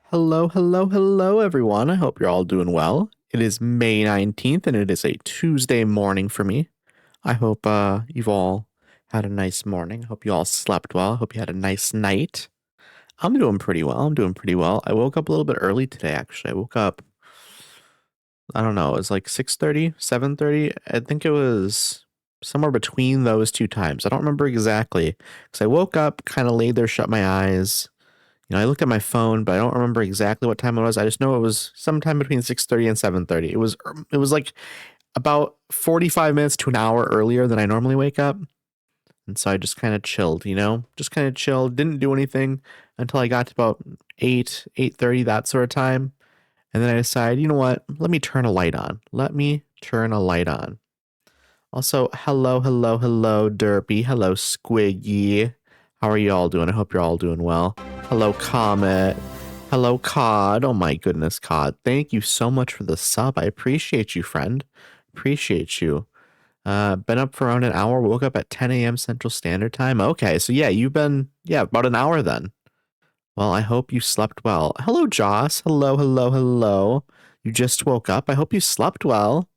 Hello, hello, hello, everyone. I hope you're all doing well. It is May 19th, and it is a Tuesday morning for me. I hope you've all had a nice morning. Hope you all slept well. Hope you had a nice night. I'm doing pretty well. I woke up a little bit early today, actually. I woke up, I don't know, it was like 6:30, 7:30. I think it was somewhere between those two times. I don't remember exactly because I woke up, kind of laid there, shut my eyes. I looked at my phone, but I don't remember exactly what time it was. I just know it was sometime between 6:30 and 7:30. It was like about 45 minutes to an hour earlier than I normally wake up. And so I just kind of chilled, Just kind of chilled, didn't do anything until I got to about 8, 8:30, that sort of time. And then I decided, you know what? Let me turn a light on. Let me turn a light on. Also, hello, hello, hello, Derpy. Hello, Squiggy. How are you all doing? I hope you're all doing well. Hello, Comet. Hello, Cod. Oh my goodness, Cod. Thank you so much for the sub. I appreciate you, friend. Appreciate you. Been up for around an hour. Woke up at 10 a.m. Central Standard Time. Okay, so yeah, you've been, about an hour then. Well, I hope you slept well. Hello, Joss. Hello, hello, hello. You just woke up. I hope you slept well.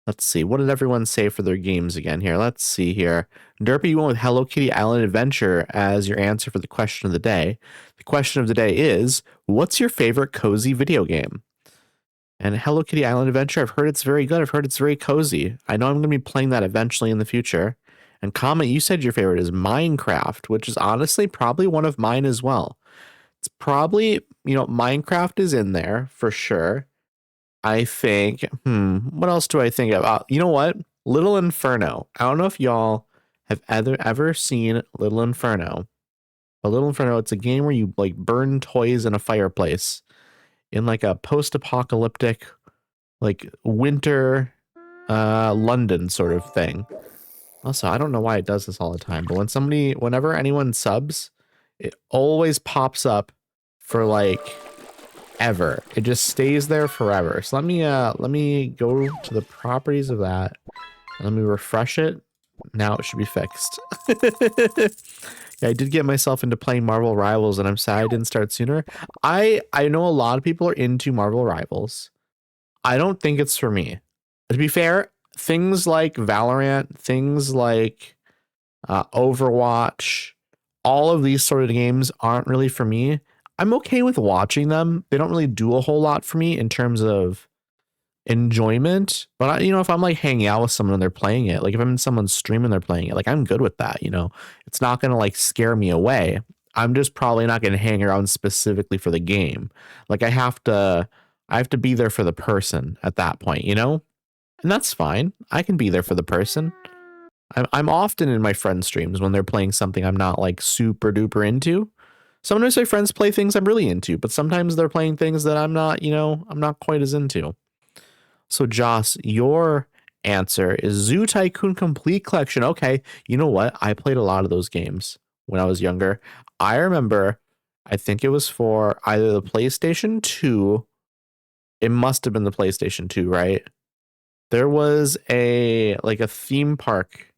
Let's see. What did everyone say for their games again here? Let's see here. Derpy, you went with Hello Kitty Island Adventure as your answer for the question of the day. The question of the day is, what's your favorite cozy video game? And Hello Kitty Island Adventure, I've heard it's very good. I've heard it's very cozy. I know I'm going to be playing that eventually in the future. And Comet, you said your favorite is Minecraft, which is honestly probably one of mine as well. It's probably, Minecraft is in there for sure. I think, what else do I think about? You know what? Little Inferno. I don't know if y'all have ever seen Little Inferno. But Little Inferno, it's a game where you like burn toys in a fireplace in like a post-apocalyptic, like winter London sort of thing. Also, I don't know why it does this all the time, but whenever anyone subs, it always pops up for like ever. It just stays there forever. So let me go to the properties of that. Let me refresh it. Now it should be fixed. Yeah, I did get myself into playing Marvel Rivals, and I'm sad I didn't start sooner. I know a lot of people are into Marvel Rivals. I don't think it's for me. To be fair, things like Valorant, things like Overwatch, all of these sort of games aren't really for me. I'm okay with watching them. They don't really do a whole lot for me in terms of enjoyment. But if I'm like hanging out with someone and they're playing it, like if I'm in someone's stream and they're playing it, like I'm good with that. It's not gonna like scare me away. I'm just probably not gonna hang around specifically for the game. Like I have to be there for the person at that point, and that's fine. I can be there for the person. I'm often in my friends' streams when they're playing something I'm not like super duper into. Sometimes my friends play things I'm really into, but sometimes they're playing things that I'm not quite as into. So Joss, your answer is Zoo Tycoon Complete Collection. Okay, you know what? I played a lot of those games when I was younger. I remember, I think it was for either the PlayStation 2. It must have been the PlayStation 2, right? There was a theme park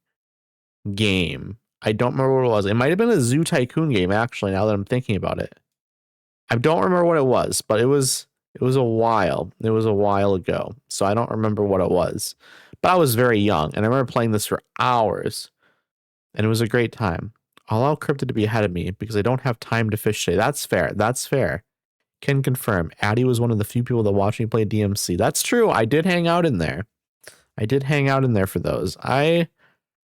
game. I don't remember what it was. It might have been a Zoo Tycoon game, actually, now that I'm thinking about it. I don't remember what it was, but it was a while. It was a while ago. So I don't remember what it was. But I was very young, and I remember playing this for hours. And it was a great time. I'll allow Cryptid to be ahead of me because I don't have time to fish today. That's fair. That's fair. Can confirm. Addy was one of the few people that watched me play DMC. That's true. I did hang out in there. I did hang out in there for those. I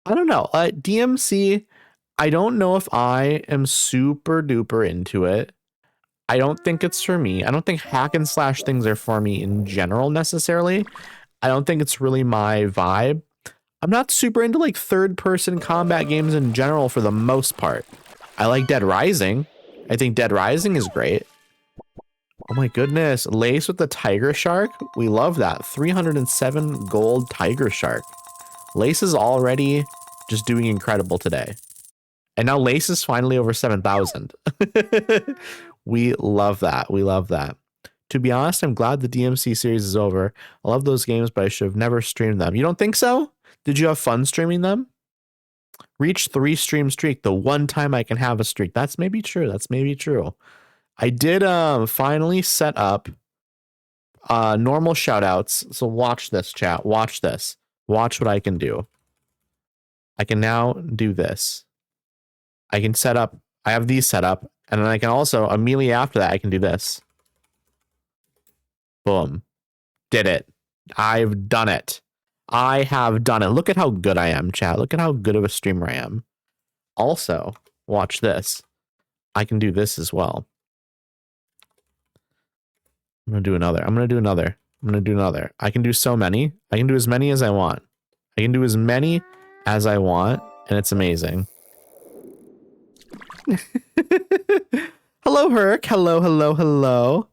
don't know. DMC, I don't know if I am super duper into it. I don't think it's for me. I don't think hack and slash things are for me in general necessarily. I don't think it's really my vibe. I'm not super into like third person combat games in general for the most part. I like Dead Rising. I think Dead Rising is great. Oh my goodness. Lace with the tiger shark. We love that. 307 gold tiger shark. Lace is already just doing incredible today. And now Lace is finally over 7,000. We love that. We love that. To be honest, I'm glad the DMC series is over. I love those games, but I should have never streamed them. You don't think so? Did you have fun streaming them? Reach 3 stream streak, the one time I can have a streak. That's maybe true. That's maybe true. I did finally set up normal shout outs. So watch this, chat. Watch this. Watch what I can do. I can now do this. I can set up, I have these set up, and then I can also, immediately after that, I can do this. Boom. Did it. I've done it. I have done it. Look at how good I am, chat. Look at how good of a streamer I am. Also, watch this. I can do this as well. I'm going to do another. I'm going to do another. I'm going to do another. I can do so many. I can do as many as I want. I can do as many as I want, and it's amazing. Hello, Herc. Hello, hello, hello.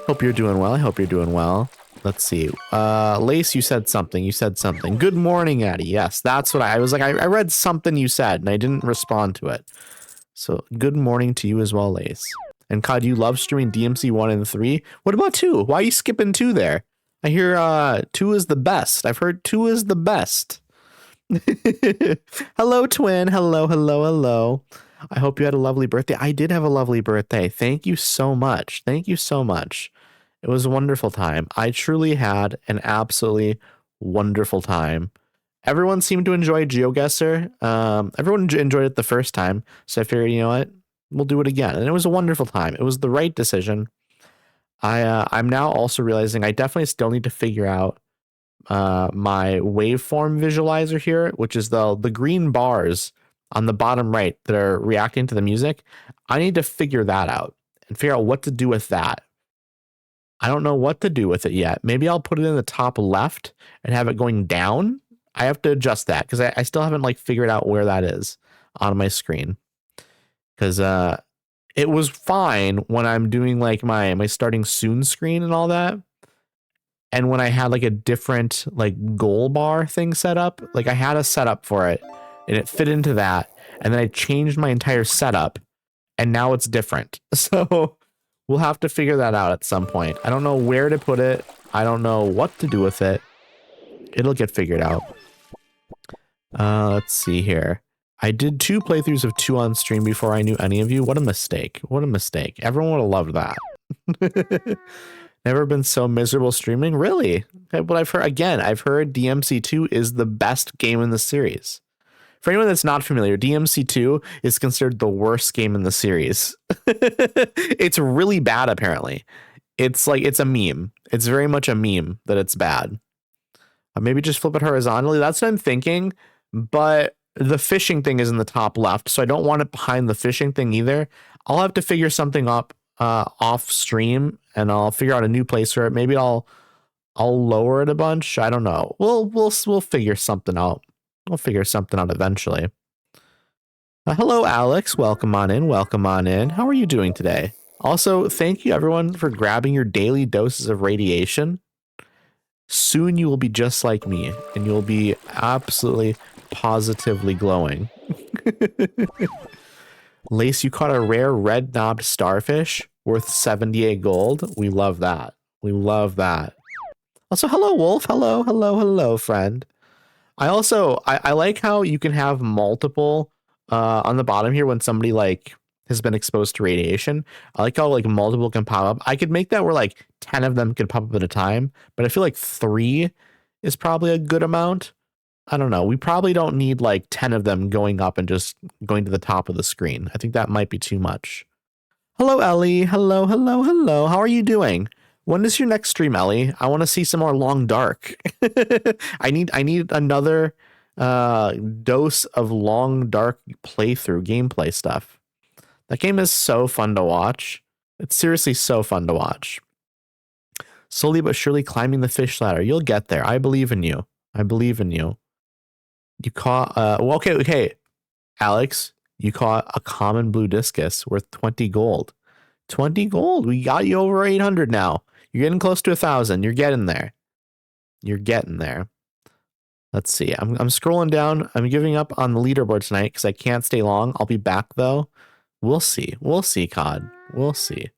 Hope you're doing well. I hope you're doing well. Let's see. Lace, you said something. You said something. Good morning, Addie. Yes, that's what I was like. I read something you said, and I didn't respond to it. So, good morning to you as well, Lace. And Cod, you love streaming DMC 1 and 3. What about 2? Why are you skipping 2 there? I hear 2 is the best. I've heard 2 is the best. Hello, twin. Hello, hello, hello. I hope you had a lovely birthday. I did have a lovely birthday. Thank you so much. Thank you so much. It was a wonderful time. I truly had an absolutely wonderful time. Everyone seemed to enjoy GeoGuessr. Everyone enjoyed it the first time. So I figured, you know what? We'll do it again. And it was a wonderful time. It was the right decision. I'm now also realizing I definitely still need to figure out my waveform visualizer here, which is the green bars on the bottom right that are reacting to the music. I need to figure that out and figure out what to do with that. I don't know what to do with it yet. Maybe I'll put it in the top left and have it going down. I have to adjust that because I still haven't like figured out where that is on my screen. Because it was fine when I'm doing like my starting soon screen and all that. And when I had like a different like goal bar thing set up, like I had a setup for it and it fit into that. And then I changed my entire setup and now it's different. So we'll have to figure that out at some point. I don't know where to put it. I don't know what to do with it. It'll get figured out. Let's see here. I did 2 playthroughs of 2 on stream before I knew any of you. What a mistake. What a mistake. Everyone would have loved that. Never been so miserable streaming? Really? But I've heard, again, I've heard DMC2 is the best game in the series. For anyone that's not familiar, DMC2 is considered the worst game in the series. It's really bad, apparently. It's like, it's a meme. It's very much a meme that it's bad. Maybe just flip it horizontally. That's what I'm thinking. But the fishing thing is in the top left, so I don't want it behind the fishing thing either. I'll have to figure something up off stream, and I'll figure out a new place for it. Maybe I'll lower it a bunch. I don't know. We'll figure something out. We'll figure something out eventually. Hello, Alex. Welcome on in. Welcome on in. How are you doing today? Also, thank you everyone for grabbing your daily doses of radiation. Soon you will be just like me, and you'll be absolutely positively glowing. Lace, you caught a rare red knobbed starfish worth 78 gold. We love that. We love that. Also, hello, Wolf. Hello, hello, hello, friend. I like how you can have multiple on the bottom here when somebody like has been exposed to radiation. I like how like multiple can pop up. I could make that where like 10 of them could pop up at a time, but I feel like 3 is probably a good amount. I don't know. We probably don't need like 10 of them going up and just going to the top of the screen. I think that might be too much. Hello, Ellie. Hello, hello, hello. How are you doing? When is your next stream, Ellie? I want to see some more Long Dark. I need another dose of Long Dark playthrough gameplay stuff. That game is so fun to watch. It's seriously so fun to watch. Slowly but surely climbing the fish ladder. You'll get there. I believe in you. I believe in you. You caught well, okay, Alex, you caught a common blue discus worth 20 gold. 20 gold. We got you over 800 now. You're getting close to 1,000. You're getting there. You're getting there. Let's see. I'm scrolling down. I'm giving up on the leaderboard tonight because I can't stay long. I'll be back though. We'll see. We'll see, COD. We'll see.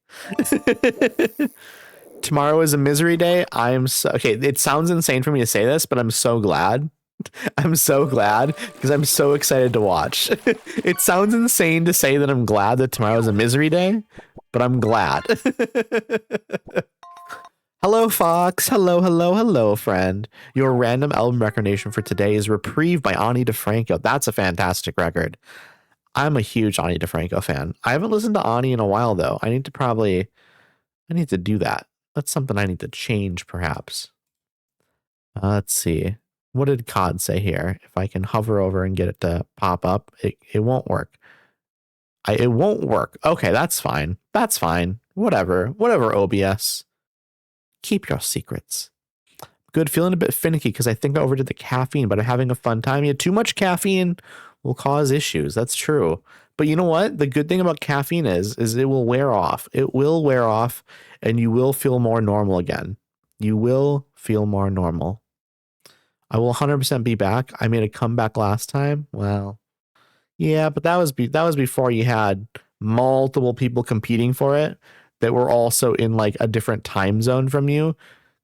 Tomorrow is a misery day. I'm so okay. It sounds insane for me to say this, but I'm so glad. I'm so glad because I'm so excited to watch. It sounds insane to say that I'm glad that tomorrow is a misery day, but I'm glad. Hello, Fox. Hello, hello, hello, friend. Your random album recommendation for today is Reprieve by Ani DeFranco. That's a fantastic record. I'm a huge Ani DeFranco fan. I haven't listened to Ani in a while, though. I need to do that. That's something I need to change, perhaps. Let's see. What did COD say here? If I can hover over and get it to pop up, it won't work. It won't work. Okay, that's fine. That's fine. Whatever, OBS. Keep your secrets. Good, feeling a bit finicky because I think I overdid the caffeine, but I'm having a fun time. Yeah, too much caffeine will cause issues. That's true. But you know what? The good thing about caffeine is it will wear off. It will wear off, and you will feel more normal again. You will feel more normal. I will 100% be back. I made a comeback last time. Well, yeah, but that was before you had multiple people competing for it that were also in like a different time zone from you.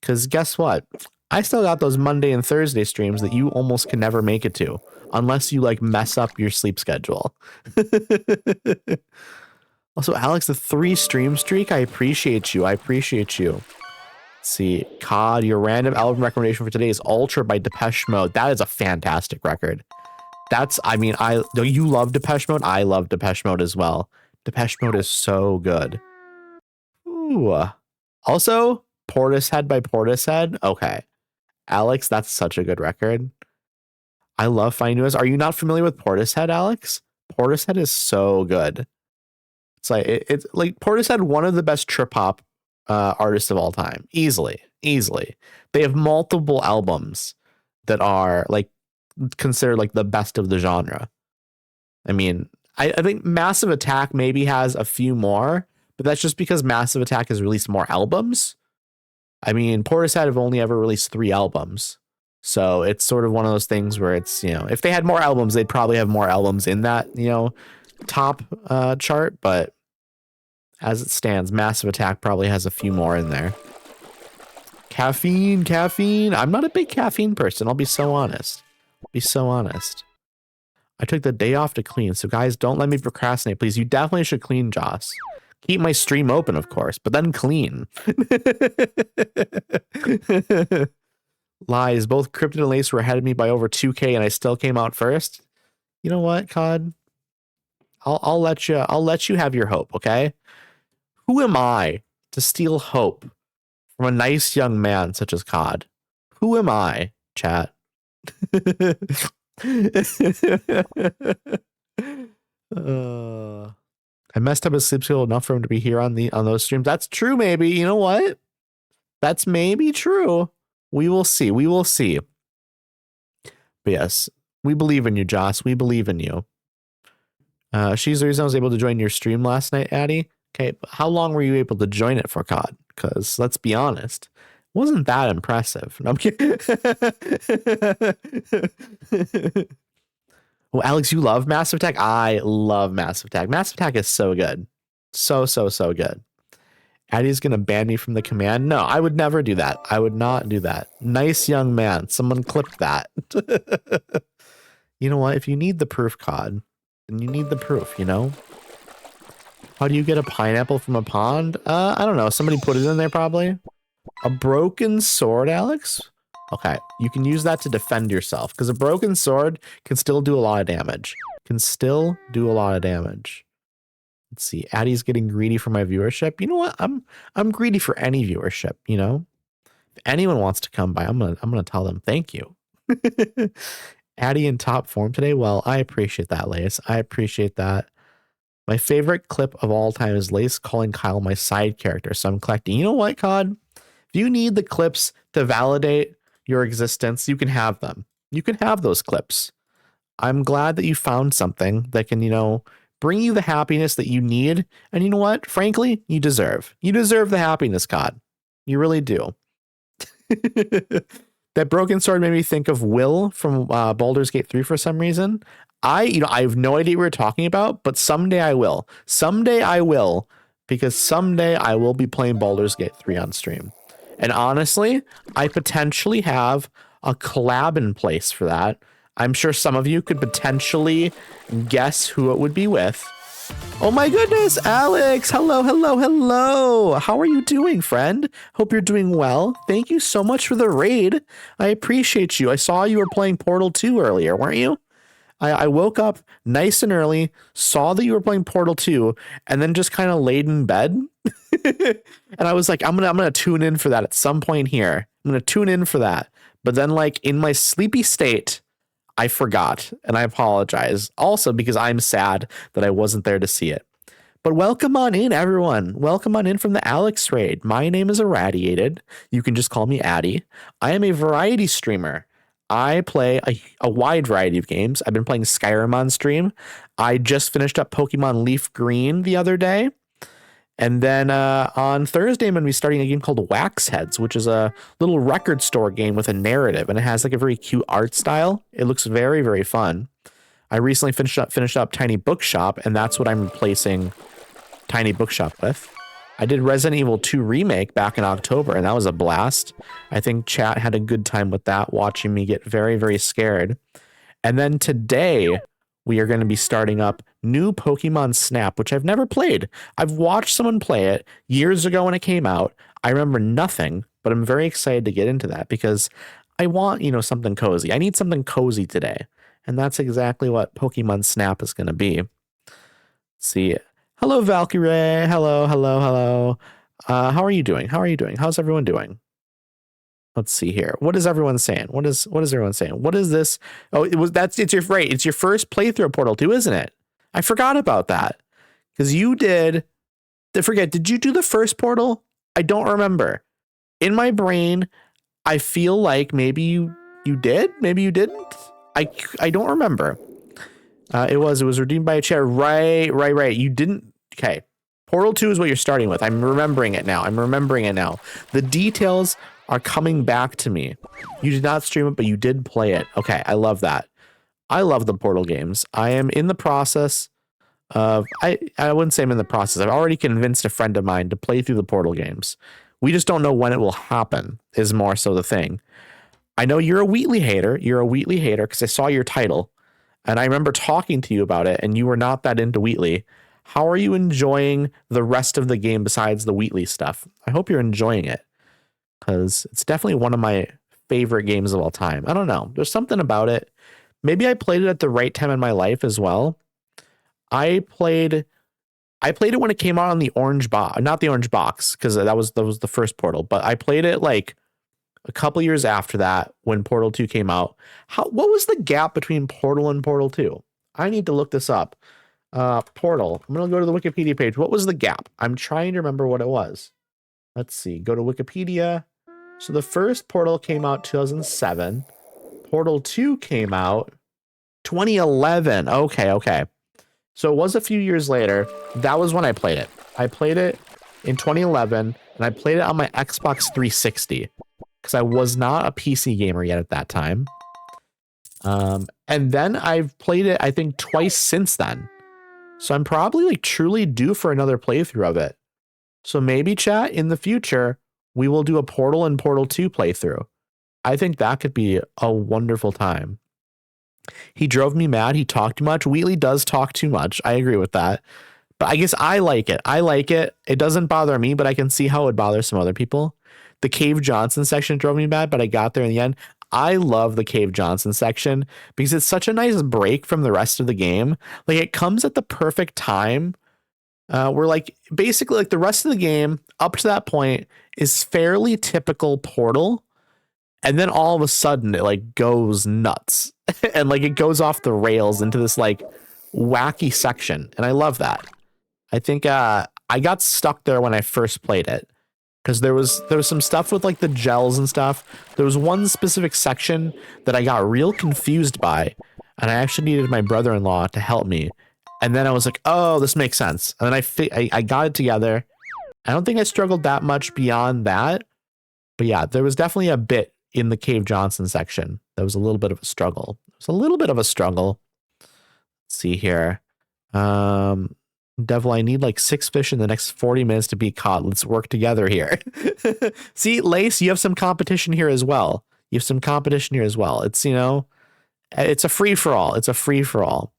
Because guess what? I still got those Monday and Thursday streams that you almost can never make it to unless you like mess up your sleep schedule. Also, Alex, the 3 stream streak, I appreciate you. Let's see, COD, your random album recommendation for today is Ultra by Depeche Mode. That is a fantastic record. Do you love Depeche Mode? I love Depeche Mode as well. Depeche Mode is so good. Ooh. Also, Portishead by Portishead. Okay. Alex, that's such a good record. I love Finding News. Are you not familiar with Portishead, Alex? Portishead is so good. It's like Portishead, one of the best trip hop artists of all time. Easily. They have multiple albums that are like considered like the best of the genre. I mean, I think Massive Attack maybe has a few more, but that's just because Massive Attack has released more albums. I mean, Portishead have only ever released 3 albums. So it's sort of one of those things where it's, you know, if they had more albums, they'd probably have more albums in that, you know, top chart. But as it stands, Massive Attack probably has a few more in there. Caffeine. I'm not a big caffeine person. I'll be so honest. I took the day off to clean. So guys, don't let me procrastinate, please. You definitely should clean, Joss. Keep my stream open, of course, but then clean. Lies. Both Cryptid and Lace were ahead of me by over 2K, and I still came out first. You know what, COD? I'll let you have your hope, okay? Who am I to steal hope from a nice young man such as COD? Who am I, chat? I messed up his sleep schedule enough for him to be here on those streams. That's true, maybe. You know what? That's maybe true. We will see. But yes, we believe in you, Joss. We believe in you. She's the reason I was able to join your stream last night, Addie. Okay, but how long were you able to join it for, COD? Because let's be honest, it wasn't that impressive. No, I'm kidding. Oh, Alex, you love Massive Attack? I love Massive Attack. Massive Attack is so good. So good. Addie's going to ban me from the command? No, I would never do that. I would not do that. Nice young man. Someone clip that. You know what? If you need the proof, COD, then you need the proof, you know? How do you get a pineapple from a pond? I don't know. Somebody put it in there probably. A broken sword, Alex? Okay, you can use that to defend yourself because a broken sword can still do a lot of damage. Let's see. Addie's getting greedy for my viewership. You know what? I'm greedy for any viewership, you know? If anyone wants to come by, I'm gonna tell them thank you. Addie in top form today. Well, I appreciate that, Lace. I appreciate that. My favorite clip of all time is Lace calling Kyle my side character. So I'm collecting. You know what, COD? If you need the clips to validate your existence, you can have them. You can have those clips. I'm glad that you found something that can, you know, bring you the happiness that you need. And you know what? Frankly, you deserve. You deserve the happiness, COD. You really do. That broken sword made me think of Will from Baldur's Gate 3 for some reason. I have no idea what we're talking about, but someday I will. Because someday I will be playing Baldur's Gate 3 on stream. And honestly, I potentially have a collab in place for that. I'm sure some of you could potentially guess who it would be with. Oh my goodness, Alex. Hello, hello, hello. How are you doing, friend? Hope you're doing well. Thank you so much for the raid. I appreciate you. I saw you were playing Portal 2 earlier, weren't you? I woke up nice and early, saw that you were playing Portal 2, and then just kind of laid in bed. And I was like, I'm gonna tune in for that at some point here. I'm gonna tune in for that. But then, like, in my sleepy state, I forgot, and I apologize. Also, because I'm sad that I wasn't there to see it. But welcome on in, everyone. Welcome on in from the Alex raid. My name is Irradiated. You can just call me Addy. I am a variety streamer. I play a wide variety of games. I've been playing Skyrim on stream. I just finished up Pokemon Leaf Green the other day. And then on Thursday, I'm going to be starting a game called Wax Heads, which is a little record store game with a narrative. And it has like a very cute art style. It looks very, very fun. I recently finished up Tiny Bookshop, and that's what I'm replacing Tiny Bookshop with. I did Resident Evil 2 Remake back in October, and that was a blast. I think chat had a good time with that, watching me get very, very scared. And then today, we are going to be starting up new Pokemon Snap, which I've never played. I've watched someone play it years ago when it came out. I remember nothing, but I'm very excited to get into that because I want, something cozy. I need something cozy today. And that's exactly what Pokemon Snap is going to be. Let's see. Hello, Valkyrie. Hello, hello, hello. How are you doing? How are you doing? How's everyone doing? Let's see here. What is everyone saying? What is everyone saying? What is this? Oh, it's your first playthrough of Portal 2, isn't it? I forgot about that. Because you did did you do the first Portal? I don't remember. In my brain, I feel like maybe you did, maybe you didn't. I don't remember. It was redeemed by a chair. Right. You didn't. Okay. Portal 2 is what you're starting with. I'm remembering it now. The details are coming back to me. You did not stream it, but you did play it. Okay. I love that. I love the Portal games. I am in the process of, I wouldn't say I'm in the process. I've already convinced a friend of mine to play through the Portal games. We just don't know when it will happen, is more so the thing. I know you're a Wheatley hater. Because I saw your title. And I remember talking to you about it, and you were not that into Wheatley. How are you enjoying the rest of the game besides the Wheatley stuff? I hope you're enjoying it, because it's definitely one of my favorite games of all time. I don't know. There's something about it. Maybe I played it at the right time in my life as well. I played it when it came out on the orange box, not the orange box, because that was the first Portal. But I played it like a couple years after that when Portal 2 came out. What was the gap between Portal and Portal 2? I need to look this up. Portal. I'm going to go to the Wikipedia page. What was the gap? I'm trying to remember what it was. Let's see. Go to Wikipedia. So the first Portal came out 2007. Portal 2 came out 2011. Okay. So it was a few years later. That was when I played it. I played it in 2011, and I played it on my Xbox 360. Because I was not a PC gamer yet at that time. And then I've played it, I think, twice since then. So I'm probably like truly due for another playthrough of it. So maybe, chat, in the future, we will do a Portal and Portal 2 playthrough. I think that could be a wonderful time. He drove me mad. He talked too much. Wheatley does talk too much. I agree with that. But I guess I like it. It doesn't bother me, but I can see how it bothers some other people. The Cave Johnson section drove me bad, but I got there in the end. I love the Cave Johnson section because it's such a nice break from the rest of the game. Like, it comes at the perfect time. Where like basically like the rest of the game up to that point is fairly typical Portal. And then all of a sudden it like goes nuts and like it goes off the rails into this like wacky section. And I love that. I think I got stuck there when I first played it. Because there was some stuff with like the gels and stuff. There was one specific section that I got real confused by, and I actually needed my brother-in-law to help me. And then I was like, "Oh, this makes sense." And then I got it together. I don't think I struggled that much beyond that, but yeah, there was definitely a bit in the Cave Johnson section that was a little bit of a struggle. Let's see here. Devil, I need like 6 fish in the next 40 minutes to be caught. Let's work together here. See, Lace, you have some competition here as well. It's, it's a free for all.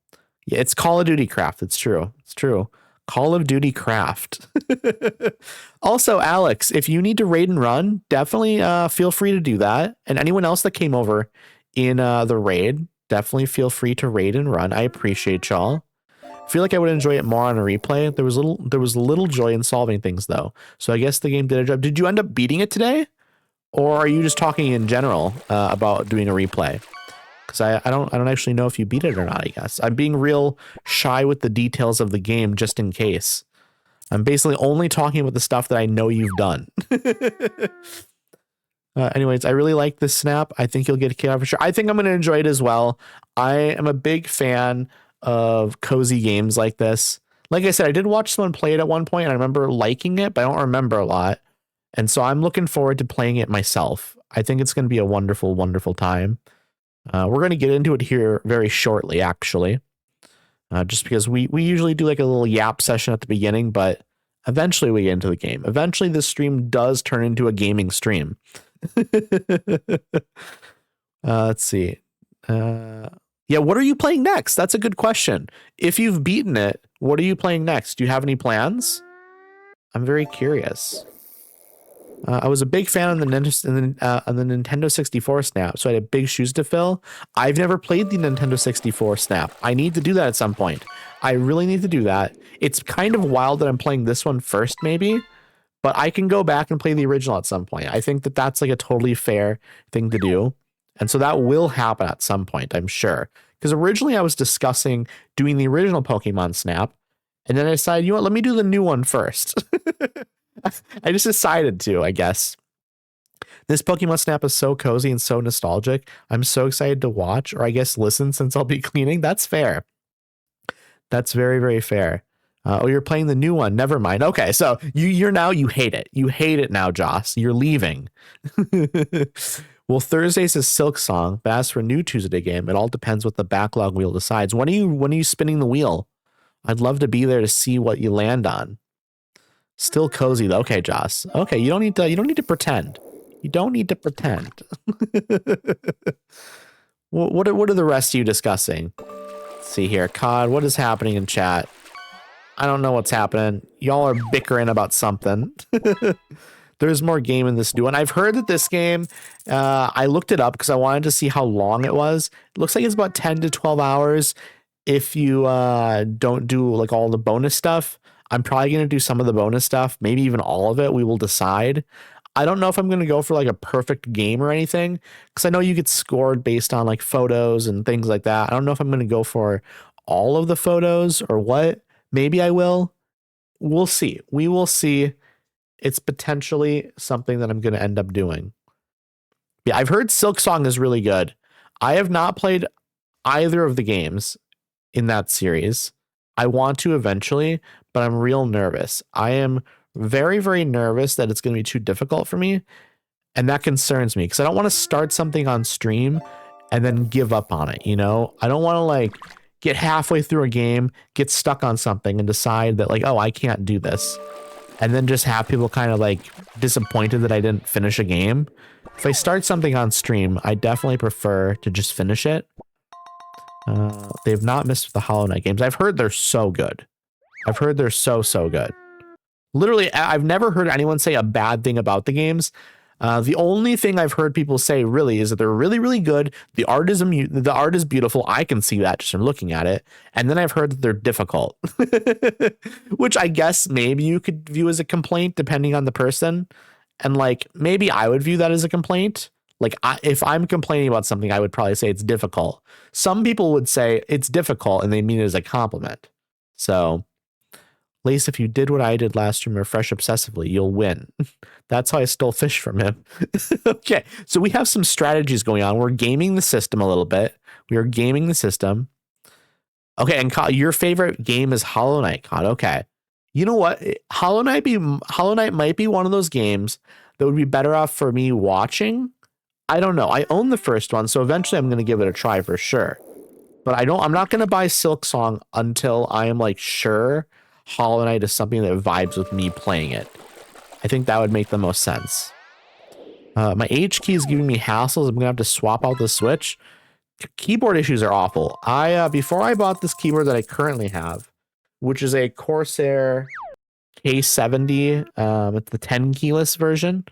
Yeah, it's Call of Duty craft. It's true. It's true. Call of Duty Craft. Also, Alex, if you need to raid and run, definitely feel free to do that. And anyone else that came over in the raid, definitely feel free to raid and run. I appreciate y'all. I feel like I would enjoy it more on a replay. There was little joy in solving things though. So I guess the game did a job. Did you end up beating it today? Or are you just talking in general about doing a replay? Because I don't actually know if you beat it or not, I guess. I'm being real shy with the details of the game just in case. I'm basically only talking about the stuff that I know you've done. Anyways, I really like this snap. I think you'll get a kick out for sure. I think I'm going to enjoy it as well. I am a big fan of cozy games like this. Like I said, I did watch someone play it at one point and I remember liking it, but I don't remember a lot. And so I'm looking forward to playing it myself. I think it's going to be a wonderful, wonderful time. We're going to get into it here very shortly, actually. Just because we usually do like a little yap session at the beginning, but eventually we get into the game. Eventually this stream does turn into a gaming stream. Let's see. Yeah, what are you playing next? That's a good question. If you've beaten it, what are you playing next? Do you have any plans? I'm very curious. I was a big fan on the Nintendo 64 Snap, so I had big shoes to fill. I've never played the Nintendo 64 Snap. I need to do that at some point. I really need to do that. It's kind of wild that I'm playing this one first, maybe, but I can go back and play the original at some point. I think that that's like a totally fair thing to do. And so that will happen at some point, I'm sure. Because originally I was discussing doing the original Pokemon Snap, and then I decided, you know what, let me do the new one first. I just decided to, I guess. This Pokemon Snap is so cozy and so nostalgic. I'm so excited to watch, or I guess listen, since I'll be cleaning. That's fair. That's very, very fair. Oh, you're playing the new one. Never mind. Okay, so you hate it. You hate it now, Joss. You're leaving. Well, Thursday's is Silk Song, but as for new Tuesday game, it all depends what the backlog wheel decides. When are you spinning the wheel? I'd love to be there to see what you land on. Still cozy though. Okay, Joss. Okay, you don't need to pretend. You don't need to pretend. What are the rest of you discussing? Let's see here. COD, what is happening in chat? I don't know what's happening. Y'all are bickering about something. There's more game in this new one. I've heard that this game, I looked it up because I wanted to see how long it was. It looks like it's about 10 to 12 hours if you don't do like all the bonus stuff. I'm probably going to do some of the bonus stuff, maybe even all of it. We will decide. I don't know if I'm going to go for like a perfect game or anything, because I know you get scored based on like photos and things like that. I don't know if I'm going to go for all of the photos or what. Maybe I will. We'll see. We will see. It's potentially something that I'm going to end up doing. Yeah, I've heard Silk Song is really good. I have not played either of the games in that series. I want to eventually, but I'm real nervous. I am very, very nervous that it's going to be too difficult for me. And that concerns me because I don't want to start something on stream and then give up on it. You know, I don't want to like get halfway through a game, get stuck on something and decide that like, oh, I can't do this. And then just have people kind of like disappointed that I didn't finish a game. If I start something on stream, I definitely prefer to just finish it. They've not missed with the Hollow Knight games. I've heard they're so good. I've heard they're so good. Literally, I've never heard anyone say a bad thing about the games. The only thing I've heard people say really is that they're really, really good. The art is beautiful. I can see that just from looking at it. And then I've heard that they're difficult, which I guess maybe you could view as a complaint depending on the person. And like, maybe I would view that as a complaint. Like if I'm complaining about something, I would probably say it's difficult. Some people would say it's difficult and they mean it as a compliment. So Lace, if you did what I did last stream, refresh obsessively, you'll win. That's how I stole fish from him. Okay, so we have some strategies going on. We're gaming the system a little bit. We are gaming the system. Okay, and your favorite game is Hollow Knight, COD. Okay. You know what? Hollow Knight might be one of those games that would be better off for me watching. I don't know. I own the first one, so eventually I'm going to give it a try for sure. But I'm not going to buy Silk Song until I am like sure Hollow Knight is something that vibes with me playing it. I think that would make the most sense. My H key is giving me hassles. I'm gonna have to swap out the Switch. Keyboard issues are awful. Before I bought this keyboard that I currently have, which is a Corsair K70. It's the 10 keyless version.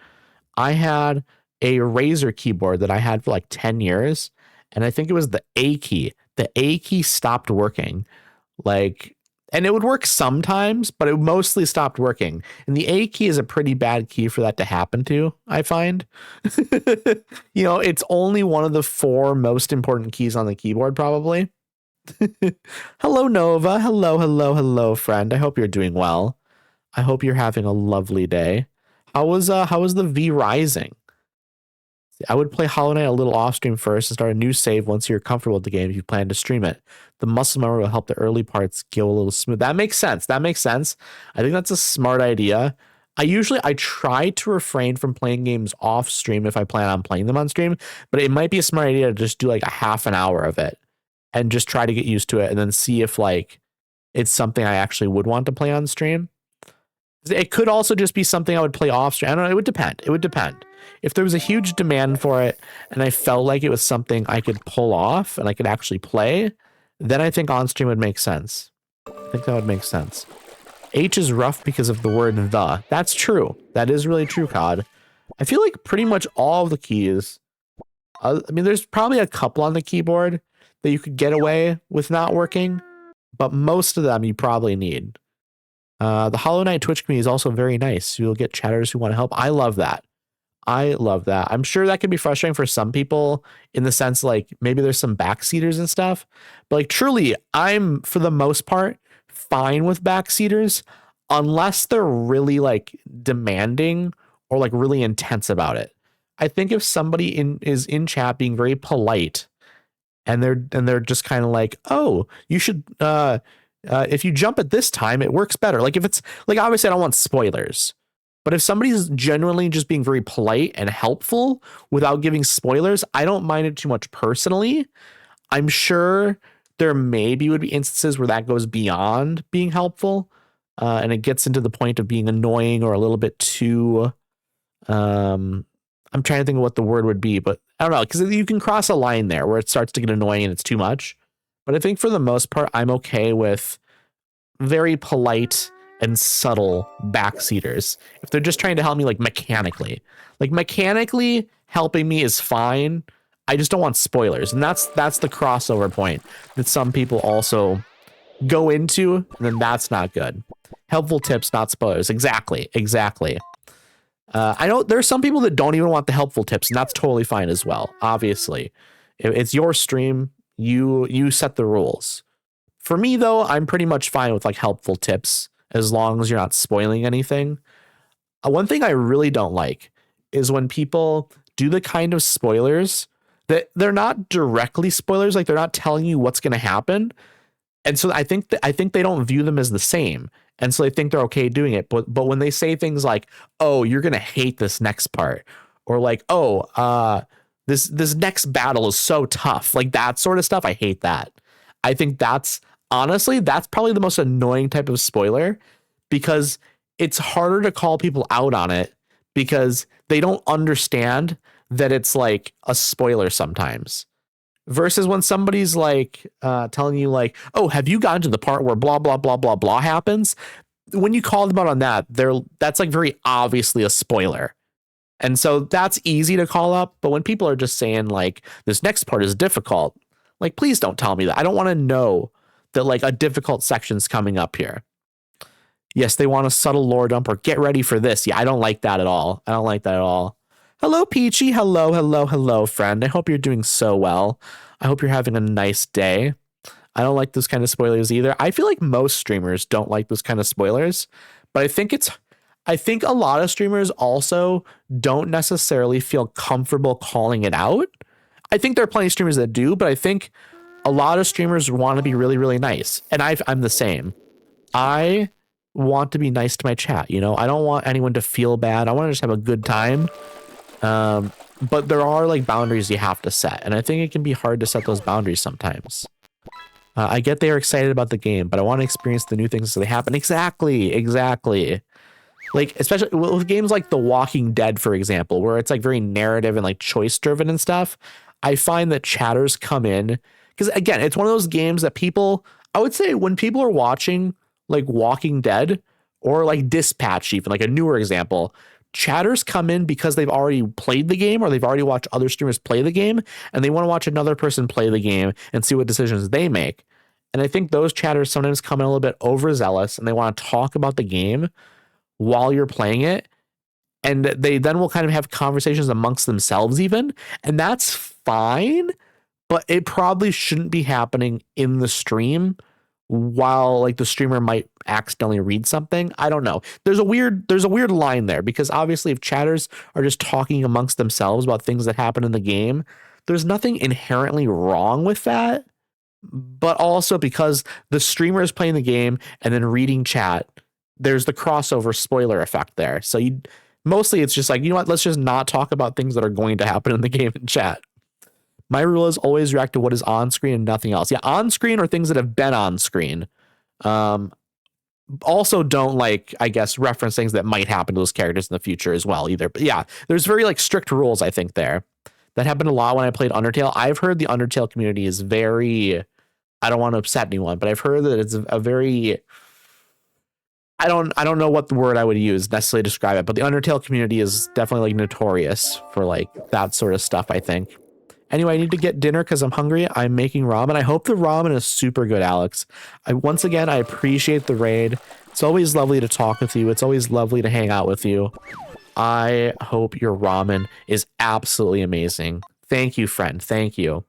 I had a Razer keyboard that I had for like 10 years, and I think it was the A key. The A key stopped working. Like, and it would work sometimes, but it mostly stopped working. And the A key is a pretty bad key for that to happen to, I find. You know, it's only one of the 4 most important keys on the keyboard, probably. Hello, Nova. Hello, hello, hello, friend. I hope you're doing well. I hope you're having a lovely day. How was the V Rising? I would play Hollow Knight a little off stream first and start a new save once you're comfortable with the game if you plan to stream it. The muscle memory will help the early parts go a little smooth. That makes sense. That makes sense. I think that's a smart idea. I try to refrain from playing games off stream if I plan on playing them on stream, but it might be a smart idea to just do like a half an hour of it and just try to get used to it and then see if like it's something I actually would want to play on stream. It could also just be something I would play off stream. I don't know. It would depend. It would depend. If there was a huge demand for it and I felt like it was something I could pull off and I could actually play, then I think on stream would make sense. I think that would make sense. H is rough because of the word the. That's true. That is really true, COD. I feel like pretty much all of the keys, I mean, there's probably a couple on the keyboard that you could get away with not working, but most of them you probably need. The Hollow Knight Twitch community is also very nice. You'll get chatters who want to help. I love that. I love that. I'm sure that can be frustrating for some people in the sense like maybe there's some backseaters and stuff, but like truly, I'm for the most part fine with backseaters unless they're really like demanding or like really intense about it. I think if somebody is in chat being very polite and they're just kind of like, oh, you should if you jump at this time, it works better. Like if it's like, obviously I don't want spoilers, but if somebody's genuinely just being very polite and helpful without giving spoilers, I don't mind it too much personally. I'm sure there maybe would be instances where that goes beyond being helpful and it gets into the point of being annoying or a little bit too, I'm trying to think of what the word would be, but I don't know, because you can cross a line there where it starts to get annoying and it's too much. But I think for the most part, I'm okay with very polite and subtle backseaters. If they're just trying to help me like mechanically helping me is fine. I just don't want spoilers. And that's the crossover point that some people also go into, and then that's not good. Helpful tips, not spoilers. Exactly. I know there's some people that don't even want the helpful tips, and that's totally fine as well. Obviously, it's your stream. You set the rules. For me, though, I'm pretty much fine with like helpful tips as long as you're not spoiling anything. One thing I really don't like is when people do the kind of spoilers that they're not directly spoilers, like they're not telling you what's going to happen. And so I think they don't view them as the same. And so they think they're okay doing it. But when they say things like, oh, you're going to hate this next part, or like, oh, this next battle is so tough, like that sort of stuff, I hate that. I think that's probably the most annoying type of spoiler, because it's harder to call people out on it because they don't understand that it's like a spoiler sometimes. Versus when somebody's like telling you like, oh, have you gotten to the part where blah, blah, blah, blah, blah happens? When you call them out on that, that's like very obviously a spoiler. And so that's easy to call up. But when people are just saying like, this next part is difficult, like, please don't tell me that. I don't want to know that like a difficult section's coming up here. Yes, they want a subtle lore dump or get ready for this. Yeah, I don't like that at all. Hello, Peachy. Hello, friend. I hope you're doing so well. I hope you're having a nice day. I don't like those kind of spoilers either. I feel like most streamers don't like those kind of spoilers, but I think a lot of streamers also don't necessarily feel comfortable calling it out. I think there are plenty of streamers that do, but I think a lot of streamers want to be really, really nice. And I'm the same. I want to be nice to my chat. You know, I don't want anyone to feel bad. I want to just have a good time. But there are like boundaries you have to set. And I think it can be hard to set those boundaries sometimes. I get they are excited about the game, but I want to experience the new things as they happen. Exactly. Like, especially with games like The Walking Dead, for example, where it's like very narrative and like choice driven and stuff. I find that chatters come in because, again, it's one of those games that people, I would say when people are watching like Walking Dead or like Dispatch, even like a newer example, chatters come in because they've already played the game or they've already watched other streamers play the game and they want to watch another person play the game and see what decisions they make. And I think those chatters sometimes come in a little bit overzealous and they want to talk about the game while you're playing it. And they then will kind of have conversations amongst themselves even. And that's fine, but it probably shouldn't be happening in the stream while like the streamer might accidentally read something. I don't know. There's a weird line there because obviously if chatters are just talking amongst themselves about things that happen in the game, there's nothing inherently wrong with that. But also because the streamer is playing the game and then reading chat, there's the crossover spoiler effect there. So mostly it's just like, you know what, let's just not talk about things that are going to happen in the game in chat. My rule is always react to what is on screen and nothing else. Yeah, on screen or things that have been on screen. Also don't like, I guess, reference things that might happen to those characters in the future as well either. But yeah, there's very like strict rules, I think, there. That happened a lot when I played Undertale. I've heard the Undertale community is very, I don't want to upset anyone, but I've heard that it's a very, I don't know what the word I would use necessarily to describe it, but the Undertale community is definitely like notorious for like that sort of stuff, I think. Anyway, I need to get dinner because I'm hungry. I'm making ramen. I hope the ramen is super good, Alex. Once again, I appreciate the raid. It's always lovely to talk with you. It's always lovely to hang out with you. I hope your ramen is absolutely amazing. Thank you, friend. Thank you.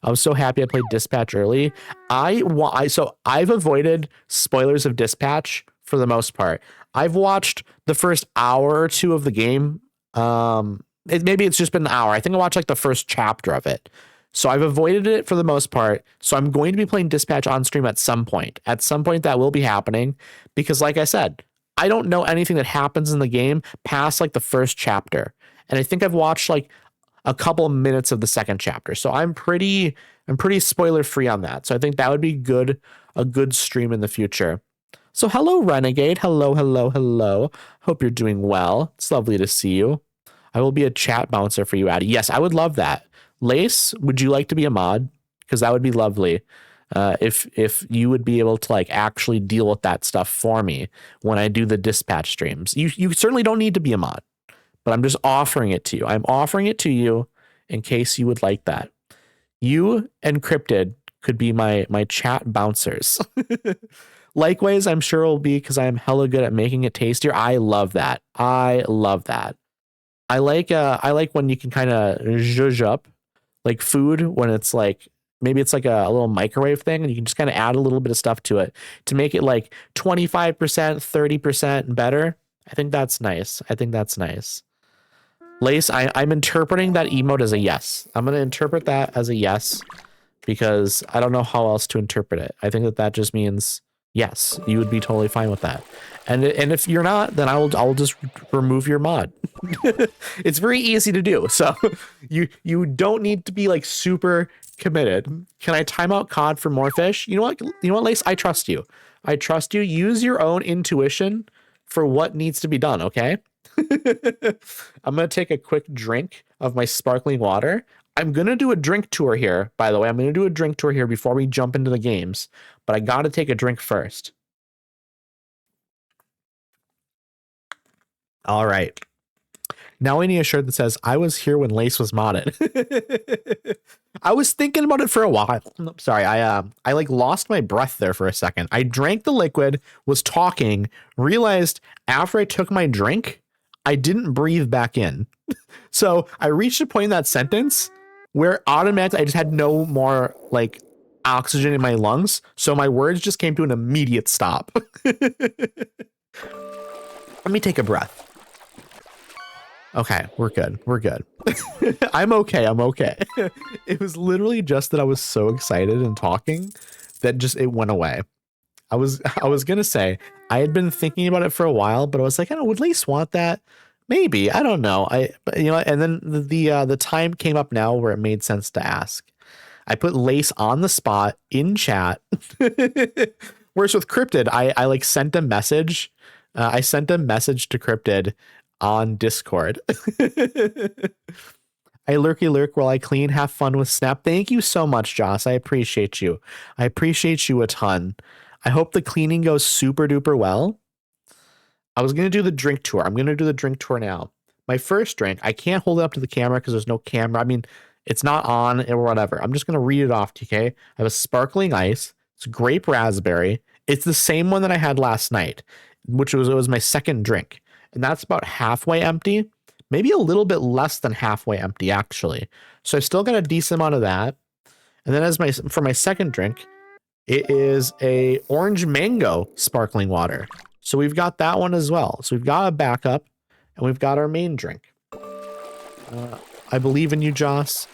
I was so happy I played Dispatch early. So I've avoided spoilers of Dispatch for the most part. I've watched the first hour or two of the game. Maybe it's just been an hour. I think I watched like the first chapter of it. So I've avoided it for the most part. So I'm going to be playing Dispatch on stream at some point. At some point that will be happening because like I said, I don't know anything that happens in the game past like the first chapter. And I think I've watched like a couple of minutes of the second chapter. So I'm pretty spoiler free on that. So I think that would be a good stream in the future. So hello, Renegade. Hello. Hope you're doing well. It's lovely to see you. I will be a chat bouncer for you, Addy. Yes, I would love that. Lace, would you like to be a mod? Because that would be lovely. If you would be able to like actually deal with that stuff for me when I do the Dispatch streams. You certainly don't need to be a mod, but I'm just offering it to you. I'm offering it to you in case you would like that. You and Cryptid could be my chat bouncers. Likewise, I'm sure it'll be because I am hella good at making it tastier. I love that. I like when you can kind of zhuzh up like food when it's like, maybe it's like a little microwave thing and you can just kind of add a little bit of stuff to it to make it like 25%, 30% better. I think that's nice. Lace, I'm interpreting that emote as a yes. I'm going to interpret that as a yes because I don't know how else to interpret it. I think that just means yes, you would be totally fine with that. And if you're not, then I'll just remove your mod. It's very easy to do. So you don't need to be like super committed. Can I time out COD for more fish? You know what, Lace? I trust you. Use your own intuition for what needs to be done, okay? I'm going to take a quick drink of my sparkling water. I'm going to do a drink tour here, by the way. I'm going to do a drink tour here before we jump into the games, but I got to take a drink first. All right. Now we need a shirt that says, I was here when Lace was modded. I was thinking about it for a while. Sorry, I like lost my breath there for a second. I drank the liquid, was talking, realized after I took my drink, I didn't breathe back in. So I reached a point in that sentence where automatically I just had no more like oxygen in my lungs. So my words just came to an immediate stop. Let me take a breath. Okay, we're good. I'm okay. It was literally just that I was so excited and talking that just it went away. I was gonna say I had been thinking about it for a while, but I was like, I don't know, would Lace want that? Maybe, I don't know. But you know, and then the time came up now where it made sense to ask. I put Lace on the spot in chat. Whereas with Cryptid, I like sent a message. I sent a message to Cryptid on Discord. I lurk while I clean. Have fun with Snap. Thank you so much, Joss. I appreciate you. I appreciate you a ton. I hope the cleaning goes super duper well. I was going to do the drink tour. I'm going to do the drink tour now. My first drink, I can't hold it up to the camera because there's no camera. I mean, it's not on or whatever. I'm just going to read it off to you, okay? I have a sparkling ice. It's grape raspberry. It's the same one that I had last night, which was my second drink. And that's about halfway empty. Maybe a little bit less than halfway empty, actually. So I've still got a decent amount of that. And then for my second drink, it is a orange mango sparkling water. So we've got that one as well. So we've got a backup and we've got our main drink. I believe in you, Joss.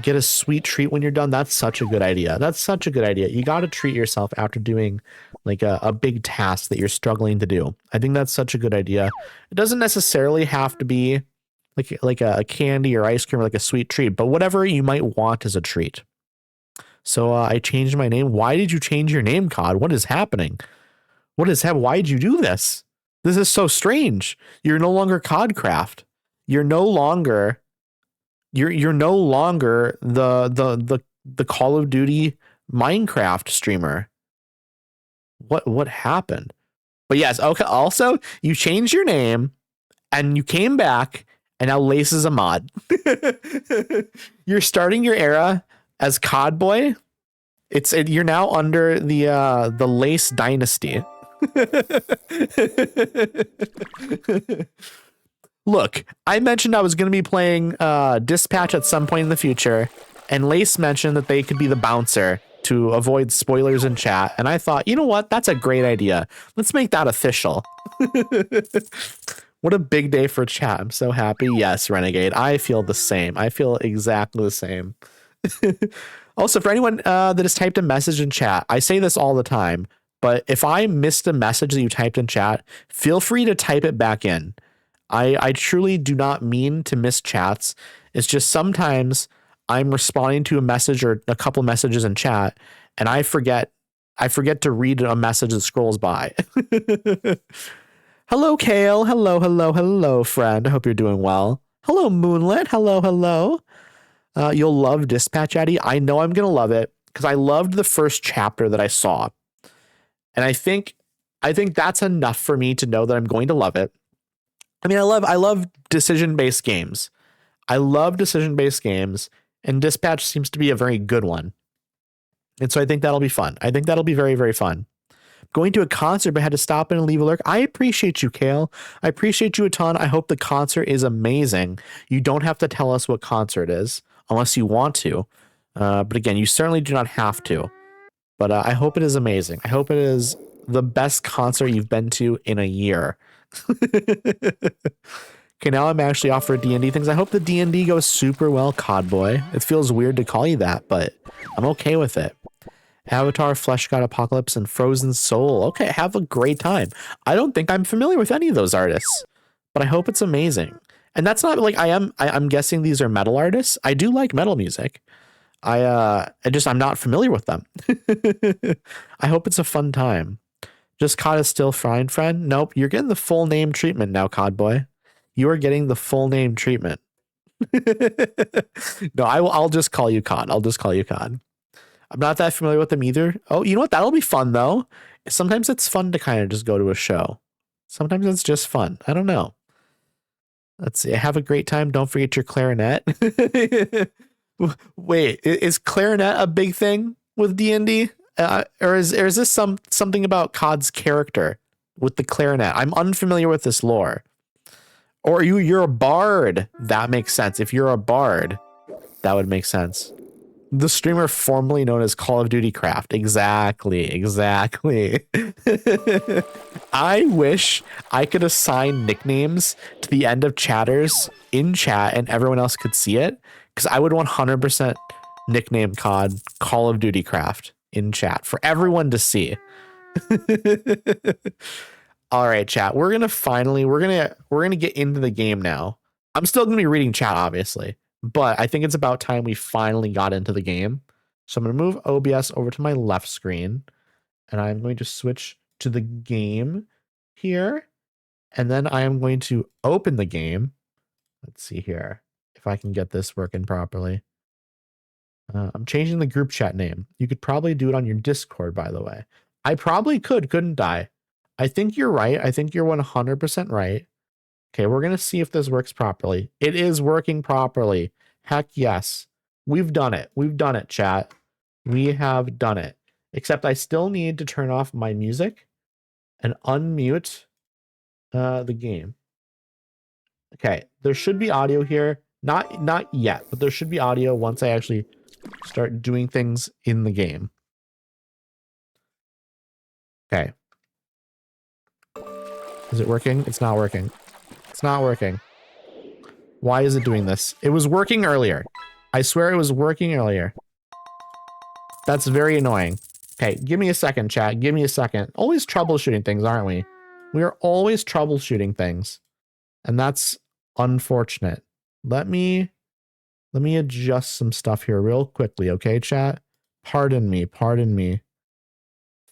Get a sweet treat when you're done. That's such a good idea. That's such a good idea. You got to treat yourself after doing like a big task that you're struggling to do. I think that's such a good idea. It doesn't necessarily have to be like a candy or ice cream or like a sweet treat, but whatever you might want as a treat. So I changed my name. Why did you change your name, COD? What is happening? Why did you do this? This is so strange. You're no longer CODcraft. You're no longer the Call of Duty Minecraft streamer. What happened? But yes, okay. Also, you changed your name and you came back and now Lace is a mod. You're starting your era as COD boy. You're now under the Lace dynasty. Look, I mentioned I was going to be playing Dispatch at some point in the future, and Lace mentioned that they could be the bouncer to avoid spoilers in chat, and I thought, you know what? That's a great idea. Let's make that official. What a big day for chat. I'm so happy. Yes, Renegade. I feel the same. I feel exactly the same. Also, for anyone that has typed a message in chat, I say this all the time, but if I missed a message that you typed in chat, feel free to type it back in. I truly do not mean to miss chats. It's just sometimes I'm responding to a message or a couple messages in chat and I forget to read a message that scrolls by. Hello, Kale. Hello, friend. I hope you're doing well. Hello, Moonlit. Hello. You'll love Dispatch, Addy. I know I'm going to love it because I loved the first chapter that I saw. And I think that's enough for me to know that I'm going to love it. I mean, I love decision-based games. I love decision-based games, and Dispatch seems to be a very good one. And so I think that'll be fun. I think that'll be very, very fun. Going to a concert, but had to stop in and leave a lurk. I appreciate you, Kale. I appreciate you a ton. I hope the concert is amazing. You don't have to tell us what concert is unless you want to. But again, you certainly do not have to. But I hope it is amazing. I hope it is the best concert you've been to in a year. Okay, now I'm actually off for D&D things. I hope the D&D goes super well, COD boy. It feels weird to call you that, but I'm okay with it. Avatar, Flesh God, Apocalypse, and Frozen Soul. Okay, have a great time. I don't think I'm familiar with any of those artists, but I hope it's amazing. And that's not like I'm guessing these are metal artists. I do like metal music. I'm not familiar with them. I hope it's a fun time. Just COD is still fine, friend. Nope, you're getting the full name treatment now, COD boy. You are getting the full name treatment. No, I'll just call you COD. I'll just call you COD. I'm not that familiar with them either. Oh, you know what? That'll be fun though. Sometimes it's fun to kind of just go to a show. Sometimes it's just fun. I don't know. Let's see. Have a great time. Don't forget your clarinet. Wait, is clarinet a big thing with D&D? Or is this something about COD's character with the clarinet? I'm unfamiliar with this lore. Or you're a bard. That makes sense. If you're a bard, that would make sense. The streamer formerly known as Call of Duty Craft. Exactly. I wish I could assign nicknames to the end of chatters in chat and everyone else could see it, because I would 100% nickname COD Call of Duty Craft in chat for everyone to see. All right, chat. We're gonna get into the game now. I'm still gonna be reading chat, obviously, but I think it's about time we finally got into the game. So I'm gonna move OBS over to my left screen, and I'm going to switch to the game here, and then I am going to open the game. Let's see here if I can get this working properly. I'm changing the group chat name. You could probably do it on your Discord, by the way. I probably couldn't I? I think you're right. I think you're 100% right. Okay, we're going to see if this works properly. It is working properly. Heck yes. We've done it. We've done it, chat. We have done it. Except I still need to turn off my music and unmute the game. Okay, there should be audio here. Not yet, but there should be audio once I actually start doing things in the game. Okay. Is it working? It's not working. It's not working. Why is it doing this? It was working earlier. I swear it was working earlier. That's very annoying. Okay, give me a second, chat. Give me a second. Always troubleshooting things, aren't we? We are always troubleshooting things. And that's unfortunate. Let me adjust some stuff here real quickly, okay, chat? Pardon me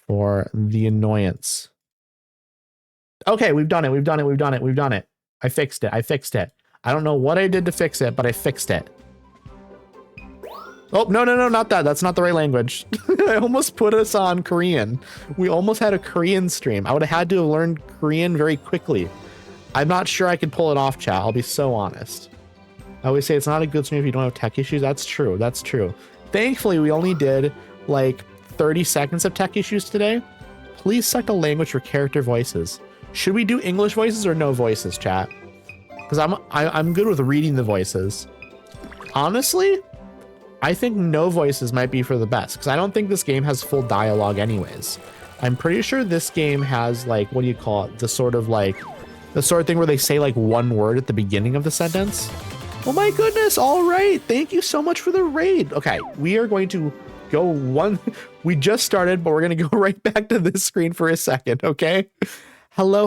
for the annoyance. Okay, we've done it. I fixed it. I don't know what I did to fix it, but I fixed it. Oh, no, not that. That's not the right language. I almost put us on Korean. We almost had a Korean stream. I would have had to have learned Korean very quickly. I'm not sure I could pull it off, chat. I'll be so honest. I always say it's not a good stream if you don't have tech issues. That's true. Thankfully, we only did like 30 seconds of tech issues today. Please select a language for character voices. Should we do English voices or no voices, chat? Because I'm good with reading the voices. Honestly, I think no voices might be for the best, because I don't think this game has full dialogue anyways. I'm pretty sure this game has, like, what do you call it? The sort of thing where they say like one word at the beginning of the sentence. Oh my goodness. All right. Thank you so much for the raid. Okay. We are going to go we just started, but we're going to go right back to this screen for a second. Okay. Hello.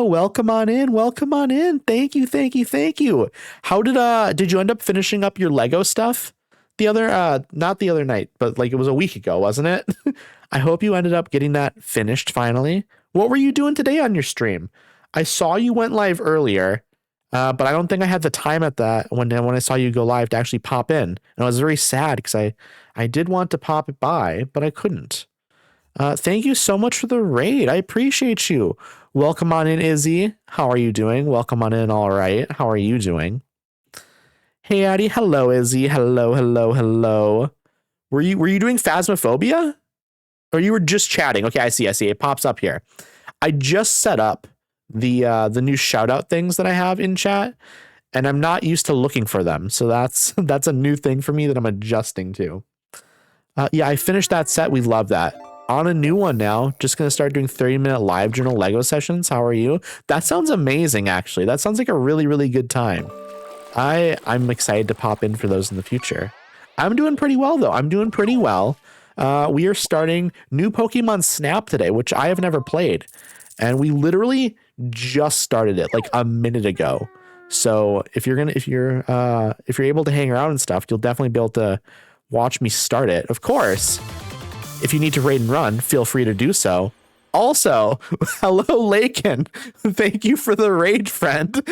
Welcome on in. Thank you. How did you end up finishing up your Lego stuff? Not the other night, but like it was a week ago, wasn't it? I hope you ended up getting that finished finally. What were you doing today on your stream? I saw you went live earlier, but I don't think I had the time at that when I saw you go live to actually pop in. And I was very sad because I did want to pop it by, but I couldn't. Thank you so much for the raid. I appreciate you. Welcome on in, Izzy. How are you doing? Welcome on in. All right. How are you doing? Hey, Addie. Hello, Izzy. Hello. Were you doing Phasmophobia? Or you were just chatting? Okay, I see. It pops up here. I just set up the new shout out things that I have in chat, and I'm not used to looking for them. So that's a new thing for me that I'm adjusting to. Yeah, I finished that set. We love that. On a new one now. Just going to start doing 30-minute live journal Lego sessions. How are you? That sounds amazing, actually. That sounds like a really, really good time. I'm excited to pop in for those in the future. I'm doing pretty well, though. We are starting new Pokemon Snap today, which I have never played. And we literally just started it like a minute ago. So if you're able to hang around and stuff, you'll definitely be able to watch me start it. Of course, if you need to raid and run, feel free to do so. Also, hello, Lakin. Thank you for the raid, friend.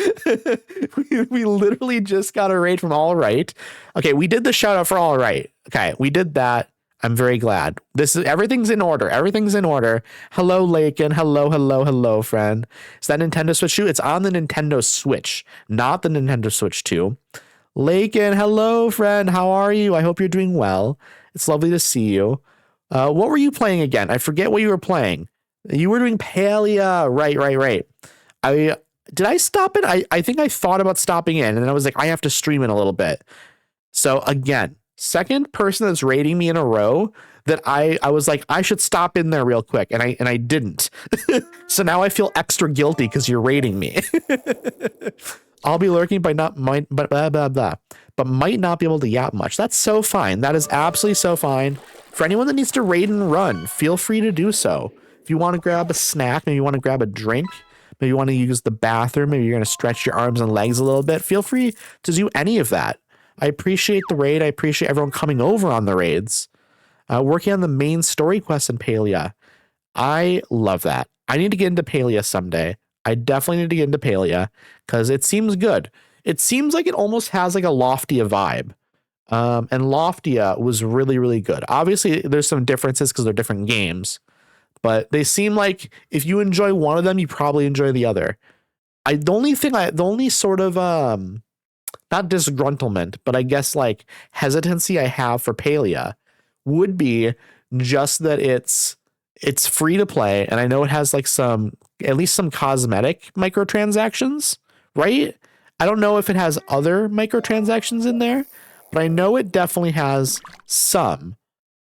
we literally just got a raid from All Right. Okay, we did the shout out for All Right. Okay, we did that. I'm very glad. Everything's in order. Hello, Lakin. Hello, friend. Is that Nintendo Switch 2? It's on the Nintendo Switch, not the Nintendo Switch 2. Lakin, hello, friend. How are you? I hope you're doing well. It's lovely to see you. What were you playing again? I forget what you were playing. You were doing Palia. Right. Did I stop it? I think I thought about stopping in, and then I was like, I have to stream in a little bit. So again, second person that's rating me in a row that I was like, I should stop in there real quick, and I didn't. So now I feel extra guilty because you're rating me. I'll be lurking but might not be able to yap much. That's so fine. That is absolutely so fine. For anyone that needs to raid and run, feel free to do so. If you want to grab a snack, maybe you want to grab a drink, maybe you want to use the bathroom, maybe you're going to stretch your arms and legs a little bit, feel free to do any of that. I appreciate the raid. I appreciate everyone coming over on the raids. Working on the main story quest in Palia. I love that. I need to get into Palia someday. I definitely need to get into Palia because it seems good. It seems like it almost has like a Loftia vibe. And Loftia was really, really good. Obviously, there's some differences because they're different games. but they seem like if you enjoy one of them, you probably enjoy the other. The only sort of not disgruntlement, but I guess like hesitancy I have for Palia would be just that it's free to play, and I know it has like at least some cosmetic microtransactions, right? I don't know if it has other microtransactions in there, but I know it definitely has some.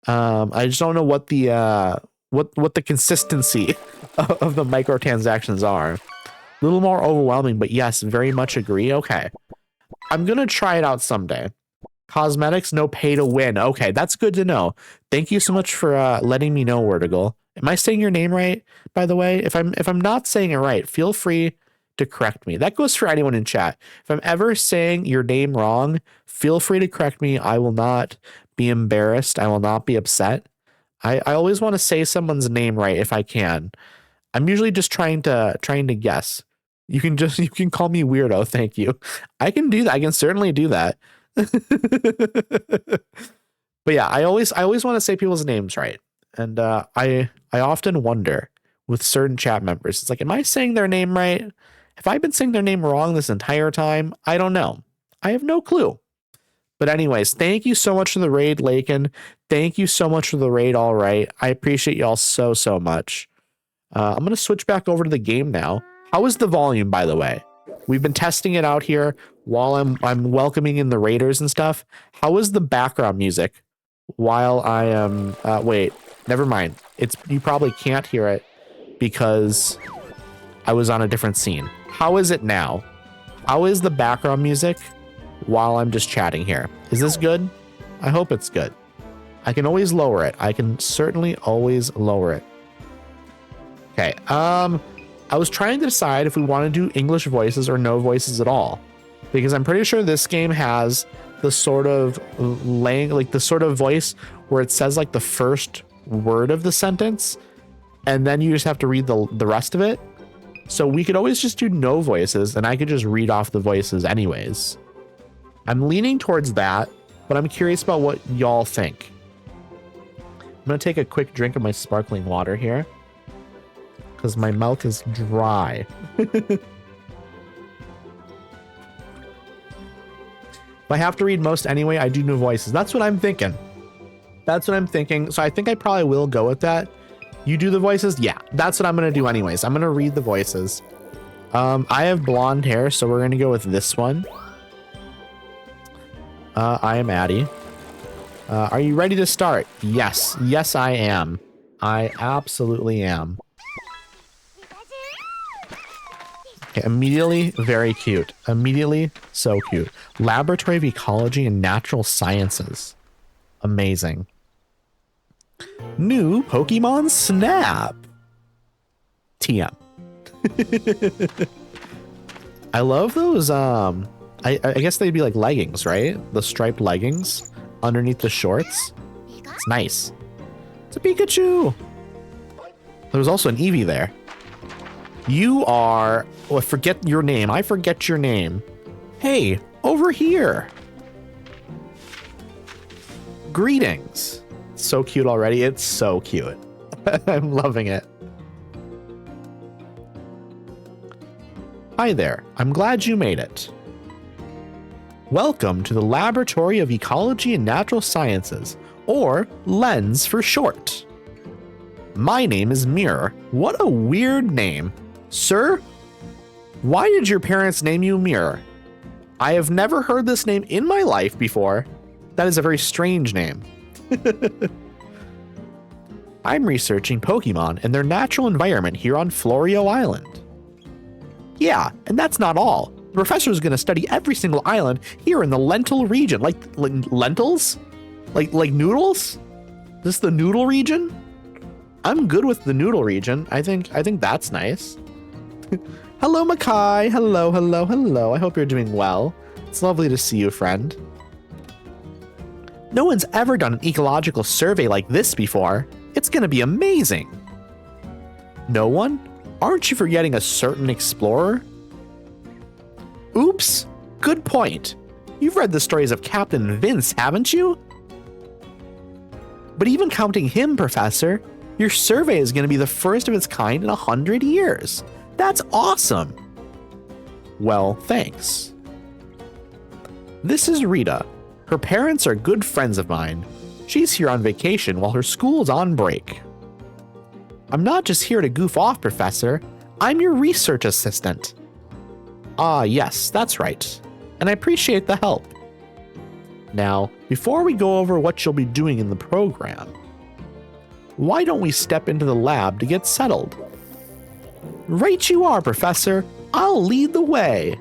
I just don't know what the consistency of the microtransactions are. A little more overwhelming, but yes, very much agree. Okay. I'm going to try it out someday. Cosmetics, no pay to win. Okay, that's good to know. Thank you so much for letting me know, Wertigal. Am I saying your name right, by the way? If I'm not saying it right, feel free to correct me. That goes for anyone in chat. If I'm ever saying your name wrong, feel free to correct me. I will not be embarrassed. I will not be upset. I always want to say someone's name right if I can. I'm usually just trying to guess. You can call me weirdo. Thank you. I can do that. I can certainly do that. But yeah, I always want to say people's names right. And I often wonder with certain chat members, it's like, am I saying their name right? Have I been saying their name wrong this entire time? I don't know. I have no clue. But anyways, thank you so much for the raid, Lakin. Thank you so much for the raid, all right. I appreciate y'all so much. I'm going to switch back over to the game now. How is the volume, by the way? We've been testing it out here while I'm welcoming in the raiders and stuff. How is the background music while I am... wait, never mind. You probably can't hear it because I was on a different scene. How is it now? How is the background music while I'm just chatting here? Is this good? I hope it's good. I can always lower it. I can certainly always lower it. Okay, I was trying to decide if we want to do English voices or no voices at all, because I'm pretty sure this game has the sort of the sort of voice where it says like the first word of the sentence and then you just have to read the rest of it. So we could always just do no voices and I could just read off the voices anyways. I'm leaning towards that, but I'm curious about what y'all think. I'm going to take a quick drink of my sparkling water here because my mouth is dry. If I have to read most anyway, I do no voices. That's what I'm thinking. That's what I'm thinking. So I think I probably will go with that. You do the voices? Yeah, that's what I'm going to do anyways. I'm going to read the voices. I have blonde hair, so we're going to go with this one. I am Addie. Are you ready to start? Yes. Yes, I am. I absolutely am. Okay, immediately, very cute. Immediately, so cute. Laboratory of Ecology and Natural Sciences. Amazing. New Pokémon Snap. TM. I love those, I guess they'd be like leggings, right? The striped leggings underneath the shorts. It's nice. It's a Pikachu. There was also an Eevee there. You are... Oh, I forget your name. I forget your name. Hey, over here. Greetings. So cute already. It's so cute. I'm loving it. Hi there. I'm glad you made it. Welcome to the Laboratory of Ecology and Natural Sciences, or LENS for short. My name is Mirror. What a weird name. Sir, why did your parents name you Mirror? I have never heard this name in my life before. That is a very strange name. I'm researching Pokemon and their natural environment here on Florio Island. Yeah, and that's not all. The professor is going to study every single island here in the Lentil region. Like lentils? Like noodles? This is the noodle region? I'm good with the noodle region. I think that's nice. Hello, Makai. Hello, hello, hello. I hope you're doing well. It's lovely to see you, friend. No one's ever done an ecological survey like this before. It's going to be amazing. No one? Aren't you forgetting a certain explorer? Oops. Good point. You've read the stories of Captain Vince, haven't you? But even counting him, Professor, Your survey is going to be the first of its kind in 100 years. That's awesome. Well, thanks. This is Rita. Her parents are good friends of mine. She's here on vacation while her school's on break. I'm not just here to goof off, Professor. I'm your research assistant. Ah, yes, that's right. And I appreciate the help. Now, before we go over what you'll be doing in the program, why don't we step into the lab to get settled? Right you are, Professor. I'll lead the way.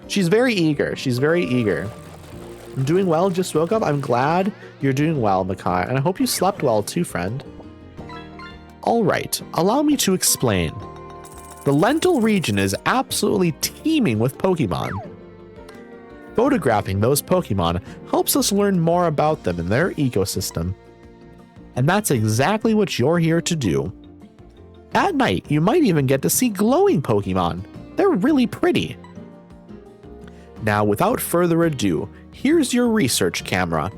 She's very eager. She's very eager. I'm doing well, just woke up. I'm glad you're doing well, Makai, and I hope you slept well too, friend. All right, allow me to explain. The Lentil region is absolutely teeming with Pokemon. Photographing those Pokemon helps us learn more about them and their ecosystem. And that's exactly what you're here to do. At night, you might even get to see glowing Pokemon. They're really pretty. Now, without further ado, here's your research camera.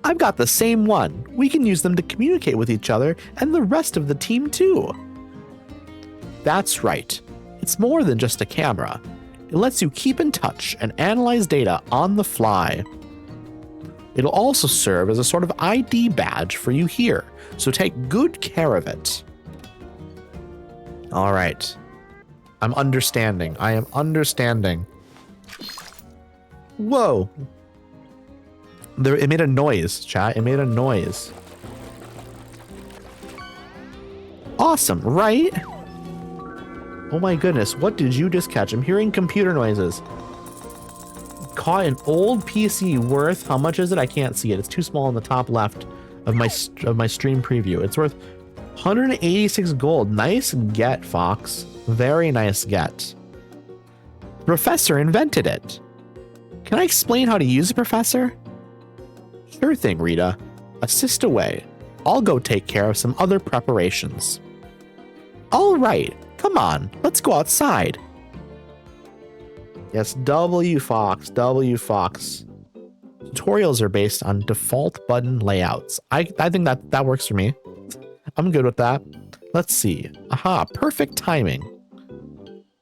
I've got the same one. We can use them to communicate with each other and the rest of the team too. That's right. It's more than just a camera. It lets you keep in touch and analyze data on the fly. It'll also serve as a sort of ID badge for you here, so take good care of it. All right. I'm understanding. I am understanding. Whoa. It made a noise, chat. It made a noise. Awesome, right? Oh my goodness, what did you just catch? I'm hearing computer noises. Caught an old PC worth, how much is it? I can't see it. It's too small in the top left of my stream preview. It's worth 186 gold. Nice get, Fox. Very nice get. The professor invented it. Can I explain how to use it, Professor? Sure thing, Rita. Assist away. I'll go take care of some other preparations. All right, come on, let's go outside. Yes, W Fox, W Fox. Tutorials are based on default button layouts. I think that works for me. I'm good with that. Let's see. Aha, perfect timing.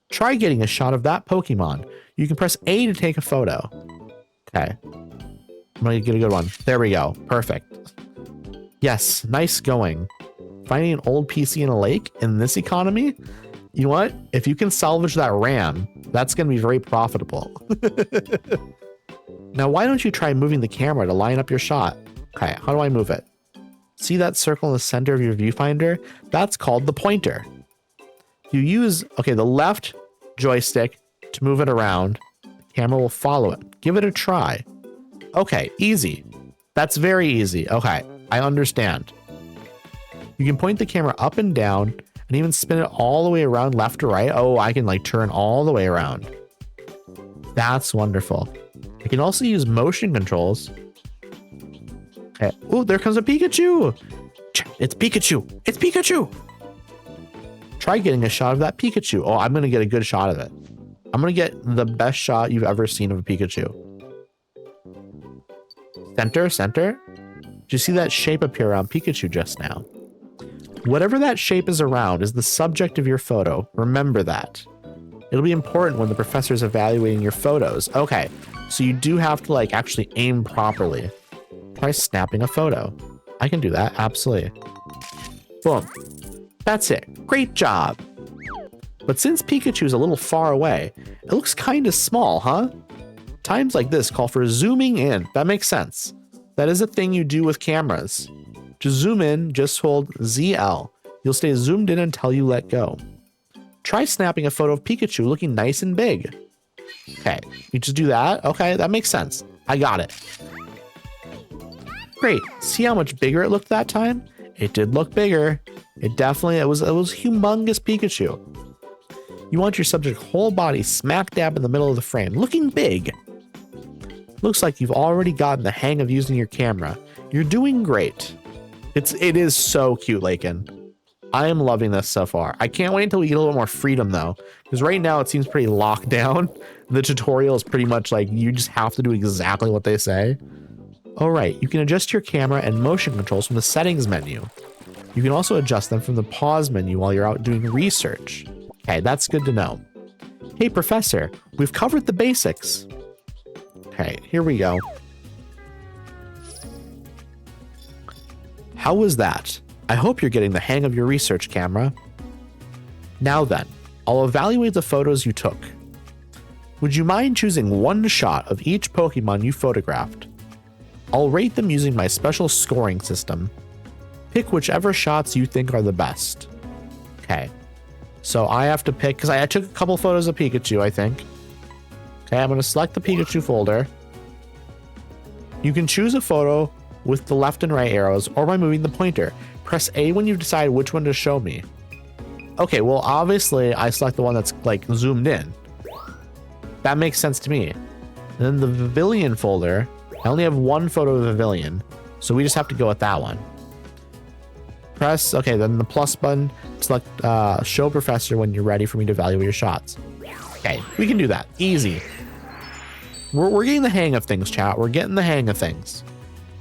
Try getting a shot of that Pokemon. You can press A to take a photo. Okay. I'm gonna get a good one. There we go. Perfect. Yes, nice going. Finding an old PC in a lake in this economy? You know what? If you can salvage that RAM, that's gonna be very profitable. Now, why don't you try moving the camera to line up your shot? Okay, how do I move it? See that circle in the center of your viewfinder? That's called the pointer. You use, okay, the left joystick to move it around. The camera will follow it. Give it a try. Okay, easy. That's very easy. Okay, I understand. You can point the camera up and down and even spin it all the way around left to right. Oh, I can like turn all the way around. That's wonderful. I can also use motion controls. Okay. Oh, there comes a Pikachu. It's Pikachu. It's Pikachu. Try getting a shot of that Pikachu. Oh, I'm going to get a good shot of it. I'm going to get the best shot you've ever seen of a Pikachu. Center, center. Did you see that shape appear around Pikachu just now? Whatever that shape is around is the subject of your photo. Remember that. It'll be important when the professor is evaluating your photos. Okay, so you do have to like actually aim properly. Try snapping a photo. I can do that, absolutely. Boom. That's it. Great job. But since Pikachu's a little far away, it looks kind of small, huh? Times like this call for zooming in. That makes sense. That is a thing you do with cameras. To zoom in, just hold ZL. You'll stay zoomed in until you let go. Try snapping a photo of Pikachu looking nice and big. Okay, you just do that. Okay, that makes sense. I got it. Great. See how much bigger it looked that time? It did look bigger. It was humongous Pikachu. You want your subject's whole body smack dab in the middle of the frame, looking big. Looks like you've already gotten the hang of using your camera. You're doing great. It is so cute, Lakin. I am loving this so far. I can't wait until we get a little more freedom though, because right now it seems pretty locked down. The tutorial is pretty much like you just have to do exactly what they say. Oh, right. You can adjust your camera and motion controls from the settings menu. You can also adjust them from the pause menu while you're out doing research. Okay, that's good to know. Hey, Professor, we've covered the basics. Okay, here we go. How was that? I hope you're getting the hang of your research camera. Now then, I'll evaluate the photos you took. Would you mind choosing one shot of each Pokemon you photographed? I'll rate them using my special scoring system. Pick whichever shots you think are the best. Okay, so I have to pick, because I took a couple photos of Pikachu, I think. Okay, I'm going to select the Pikachu folder. You can choose a photo with the left and right arrows or by moving the pointer. Press A when you decide which one to show me. Okay, well, obviously I select the one that's like zoomed in. That makes sense to me. And then the Pavilion folder, I only have one photo of the Pavilion, so we just have to go with that one. Press, okay, then the plus button, select show Professor when you're ready for me to evaluate your shots. Okay, we can do that, easy. We're getting the hang of things, chat. We're getting the hang of things.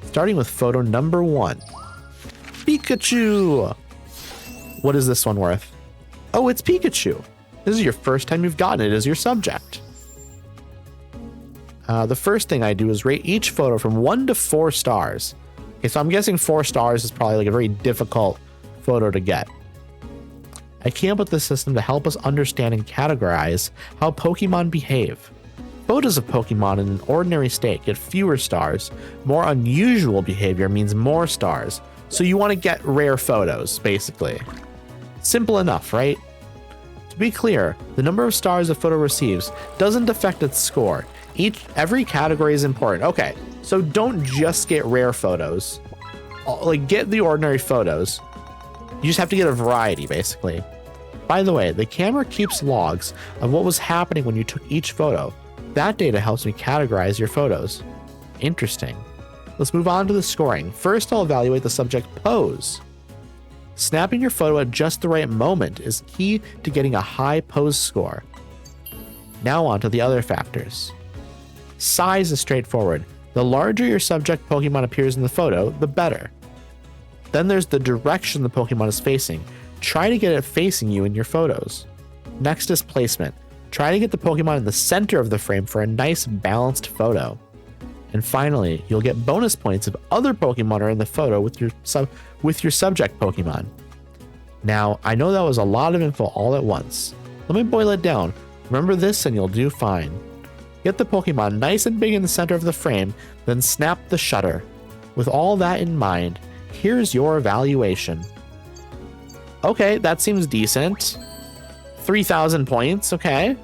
Starting with photo number 1. Pikachu! What is this one worth? Oh, it's Pikachu. This is your first time you've gotten it as your subject. The first thing I do is rate each photo from 1 to 4 stars. Okay, so I'm guessing 4 stars is probably like a very difficult photo to get. I came up with this system to help us understand and categorize how Pokemon behave. Photos of Pokemon in an ordinary state get fewer stars. More unusual behavior means more stars. So you want to get rare photos, basically. Simple enough, right? To be clear, the number of stars a photo receives doesn't affect its score. Every category is important. Okay, so don't just get rare photos. Like, get the ordinary photos. You just have to get a variety, basically. By the way, the camera keeps logs of what was happening when you took each photo. That data helps me categorize your photos. Interesting. Let's move on to the scoring. First, I'll evaluate the subject pose. Snapping your photo at just the right moment is key to getting a high pose score. Now on to the other factors. Size is straightforward. The larger your subject Pokemon appears in the photo, the better. Then there's the direction the Pokemon is facing. Try to get it facing you in your photos. Next is placement. Try to get the Pokemon in the center of the frame for a nice balanced photo. And finally, you'll get bonus points if other Pokemon are in the photo with your subject Pokemon. Now, I know that was a lot of info all at once. Let me boil it down. Remember this and you'll do fine. Get the Pokemon nice and big in the center of the frame, then snap the shutter. With all that in mind, here's your evaluation. Okay, that seems decent. 3,000 points, okay.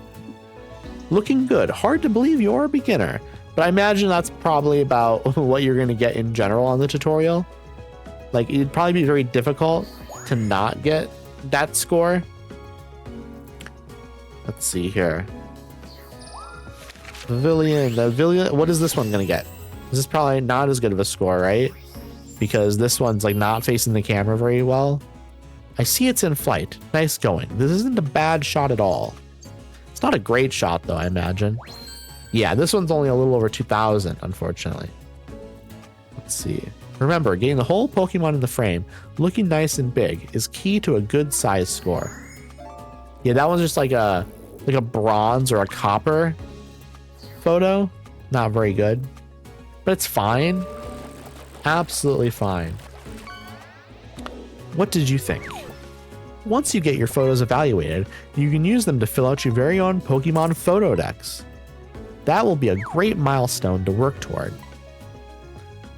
Looking good. Hard to believe you're a beginner, but I imagine that's probably about what you're going to get in general on the tutorial. Like, it'd probably be very difficult to not get that score. Let's see here. Pavilion, what is this one going to get? This is probably not as good of a score, right? Because this one's like not facing the camera very well. I see it's in flight. Nice going. This isn't a bad shot at all. It's not a great shot though, I imagine. Yeah, this one's only a little over 2,000, unfortunately. Let's see. Remember, getting the whole Pokemon in the frame, looking nice and big, is key to a good size score. Yeah, that one's just like a bronze or a copper photo. Not very good, but it's fine. Absolutely fine. What did you think? Once you get your photos evaluated, you can use them to fill out your very own Pokemon photo decks. That will be a great milestone to work toward.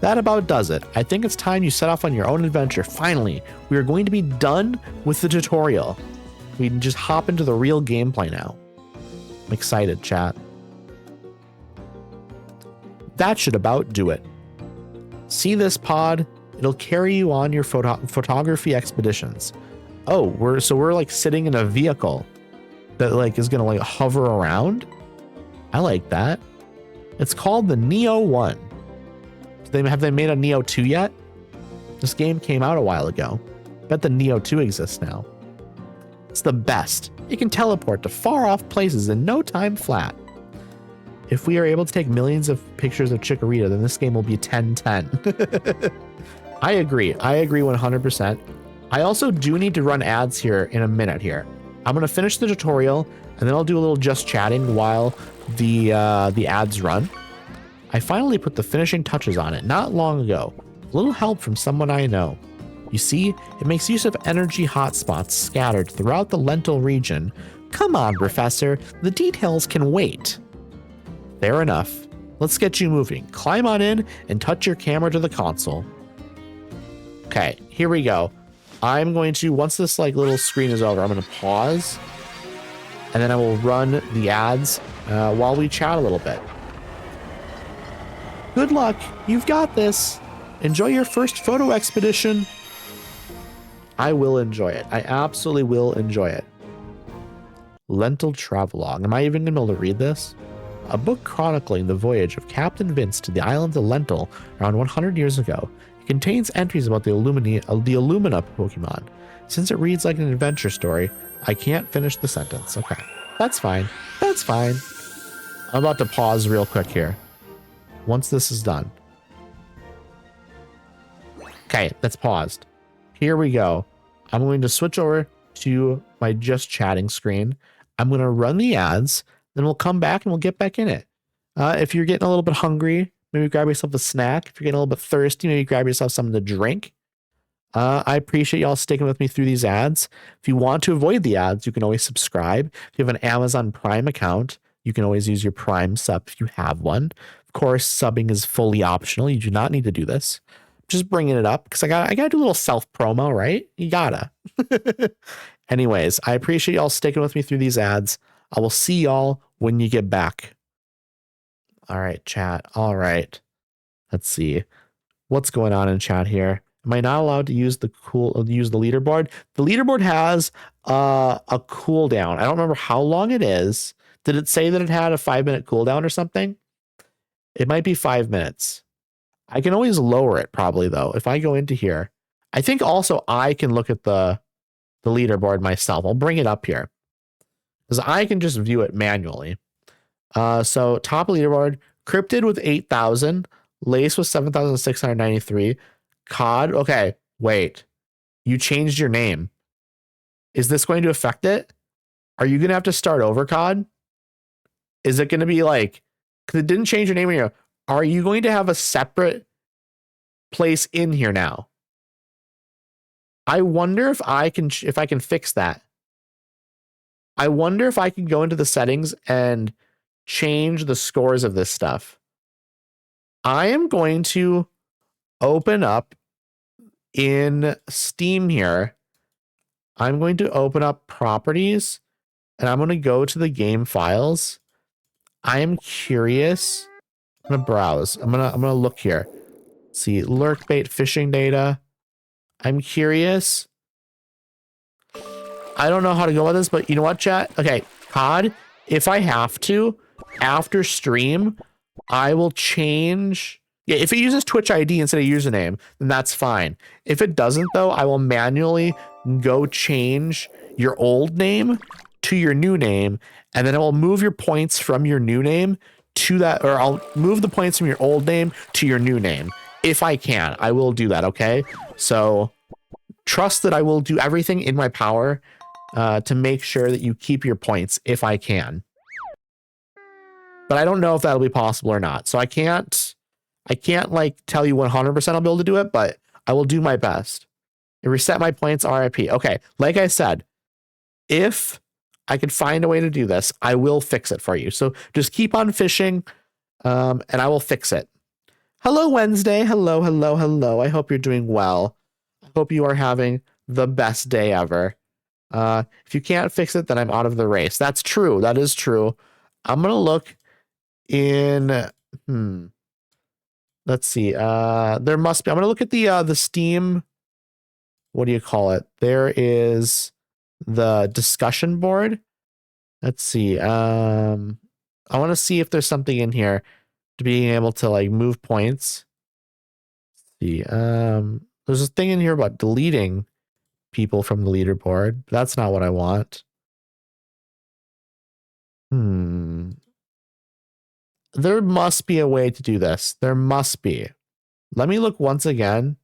That about does it. I think it's time you set off on your own adventure. Finally, we are going to be done with the tutorial. We can just hop into the real gameplay now. I'm excited, chat. That should about do it. See this pod? It'll carry you on your photography expeditions. Oh, we're like sitting in a vehicle that like is gonna like hover around. I like that. It's called the Neo 1. Have they made a Neo 2 yet? This game came out a while ago. Bet the Neo 2 exists now. It's the best. It can teleport to far off places in no time flat. If we are able to take millions of pictures of Chikorita, then this game will be 10-10. I agree. I agree 100%. I also do need to run ads here in a minute here. I'm going to finish the tutorial and then I'll do a little just chatting while the ads run. I finally put the finishing touches on it not long ago. A little help from someone I know. You see, it makes use of energy hotspots scattered throughout the lentil region. Come on, Professor, the details can wait. Fair enough. Let's get you moving. Climb on in and touch your camera to the console. Okay, here we go. I'm going to, once this like little screen is over, I'm going to pause and then I will run the ads while we chat a little bit. Good luck. You've got this. Enjoy your first photo expedition. I will enjoy it. I absolutely will enjoy it. Lentil Travelogue. Am I even going to be able to read this? A book chronicling the voyage of Captain Vince to the island of Lentil around 100 years ago. It contains entries about the Illumina Pokemon. Since it reads like an adventure story, I can't finish the sentence. Okay, that's fine. That's fine. I'm about to pause real quick here. Once this is done. Okay, that's paused. Here we go. I'm going to switch over to my just chatting screen. I'm going to run the ads. Then we'll come back and we'll get back in it. If you're getting a little bit hungry, maybe grab yourself a snack. If you're getting a little bit thirsty, maybe grab yourself something to drink. I appreciate y'all sticking with me through these ads. If you want to avoid the ads, you can always subscribe. If you have an Amazon Prime account, you can always use your Prime sub if you have one. Of course, subbing is fully optional. You do not need to do this. Just bringing it up because I gotta do a little self promo, right? You gotta. Anyways, I appreciate y'all sticking with me through these ads. I will see y'all when you get back. All right, chat. All right. Let's see. What's going on in chat here? Am I not allowed to use the leaderboard? The leaderboard has a cooldown. I don't remember how long it is. Did it say that it had a 5-minute cooldown or something? It might be 5 minutes. I can always lower it probably though. If I go into here, I think also I can look at the leaderboard myself. I'll bring it up here because I can just view it manually. So top leaderboard, Cryptid with 8,000, Lace with 7,693, COD. Okay, wait, you changed your name. Is this going to affect it? Are you going to have to start over, COD? Is it going to be like, because it didn't change your name here. Are you going to have a separate place in here now? I wonder if I can fix that. I wonder if I can go into the settings and change the scores of this stuff. I am going to open up in Steam here. I'm going to open up properties and I'm going to go to the game files. I am curious. I'm going to browse. I'm going to look here. Let's see, lurk bait fishing data. I'm curious. I don't know how to go with this, but you know what, chat? Okay, COD, if I have to, after stream, I will change. Yeah, if it uses Twitch ID instead of username, then that's fine. If it doesn't, though, I will manually go change your old name to your new name, and then it will move your points from your new name to that, or I'll move the points from your old name to your new name. If I can, I will do that, okay? So trust that I will do everything in my power to make sure that you keep your points if I can. But I don't know if that'll be possible or not. So I can't like tell you 100% I'll be able to do it, but I will do my best. Reset my points, RIP. Okay, like I said, if I could find a way to do this, I will fix it for you. So just keep on fishing, and I will fix it. Hello, Wednesday. Hello, hello, hello. I hope you're doing well. I hope you are having the best day ever. If you can't fix it, then I'm out of the race. That's true. That is true. I'm going to look in, let's see. There must be, I'm going to look at the Steam. What do you call it? There is the discussion board. Let's see. I want to see if there's something in here to being able to like move points. Let's see. There's a thing in here about deleting people from the leaderboard. That's not what I want. There must be a way to do this. There must be. Let me look once again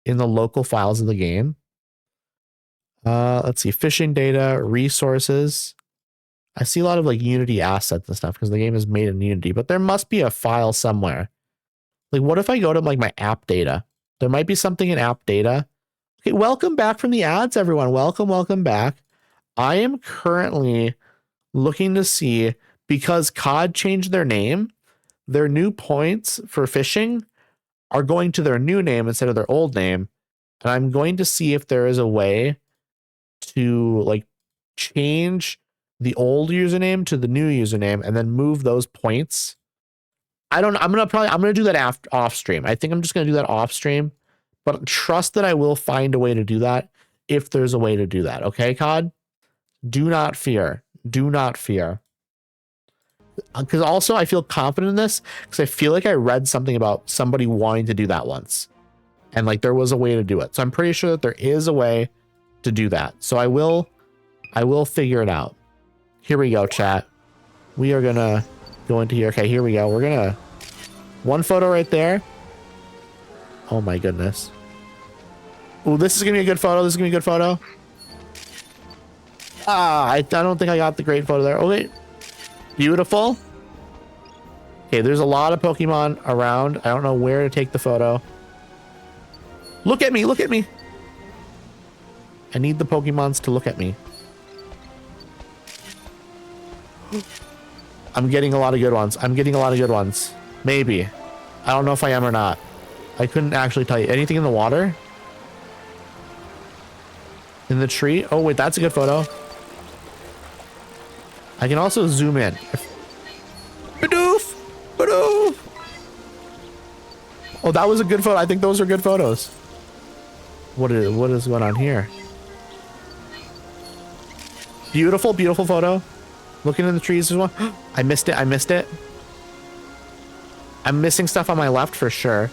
in the local files of the game. Let's see, fishing data, resources. I see a lot of like Unity assets and stuff because the game is made in Unity, but there must be a file somewhere. Like, what if I go to like my app data? There might be something in app data. Okay, welcome back from the ads, everyone. Welcome back. I am currently looking to see, because COD changed their name, their new points for fishing are going to their new name instead of their old name. And I'm going to see if there is a way to like change the old username to the new username and then move those points. I'm gonna do that off stream. I think I'm just gonna do that off stream, but trust that I will find a way to do that if there's a way to do that. Okay, COD? Do not fear. Do not fear. Because also I feel confident in this because I feel like I read something about somebody wanting to do that once. And like there was a way to do it. So I'm pretty sure that there is a way to do that. So I will figure it out. Here we go, chat. We are gonna go into here. Okay, here we go. We're gonna one photo right there. Oh my goodness. Oh, this is gonna be a good photo. This is gonna be a good photo. I don't think I got the great photo there. Oh wait. Beautiful. Okay, there's a lot of Pokemon around. I don't know where to take the photo. Look at me, look at me. I need the Pokemons to look at me. I'm getting a lot of good ones. I'm getting a lot of good ones. Maybe. I don't know if I am or not. I couldn't actually tell you. Anything in the water? In the tree? Oh, wait, that's a good photo. I can also zoom in. Badoof! Badoof! Oh, that was a good photo. I think those are good photos. What is going on here? Beautiful, beautiful photo. Looking in the trees as well. I missed it. I missed it. I'm missing stuff on my left for sure.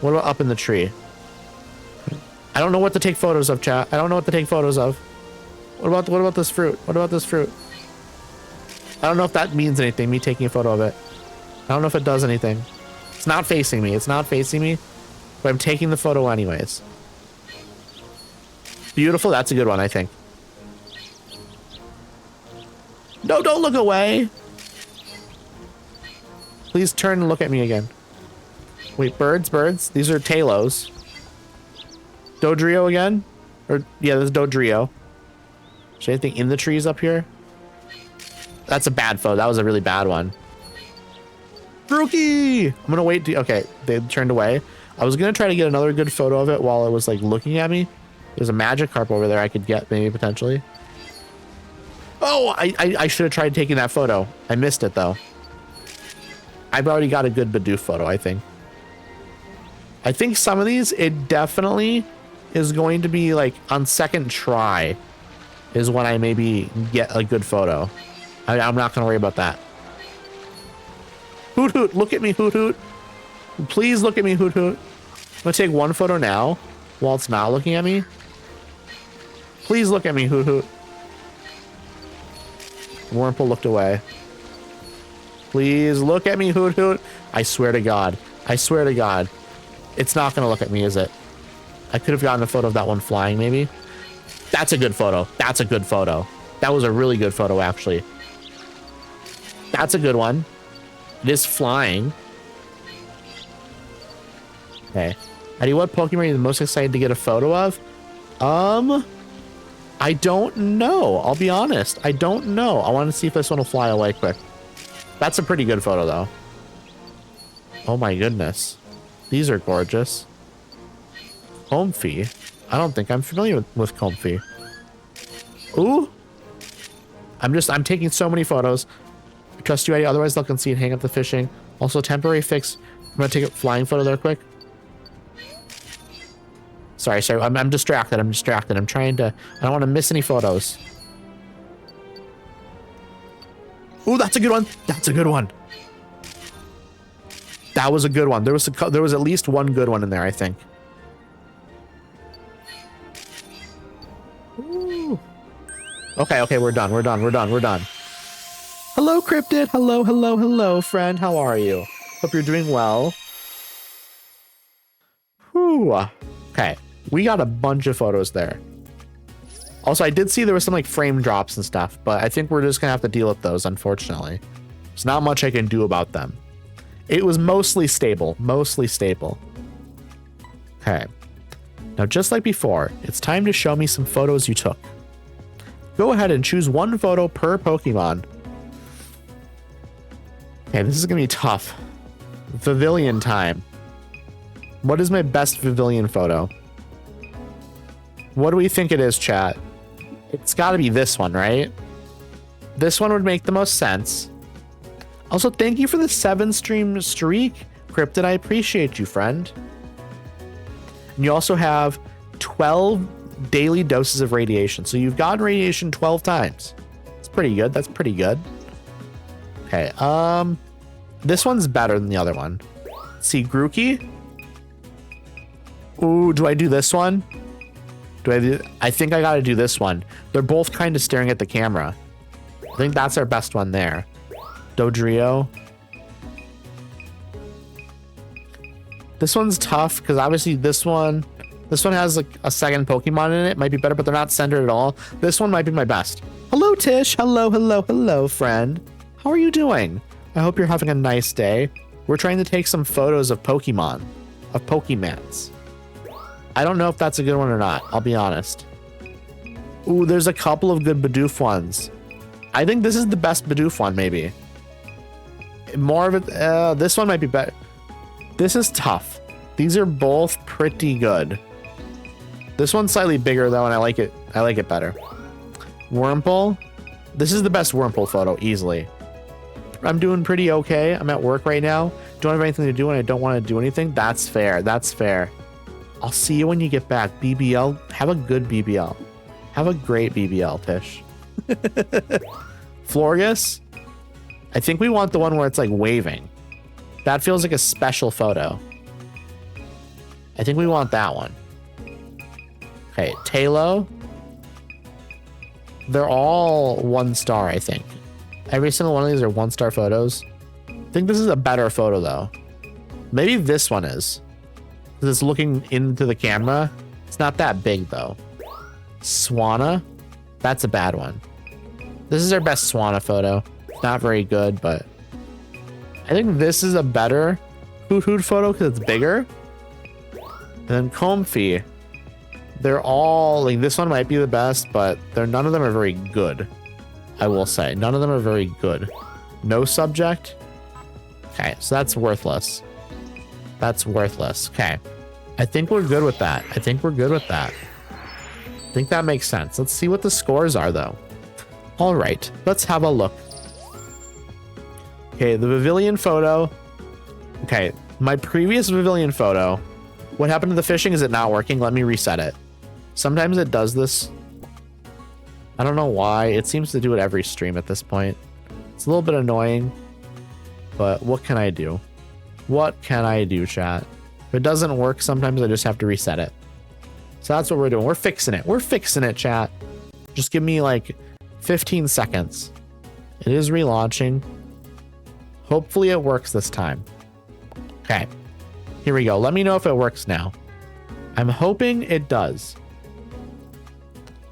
What about up in the tree? I don't know what to take photos of, chat. I don't know what to take photos of. What about this fruit? What about this fruit? I don't know if that means anything, me taking a photo of it. I don't know if it does anything. It's not facing me. It's not facing me. But I'm taking the photo anyways. Beautiful. That's a good one, I think. No, don't look away. Please turn and look at me again. Wait, birds, birds. These are Talos. Dodrio again? Or, yeah, this is Dodrio. Is there anything in the trees up here? That's a bad photo. That was a really bad one. Brookie! I'm gonna wait to... Okay, they turned away. I was gonna try to get another good photo of it while it was, like, looking at me. There's a Magikarp over there I could get, maybe, potentially. Oh, I should have tried taking that photo. I missed it, though. I've already got a good Bidoof photo, I think. I think some of these, it definitely is going to be, like, on second try is when I maybe get a good photo. I'm not going to worry about that. Hoot Hoot, look at me, Hoot Hoot. Please look at me, Hoot Hoot. I'm going to take one photo now while it's not looking at me. Please look at me, Hoot Hoot. Wurmple looked away. Please look at me, Hoot Hoot. I swear to God. I swear to God. It's not going to look at me, is it? I could have gotten a photo of that one flying, maybe. That's a good photo. That's a good photo. That was a really good photo, actually. That's a good one. It is flying. Okay. Eddie, what Pokemon are you the most excited to get a photo of? I don't know. I'll be honest. I don't know. I want to see if this one will fly away quick. That's a pretty good photo, though. Oh my goodness. These are gorgeous. Comfy. I don't think I'm familiar with Comfy. Ooh. I'm taking so many photos. I trust you, Eddie. Otherwise, they'll concede. Hang up the fishing. Also, temporary fix. I'm going to take a flying photo there quick. Sorry. I'm distracted. I'm distracted. I'm trying to... I don't want to miss any photos. Ooh, that's a good one. That's a good one. That was a good one. There was at least one good one in there, I think. Ooh. Okay, we're done. We're done. Hello, Cryptid. Hello, hello, hello, friend. How are you? Hope you're doing well. Whew. Okay, we got a bunch of photos there. Also, I did see there was some like frame drops and stuff, but I think we're just gonna have to deal with those, unfortunately. There's not much I can do about them. It was mostly stable, mostly stable. Okay. Now, just like before, it's time to show me some photos you took. Go ahead and choose one photo per Pokemon. Okay, this is gonna be tough. Pavilion time. What is my best pavilion photo? What do we think it is, chat? It's gotta be this one, right? This one would make the most sense. Also, thank you for the 7-stream streak, Cryptid. I appreciate you, friend. And you also have 12 daily doses of radiation. So you've gotten radiation 12 times. It's pretty good. That's pretty good. Okay, this one's better than the other one. Let's see, Grookey. Ooh, do I do this one? I think I gotta do this one. They're both kind of staring at the camera. I think that's our best one there. Dodrio. This one's tough because obviously this one has like a second Pokemon in it. Might be better, but they're not centered at all. This one might be my best. Hello, Tish. Hello, hello, hello, friend. How are you doing? I hope you're having a nice day. We're trying to take some photos of Pokemon, of Pokemans. I don't know if that's a good one or not. I'll be honest. Ooh, there's a couple of good Bidoof ones. I think this is the best Bidoof one, maybe. More of it. This one might be better. This is tough. These are both pretty good. This one's slightly bigger though, and I like it. I like it better. Wurmple. This is the best Wurmple photo, easily. I'm doing pretty okay. I'm at work right now. Don't have anything to do, and I don't want to do anything. That's fair. That's fair. I'll see you when you get back. BBL. Have a good BBL. Have a great BBL, Tish. Florgus. I think we want the one where it's like waving. That feels like a special photo. I think we want that one. Okay, Talo. They're all 1 star, I think. Every single one of these are 1-star photos. I think this is a better photo though. Maybe this one is. Because it's looking into the camera. It's not that big though. Swanna. That's a bad one. This is our best Swanna photo. Not very good, but I think this is a better Hoot Hoot photo because it's bigger. And then Comfy. They're all like, this one might be the best, but none of them are very good. I will say none of them are very good. No subject. Okay, so that's worthless. That's worthless. Okay, I think we're good with that. I think we're good with that. I think that makes sense. Let's see what the scores are though. All right, let's have a look. Okay, the Pavilion photo. Okay, my previous Pavilion photo. What happened to the fishing? Is it not working? Let me reset it. Sometimes it does this. I don't know why. It seems to do it every stream at this point. It's a little bit annoying, but what can I do? What can I do, chat? If it doesn't work, sometimes I just have to reset it. So that's what we're doing. We're fixing it. We're fixing it, chat. Just give me like 15 seconds. It is relaunching. Hopefully it works this time. Okay, here we go. Let me know if it works now. I'm hoping it does.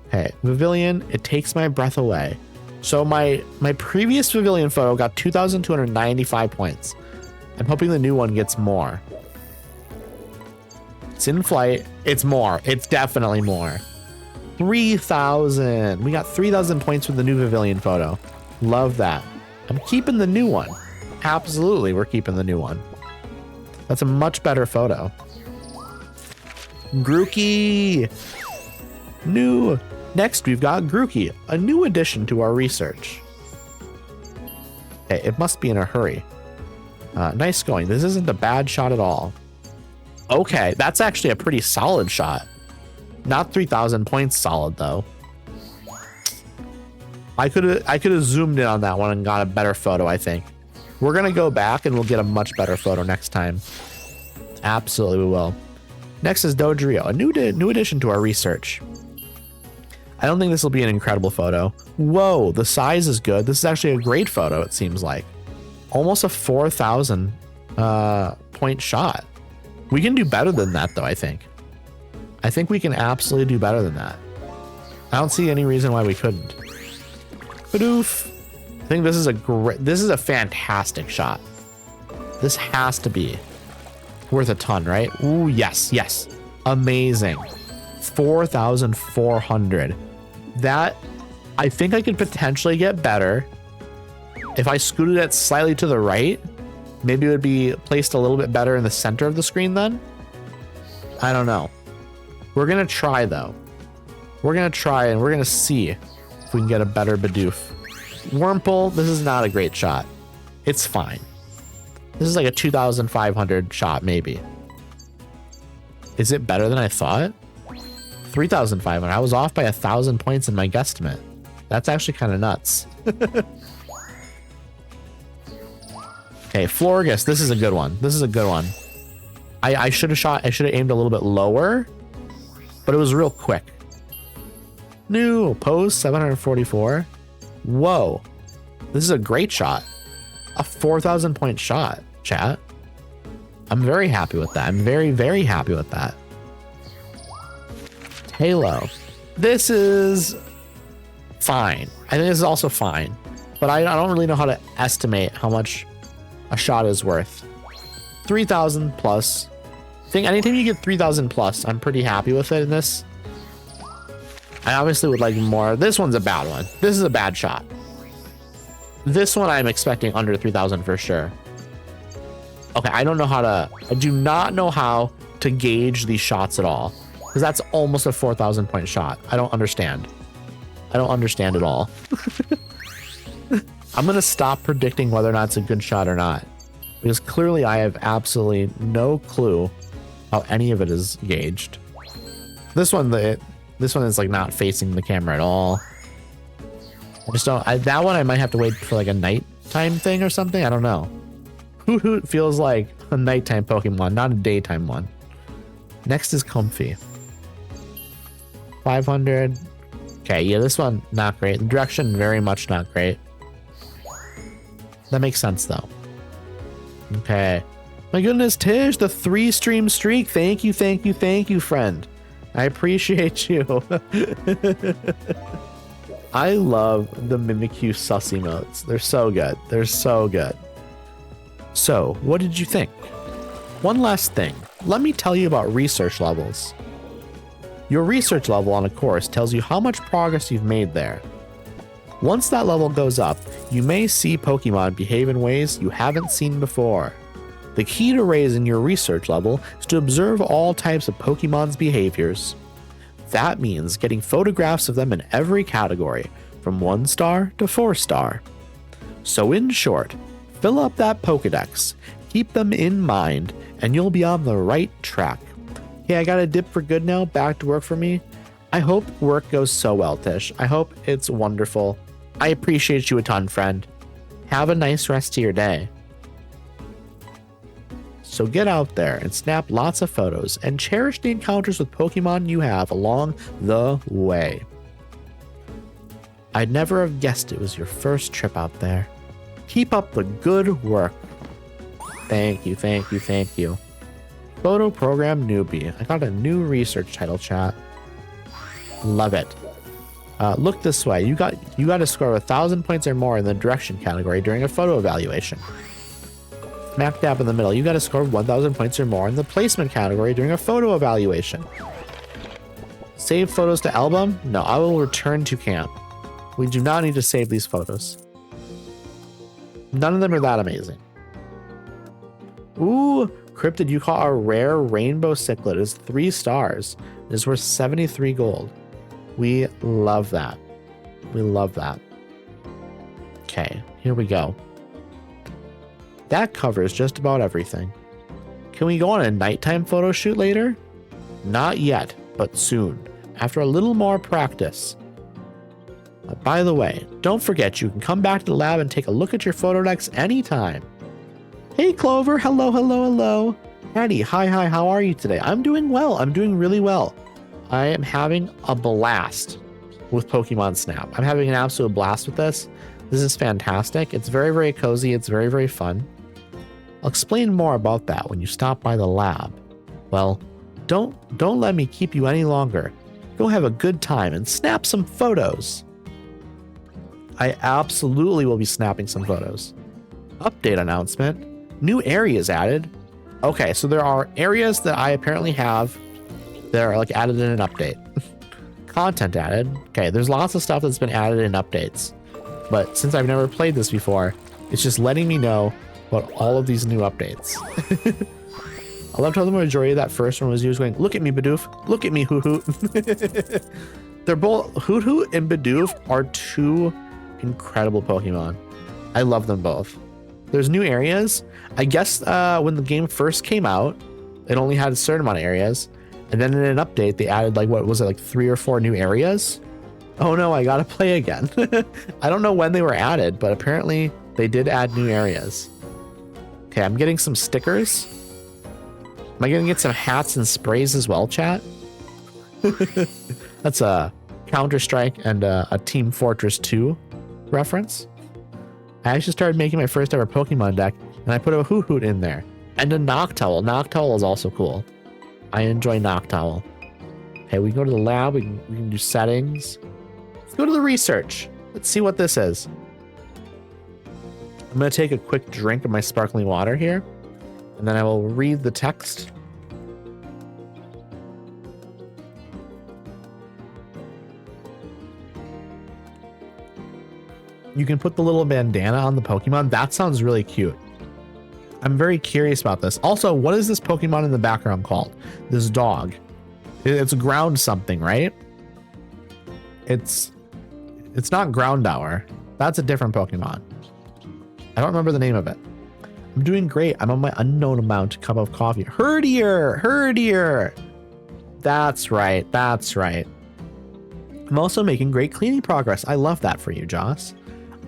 Okay, Pavilion, it takes my breath away. So my previous Pavilion photo got 2,295 points. I'm hoping the new one gets more. It's in flight. It's more. It's definitely more. 3,000. We got 3,000 points with the new Pavilion photo. Love that. I'm keeping the new one. Absolutely, we're keeping the new one. That's a much better photo. Grookey. New. Next, we've got Grookey, a new addition to our research. Okay, it must be in a hurry. Nice going. This isn't a bad shot at all. Okay, that's actually a pretty solid shot. Not 3,000 points solid though. I could have zoomed in on that one and got a better photo, I think. We're gonna go back and we'll get a much better photo next time. Absolutely we will. Next is Dodrio, a new addition to our research. I don't think this will be an incredible photo. Whoa, the size is good. This is actually a great photo, it seems like. Almost a 4,000 point shot. We can do better than that though, I think. I think we can absolutely do better than that. I don't see any reason why we couldn't. Badoof. I think this is a fantastic shot. This has to be worth a ton, right? Ooh, yes, yes. Amazing. 4,400. That, I think I could potentially get better. If I scooted it slightly to the right, maybe it would be placed a little bit better in the center of the screen then. I don't know. We're going to try though. We're going to try and we're going to see if we can get a better Bidoof. Wurmple, this is not a great shot. It's fine. This is like a 2,500 shot maybe. Is it better than I thought? 3,500. I was off by 1,000 points in my guesstimate. That's actually kind of nuts. Okay, Florgus, this is a good one. This is a good one. I should have aimed a little bit lower, but it was real quick. New pose 744. Whoa, this is a great shot. A 4,000 point shot, chat. I'm very happy with that. I'm very, very happy with that. Halo. This is fine. I think this is also fine, but I don't really know how to estimate how much a shot is worth. 3,000 plus. I think anytime you get 3,000 plus, I'm pretty happy with it in this. I obviously would like more. This one's a bad one. This is a bad shot. This one I'm expecting under 3,000 for sure. Okay, I do not know how to gauge these shots at all, because that's almost a 4,000 point shot. I don't understand. I don't understand at all. I'm going to stop predicting whether or not it's a good shot or not, because clearly I have absolutely no clue how any of it is gauged. This one is like not facing the camera at all. I just don't, that one I might have to wait for like a nighttime thing or something. I don't know. Hoot Hoot feels like a nighttime Pokemon, not a daytime one. Next is Comfy. 500. Okay, yeah, this one, not great. The direction, very much not great. That makes sense though. Okay. My goodness, Tish, the 3-stream streak. Thank you, thank you, thank you, friend. I appreciate you. I love the Mimikyu sus emotes. They're so good. They're so good. So, what did you think? One last thing. Let me tell you about research levels. Your research level on a course tells you how much progress you've made there. Once that level goes up, you may see Pokemon behave in ways you haven't seen before. The key to raising your research level is to observe all types of Pokemon's behaviors. That means getting photographs of them in every category, from 1-star to 4-star. So in short, fill up that Pokedex, keep them in mind, and you'll be on the right track. Hey, I got a dip for good now, back to work for me. I hope work goes so well, Tish. I hope it's wonderful. I appreciate you a ton, friend. Have a nice rest of your day. So get out there and snap lots of photos and cherish the encounters with Pokemon you have along the way. I'd never have guessed it was your first trip out there. Keep up the good work. Thank you, thank you, thank you. Photo Program Newbie. I got a new research title, chat. Love it. Look this way. You got to score 1,000 points or more in the direction category during a photo evaluation. Smack dab in the middle. You got to score 1,000 points or more in the placement category during a photo evaluation. Save photos to album? No, I will return to camp. We do not need to save these photos. None of them are that amazing. Ooh, Cryptid, you call a rare rainbow cichlid is 3 stars. It is worth 73 gold. We love that. We love that. Okay, here we go. That covers just about everything. Can we go on a nighttime photo shoot later? Not yet, but soon, after a little more practice. By the way, don't forget you can come back to the lab and take a look at your photo decks anytime. Hey Clover, hello, hello, hello. Hattie, hi, how are you today? I'm doing well. I'm doing really well. I am having a blast. with Pokemon Snap. I'm having an absolute blast with this. This is fantastic. It's very, very cozy. It's very, very fun. I'll explain more about that when you stop by the lab. Well, don't let me keep you any longer. Go have a good time and snap some photos. I absolutely will be snapping some photos. Update announcement. New areas added. Okay, so there are areas that I apparently have that are like added in an update. Content added. Okay, there's lots of stuff that's been added in updates. But since I've never played this before, it's just letting me know about all of these new updates. I loved how the majority of that first one was used going, look at me, Bidoof. Look at me, Hoot Hoot. They're both, Hoot Hoot and Bidoof are two incredible Pokemon. I love them both. There's new areas. I guess when the game first came out, it only had a certain amount of areas. And then in an update, they added like, what was it, like 3 or 4 new areas? Oh no, I gotta play again. I don't know when they were added, but apparently they did add new areas. Okay, I'm getting some stickers. Am I gonna get some hats and sprays as well, chat? That's a Counter-Strike and a Team Fortress 2 reference. I actually started making my first ever Pokemon deck, and I put a Hoot Hoot in there. And a Noctowl. Noctowl is also cool. I enjoy Noctowl. Okay, we can go to the lab, we can do settings. Let's go to the research. Let's see what this is. I'm gonna take a quick drink of my sparkling water here, and then I will read the text. You can put the little bandana on the Pokemon. That sounds really cute. I'm very curious about this. Also, what is this Pokemon in the background called? This dog. It's ground something, right? It's not Groundour. That's a different Pokemon. I don't remember the name of it. I'm doing great. I'm on my unknown amount cup of coffee. Herdier. That's right. That's right. I'm also making great cleaning progress. I love that for you, Joss.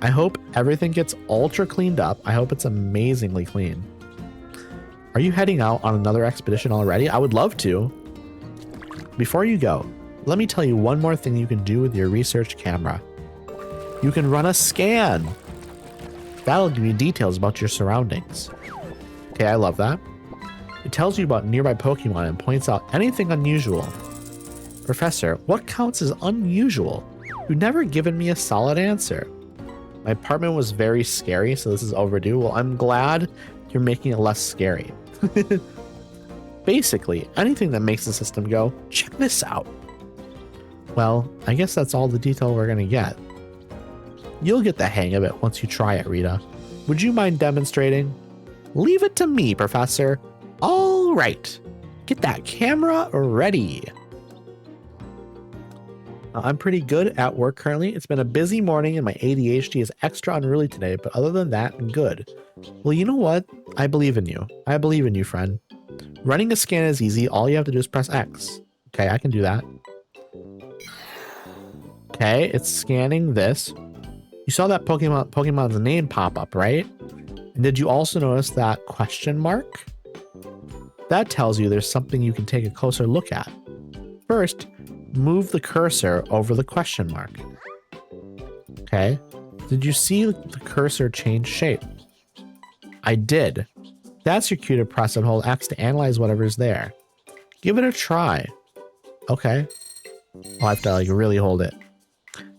I hope everything gets ultra cleaned up. I hope it's amazingly clean. Are you heading out on another expedition already? I would love to. Before you go, let me tell you one more thing you can do with your research camera. You can run a scan. That'll give you details about your surroundings. Okay, I love that. It tells you about nearby Pokemon and points out anything unusual. Professor, what counts as unusual? You've never given me a solid answer. My apartment was very scary, so this is overdue. Well, I'm glad you're making it less scary. Basically, anything that makes the system go, check this out. Well, I guess that's all the detail we're gonna get. You'll get the hang of it once you try it, Rita. Would you mind demonstrating? Leave it to me, Professor. All right, get that camera ready. I'm pretty good at work currently. It's been a busy morning and my ADHD is extra unruly today, but other than that, I'm good. Well, you know what? I believe in you. I believe in you, friend. Running a scan is easy. All you have to do is press X. Okay, I can do that. Okay, it's scanning this. You saw that Pokemon's name pop up, right? And did you also notice that question mark? That tells you there's something you can take a closer look at. First, move the cursor over the question mark. Okay. Did you see the cursor change shape? I did. That's your cue to press and hold X to analyze whatever's there. Give it a try. Okay. I'll have to like really hold it.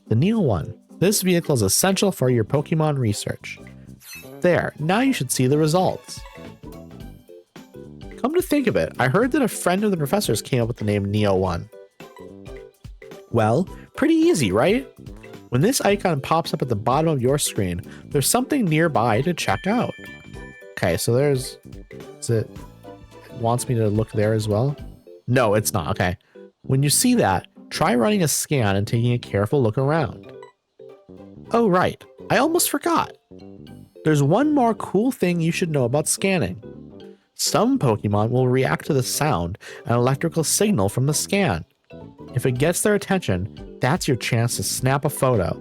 The Neo 1. This vehicle is essential for your Pokemon research. There. Now you should see the results. Come to think of it, I heard that a friend of the professor's came up with the name Neo 1. Well, pretty easy, right? When this icon pops up at the bottom of your screen, there's something nearby to check out. Okay, so it wants me to look there as well? No, it's not. Okay. When you see that, try running a scan and taking a careful look around. Oh, right. I almost forgot. There's one more cool thing you should know about scanning. Some Pokemon will react to the sound and electrical signal from the scan. If it gets their attention, that's your chance to snap a photo.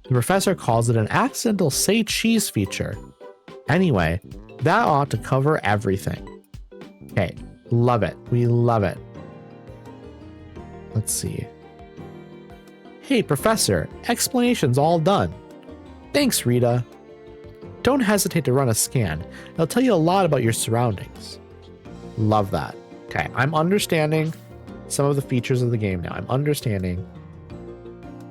The professor calls it an accidental say cheese feature. Anyway, that ought to cover everything. Okay, love it. We love it. Let's see. Hey, Professor, explanation's all done. Thanks, Rita. Don't hesitate to run a scan. It'll tell you a lot about your surroundings. Love that. Okay, I'm understanding some of the features of the game now. I'm understanding.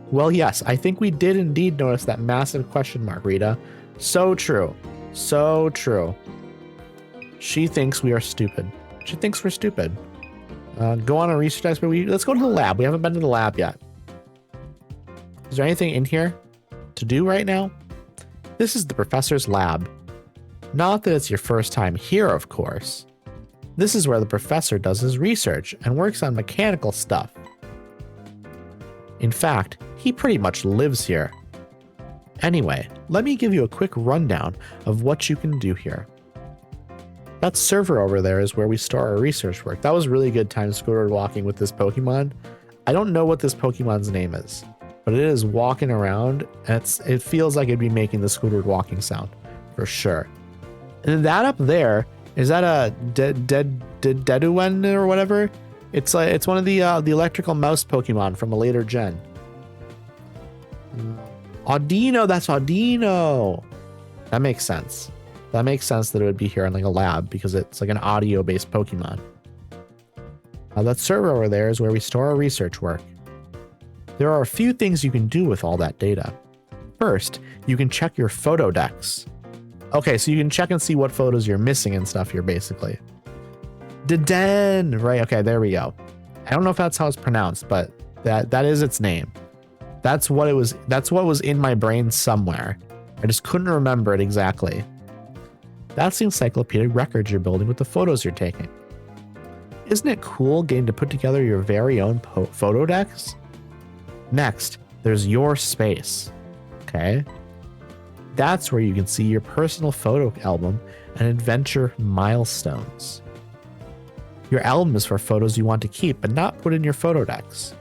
Well, yes, I think we did indeed notice that massive question mark, Rita. So true. So true. She thinks we are stupid. She thinks we're stupid. Go on a research expedition. Let's go to the lab. We haven't been to the lab yet. Is there anything in here to do right now? This is the professor's lab. Not that it's your first time here, of course. This is where the professor does his research and works on mechanical stuff. In fact, he pretty much lives here. Anyway, let me give you a quick rundown of what you can do here. That server over there is where we store our research work. That was really good time Squidward walking with this Pokemon. I don't know what this Pokemon's name is, but it is walking around, and it feels like it'd be making the Squidward walking sound, for sure. And then that up there, is that a Deduwen or whatever? It's one of the electrical mouse Pokemon from a later gen. Audino, that's Audino. That makes sense. That makes sense that it would be here in like a lab because it's like an audio-based Pokemon. That server over there is where we store our research work. There are a few things you can do with all that data. First, you can check your photo decks. Okay, so you can check and see what photos you're missing and stuff here, basically. Deden, right? Okay, there we go. I don't know if that's how it's pronounced, but that is its name. That's what it was. That's what was in my brain somewhere. I just couldn't remember it exactly. That's the encyclopedic records you're building with the photos you're taking. Isn't it cool getting to put together your very own photo decks? Next, there's your space. Okay. That's where you can see your personal photo album and adventure milestones. Your album is for photos you want to keep but not put in your photo decks.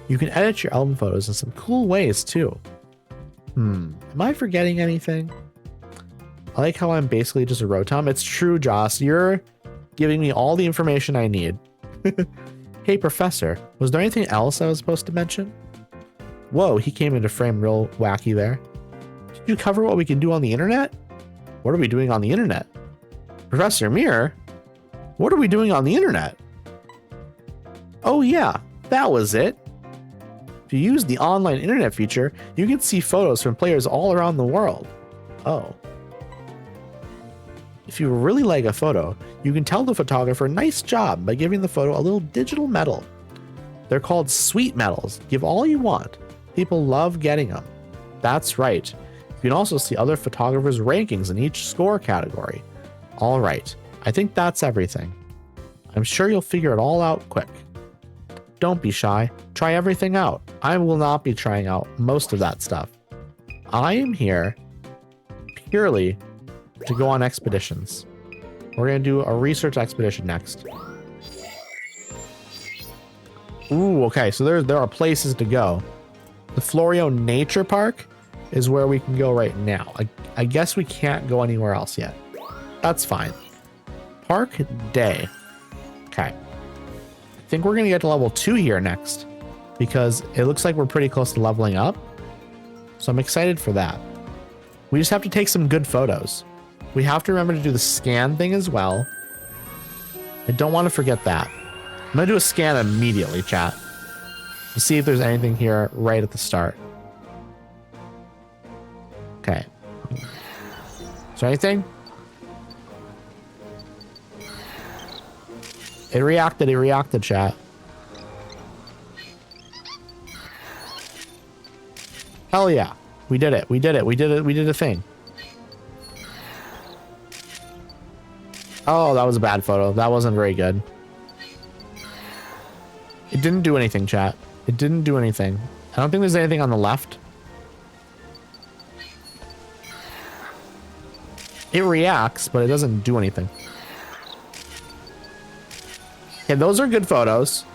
You can edit your album photos in some cool ways too. Am I forgetting anything? I like how I'm basically just a Rotom. It's true, Joss. You're giving me all the information I need. Hey, Professor, was there anything else I was supposed to mention? Whoa, he came into frame real wacky there. Did you cover what we can do on the internet? What are we doing on the internet? Professor Mirror? What are we doing on the internet? Oh yeah, that was it. If you use the online internet feature, you can see photos from players all around the world. Oh. If you really like a photo, you can tell the photographer nice job by giving the photo a little digital medal. They're called sweet medals. Give all you want. People love getting them. That's right. You can also see other photographers' rankings in each score category. All right, I think that's everything. I'm sure you'll figure it all out quick. Don't be shy. Try everything out. I will not be trying out most of that stuff. I am here purely to go on expeditions. We're going to do a research expedition next. Ooh, okay, so there are places to go. The Florio Nature Park is where we can go right now. I guess we can't go anywhere else yet. That's fine. Park Day. Okay. I think we're going to get to level 2 here next because it looks like we're pretty close to leveling up. So I'm excited for that. We just have to take some good photos. We have to remember to do the scan thing as well. I don't want to forget that. I'm going to do a scan immediately, chat. To see if there's anything here right at the start. Okay. Is there anything? It reacted, chat. Hell yeah. We did it. We did a thing. Oh, that was a bad photo. That wasn't very good. It didn't do anything, chat. It didn't do anything. I don't think there's anything on the left. It reacts, but it doesn't do anything. Okay, those are good photos.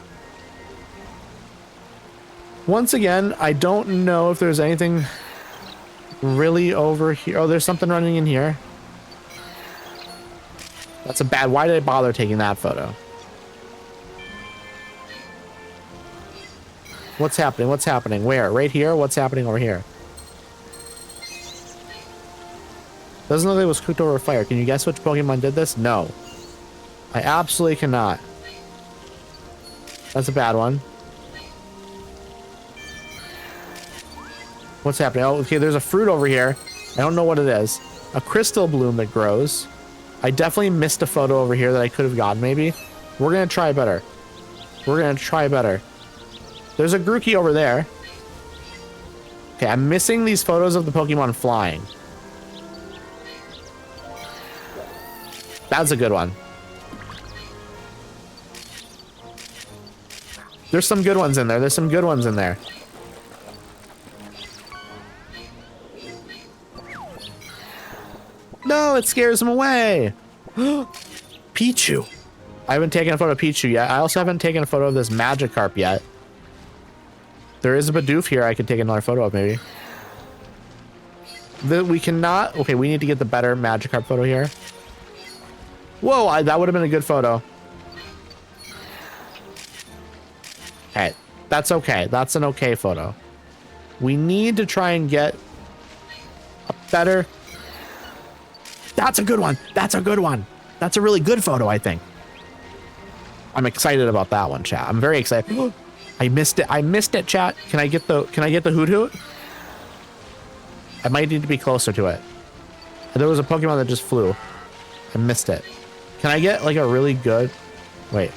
Once again, I don't know if there's anything really over here. Oh, there's something running in here. That's a bad... Why did I bother taking that photo? What's happening? What's happening? Where? Right here? What's happening over here? Doesn't look like it was cooked over fire. Can you guess which Pokemon did this? No. I absolutely cannot. That's a bad one. What's happening? Oh, okay, there's a fruit over here. I don't know what it is. A crystal bloom that grows. I definitely missed a photo over here that I could have gotten, maybe. We're going to try better. We're going to try better. There's a Grookey over there. Okay, I'm missing these photos of the Pokemon flying. That's a good one. There's some good ones in there. There's some good ones in there. No, it scares him away. Pichu. I haven't taken a photo of Pichu yet. I also haven't taken a photo of this Magikarp yet. There is a Bidoof here I could take another photo of, maybe. We cannot... Okay, we need to get the better Magikarp photo here. Whoa, that would have been a good photo. Okay, that's okay. That's an okay photo. We need to try and get a better... That's a good one. That's a good one. That's a really good photo, I think. I'm excited about that one, chat. I'm very excited. I missed it. I missed it, chat. Can I get the Hoot Hoot? I might need to be closer to it. There was a Pokemon that just flew. I missed it. Can I get like a really good... Wait.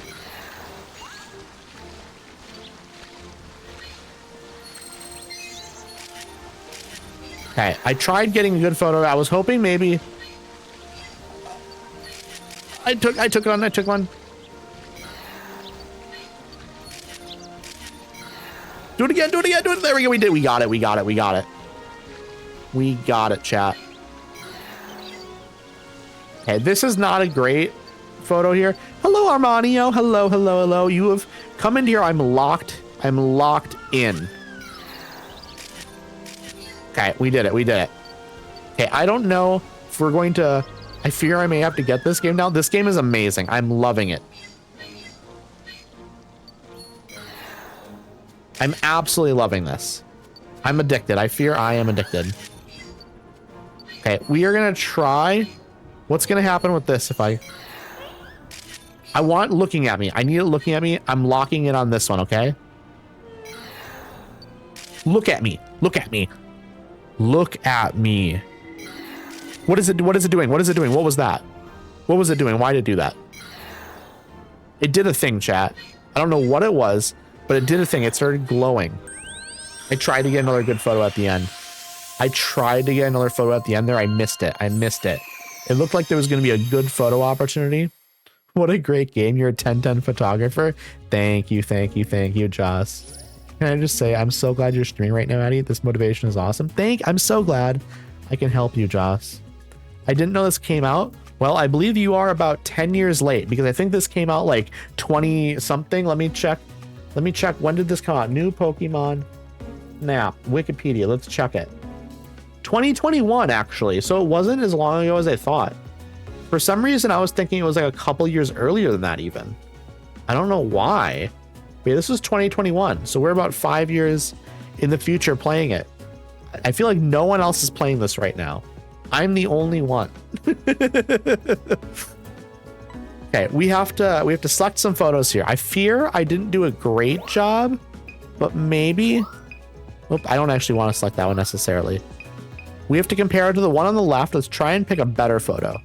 Okay, I tried getting a good photo. I was hoping maybe... I took one. Do it again, do it again, do it. There we go, we did. We got it, we got it, we got it. We got it, chat. Okay, this is not a great photo here. Hello, Armanio. Hello, hello, hello. You have come into here. I'm locked in. Okay, we did it, we did it. Okay, I don't know if we're going to... I fear I may have to get this game now. This game is amazing. I'm loving it. I'm absolutely loving this. I'm addicted. I fear I am addicted. Okay, we are going to try. What's going to happen with this if I want looking at me. I need it looking at me. I'm locking it on this one, okay? Look at me. Look at me. Look at me. What is it? What is it doing? What is it doing? What was that? What was it doing? Why did it do that? It did a thing, chat. I don't know what it was, but it did a thing. It started glowing. I tried to get another good photo at the end. I tried to get another photo at the end there. I missed it. I missed it. It looked like there was going to be a good photo opportunity. What a great game. You're a 10/10 photographer. Thank you. Thank you. Thank you, Joss. Can I just say, I'm so glad you're streaming right now, Addie. This motivation is awesome. I'm so glad I can help you, Joss. I didn't know this came out. Well, I believe you are about 10 years late because I think this came out like 20 something. Let me check. Let me check. When did this come out? New Pokemon Snap. Wikipedia. Let's check it. 2021, actually. So it wasn't as long ago as I thought. For some reason, I was thinking it was like a couple years earlier than that even. I don't know why. But yeah, this was 2021. So we're about 5 years in the future playing it. I feel like no one else is playing this right now. I'm the only one. Okay, we have to select some photos here. I fear I didn't do a great job, but maybe... Oh, I don't actually want to select that one necessarily. We have to compare it to the one on the left. Let's try and pick a better photo.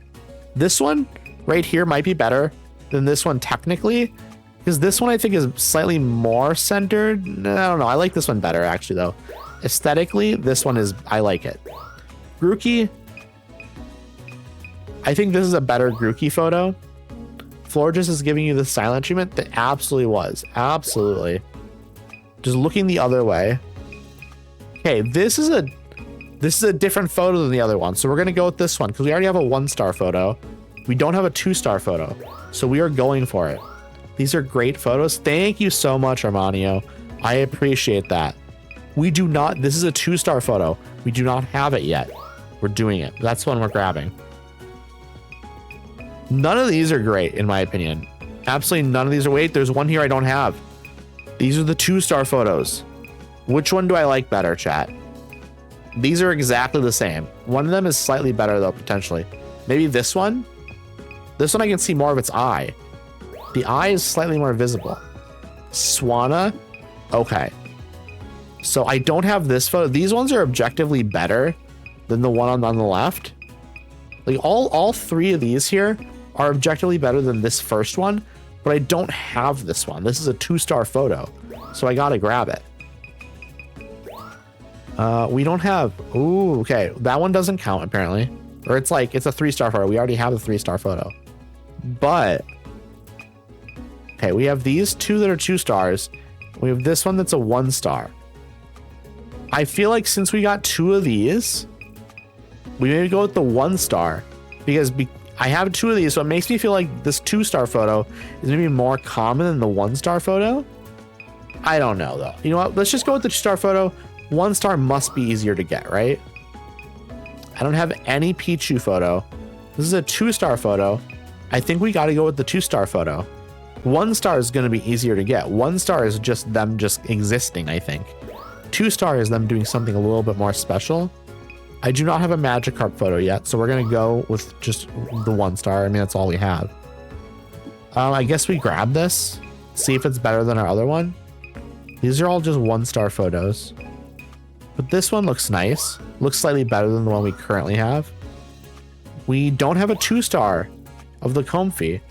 This one right here might be better than this one technically, because this one I think is slightly more centered. I don't know. I like this one better actually though. Aesthetically, this one is, I like it. Grookey. I think this is a better Grookey photo. Florges is giving you the silent treatment. That absolutely was. Absolutely. Just looking the other way. Okay, this is a different photo than the other one. So we're going to go with this one because we already have a 1-star photo. We don't have a 2-star photo. So we are going for it. These are great photos. Thank you so much, Armanio. I appreciate that. We do not, this is a 2-star photo. We do not have it yet. We're doing it. That's the one we're grabbing. None of these are great, in my opinion. Absolutely none of these are. Wait, there's one here I don't have. These are the 2-star photos. Which one do I like better, chat? These are exactly the same. One of them is slightly better though, potentially. Maybe this one? This one I can see more of its eye. The eye is slightly more visible. Swanna? Okay. So I don't have this photo. These ones are objectively better than the one on the left. Like all three of these here are objectively better than this first one, but I don't have this one. This is a 2-star photo, so I gotta grab it. We don't have, ooh, okay. That one doesn't count apparently. Or it's like, it's a 3-star photo. We already have a 3-star photo. But, okay, we have these two that are 2 stars. We have this one that's a 1-star. I feel like since we got 2 of these, we maybe go with the 1-star because I have 2 of these, so it makes me feel like this 2-star photo is maybe more common than the 1-star photo. I don't know though. You know what? Let's just go with the 2-star photo. 1-star must be easier to get, right? I don't have any Pichu photo. This is a 2-star photo. I think we got to go with the 2-star photo. 1-star is going to be easier to get. 1-star is just them just existing, I think. 2-star is them doing something a little bit more special. I do not have a Magikarp photo yet, so we're going to go with just the 1-star. I mean, that's all we have. I guess we grab this, see if it's better than our other one. These are all just 1-star photos. But this one looks nice. Looks slightly better than the one we currently have. We don't have a 2-star of the Comfy.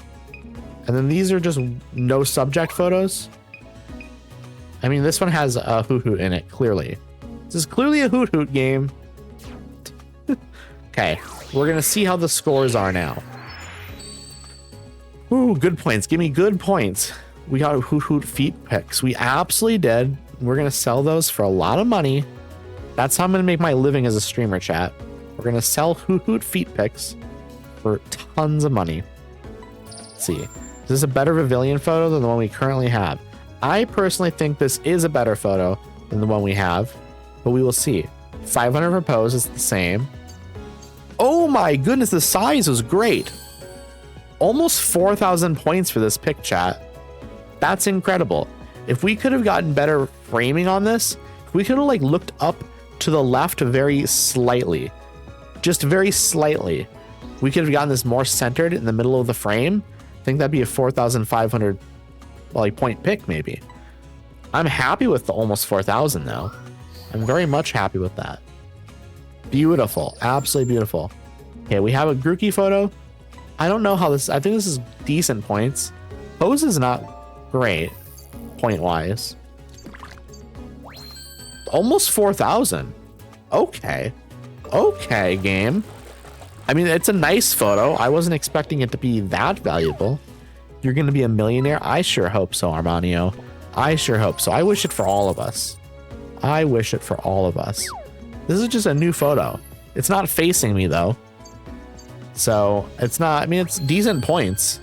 And then these are just no subject photos. I mean, this one has a Hoot Hoot in it, clearly. This is clearly a Hoot Hoot game. Okay, we're gonna see how the scores are now. Ooh, good points. Give me good points. We got Hoot Hoot feet picks. We absolutely did. We're gonna sell those for a lot of money. That's how I'm gonna make my living as a streamer, chat. We're gonna sell Hoot Hoot feet picks for tons of money. Let's see. Is this a better Pavilion photo than the one we currently have? I personally think this is a better photo than the one we have, but we will see. 500 proposed is the same. Oh my goodness, the size was great. Almost 4,000 points for this pic, chat. That's incredible. If we could have gotten better framing on this, if we could have like looked up to the left very slightly, just very slightly, we could have gotten this more centered in the middle of the frame. I think that'd be a 4,500 like point pick maybe. I'm happy with the almost 4,000 though. I'm very much happy with that. Beautiful, absolutely beautiful. Okay, we have a Grookey photo. I don't know how this, I think this is decent points. Pose is not great point wise. Almost 4,000. Okay. Okay, game. I mean, it's a nice photo. I wasn't expecting it to be that valuable. You're going to be a millionaire? I sure hope so, Armanio. I sure hope so. I wish it for all of us. I wish it for all of us. This is just a new photo. It's not facing me, though. So, it's not... I mean, it's decent points.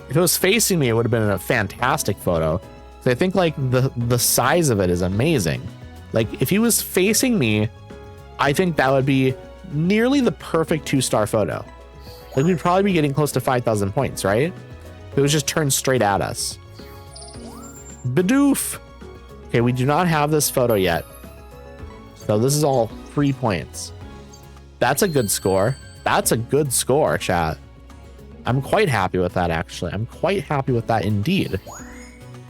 If it was facing me, it would have been a fantastic photo. So I think, like, the size of it is amazing. Like, if he was facing me, I think that would be nearly the perfect 2-star photo. Like, we'd probably be getting close to 5,000 points, right? If it was just turned straight at us. Bidoof! Okay, we do not have this photo yet. So this is all 3 points. That's a good score. That's a good score, chat. I'm quite happy with that, actually. I'm quite happy with that indeed.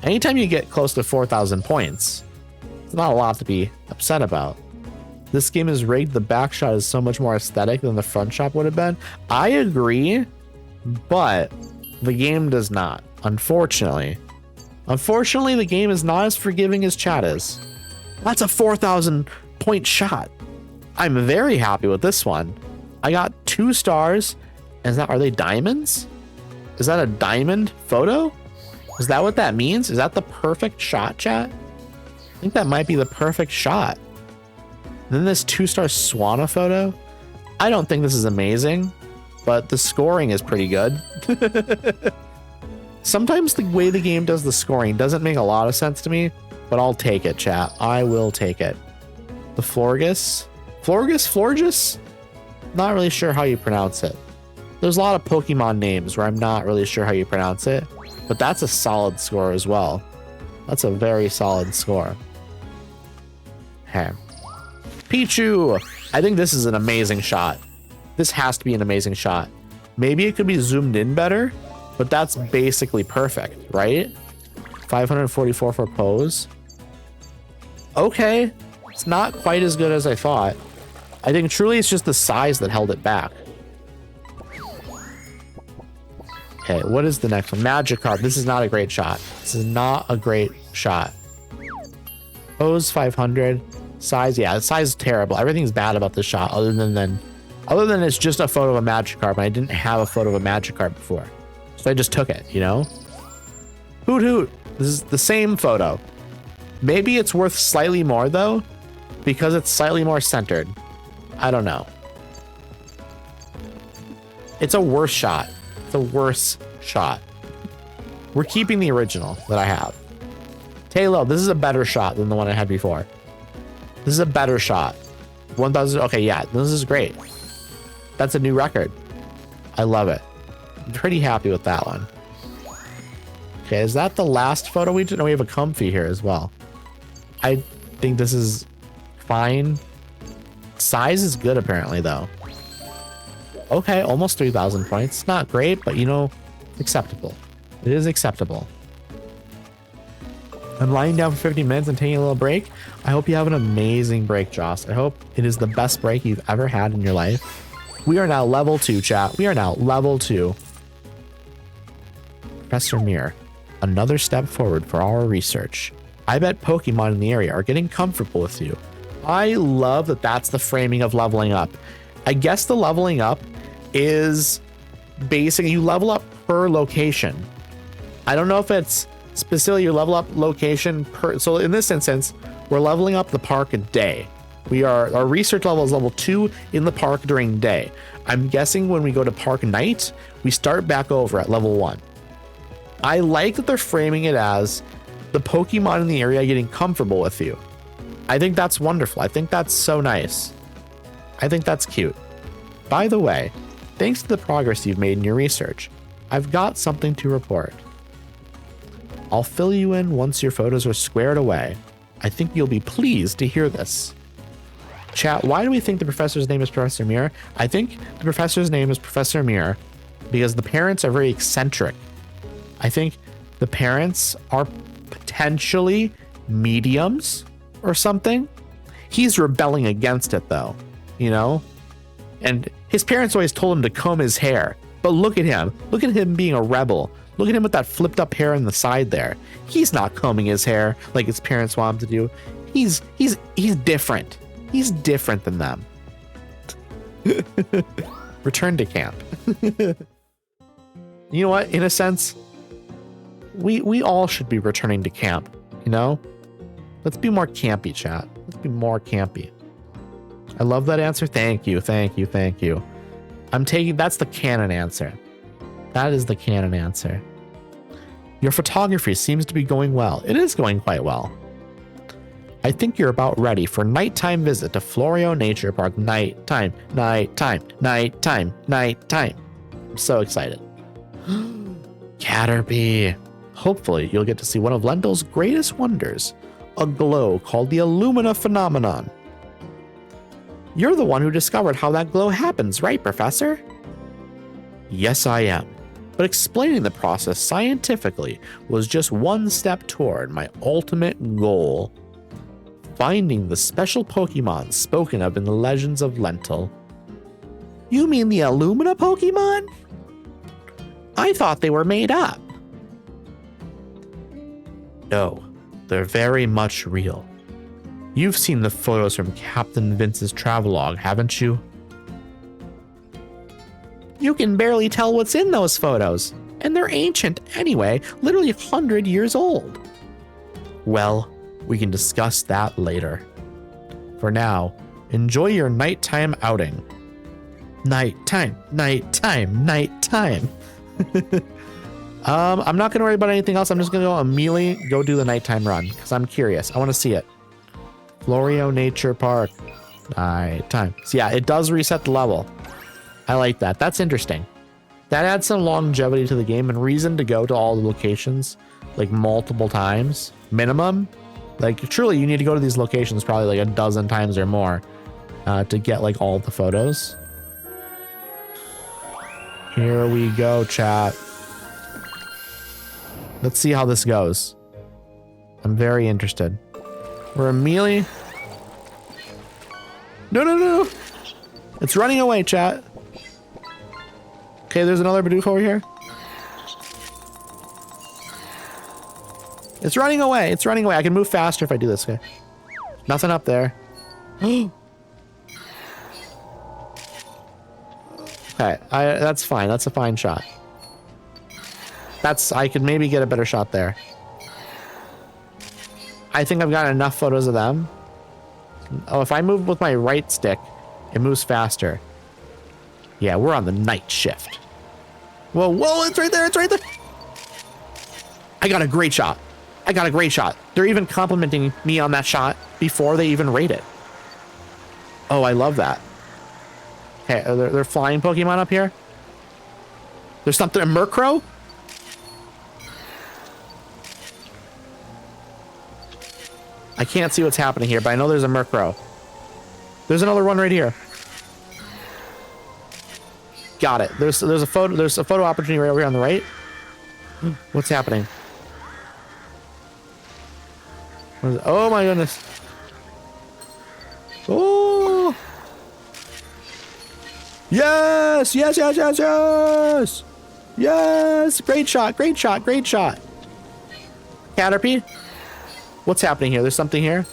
Anytime you get close to 4,000 points, it's not a lot to be upset about. This game is rigged. The back shot is so much more aesthetic than the front shot would have been. I agree, but the game does not, unfortunately. Unfortunately, the game is not as forgiving as chat is. That's a 4,000 point shot. I'm very happy with this one. I got 2 stars. Are they diamonds? Is that a diamond photo? Is that what that means? Is that the perfect shot, chat? I think that might be the perfect shot. And then this 2-star Swanna photo. I don't think this is amazing, but the scoring is pretty good. Sometimes the way the game does the scoring doesn't make a lot of sense to me, but I'll take it, chat. I will take it. The Florges? Florges? Not really sure how you pronounce it. There's a lot of Pokemon names where I'm not really sure how you pronounce it, but that's a solid score as well. That's a very solid score. Okay. Pichu! I think this is an amazing shot. This has to be an amazing shot. Maybe it could be zoomed in better, but that's basically perfect, right? 544 for pose. Okay. It's not quite as good as I thought. I think truly it's just the size that held it back. Okay, what is the next one? Magikarp. This is not a great shot. This is not a great shot. Pose 500. Size, yeah, the size is terrible. Everything's bad about this shot other than it's just a photo of a Magikarp, and I didn't have a photo of a Magikarp before. So I just took it, you know? Hoot hoot. This is the same photo. Maybe it's worth slightly more though, because it's slightly more centered. I don't know. It's a worse shot. It's a worse shot. We're keeping the original that I have. Taylor, this is a better shot than the one I had before. This is a better shot. 1,000. Okay, yeah, this is great. That's a new record. I love it. I'm pretty happy with that one. Okay, is that the last photo we did? No, we have a comfy here as well. I think this is fine. Size is good apparently though. Okay, almost 3,000 points. Not great, but you know, acceptable. It is acceptable. I'm lying down for 50 minutes and taking a little break. I hope you have an amazing break, Joss. I hope it is the best break you've ever had in your life. We are now level 2, chat. We are now level 2. Professor Mir, another step forward for our research. I bet Pokemon in the area are getting comfortable with you. I love that that's the framing of leveling up. I guess the leveling up is basically you level up per location. I don't know if it's specifically your level up location per. So in this instance, we're leveling up the park a day. Our research level is level 2 in the park during day. I'm guessing when we go to park night, we start back over at level 1. I like that they're framing it as the Pokemon in the area getting comfortable with you. I think that's wonderful. I think that's so nice. I think that's cute. By the way, thanks to the progress you've made in your research, I've got something to report. I'll fill you in once your photos are squared away. I think you'll be pleased to hear this. Chat, why do we think the professor's name is Professor Mir? I think the professor's name is Professor Mir because the parents are very eccentric. I think the parents are potentially mediums or something. He's rebelling against it though, you know? And his parents always told him to comb his hair. But look at him. Look at him being a rebel. Look at him with that flipped up hair on the side there. He's not combing his hair like his parents want him to do. He's different. He's different than them. Return to camp. You know what? In a sense, we all should be returning to camp, you know? Let's be more campy, chat. Let's be more campy. I love that answer. Thank you, thank you, thank you. That's the canon answer. That is the canon answer. Your photography seems to be going well. It is going quite well. I think you're about ready for nighttime visit to Florio Nature Park. Nighttime, nighttime, nighttime, nighttime. I'm so excited. Caterpie. Hopefully you'll get to see one of Lendel's greatest wonders, a glow called the Illumina phenomenon. You're the one who discovered how that glow happens, right, Professor? Yes, I am. But explaining the process scientifically was just one step toward my ultimate goal. Finding the special Pokemon spoken of in the legends of Lentil. You mean the Illumina Pokemon? I thought they were made up. No, they're very much real. You've seen the photos from Captain Vince's travelogue, haven't you? You can barely tell what's in those photos, and they're ancient anyway, literally 100 years old. Well, we can discuss that later. For now, enjoy your nighttime outing. Nighttime, nighttime, nighttime. I'm not gonna worry about anything else. I'm just gonna go immediately go do the nighttime run because I'm curious. I want to see it. Florio Nature Park. Nighttime. So yeah, it does reset the level. I like that. That's interesting. That adds some longevity to the game and reason to go to all the locations like multiple times minimum. Like, truly, you need to go to these locations probably like a dozen times or more to get like all the photos. Here we go, chat. Let's see how this goes. I'm very interested. We're immediately... No, no, no. It's running away, chat. Okay, there's another Bidoof over here. It's running away. It's running away. I can move faster if I do this. Okay. Nothing up there. Okay, that's fine. That's a fine shot. I could maybe get a better shot there. I think I've got enough photos of them. Oh, if I move with my right stick, it moves faster. Yeah, we're on the night shift. Whoa, whoa, it's right there. It's right there. I got a great shot. I got a great shot. They're even complimenting me on that shot before they even rate it. Oh, I love that. Okay, they're flying Pokemon up here. There's something, a Murkrow? I can't see what's happening here, but I know there's a Murkrow. There's another one right here. Got it. There's a photo opportunity right over here on the right. What's happening? Oh my goodness. Oh. Yes, yes, yes, yes, yes. Yes, great shot, great shot, great shot. Caterpie? What's happening here? There's something here.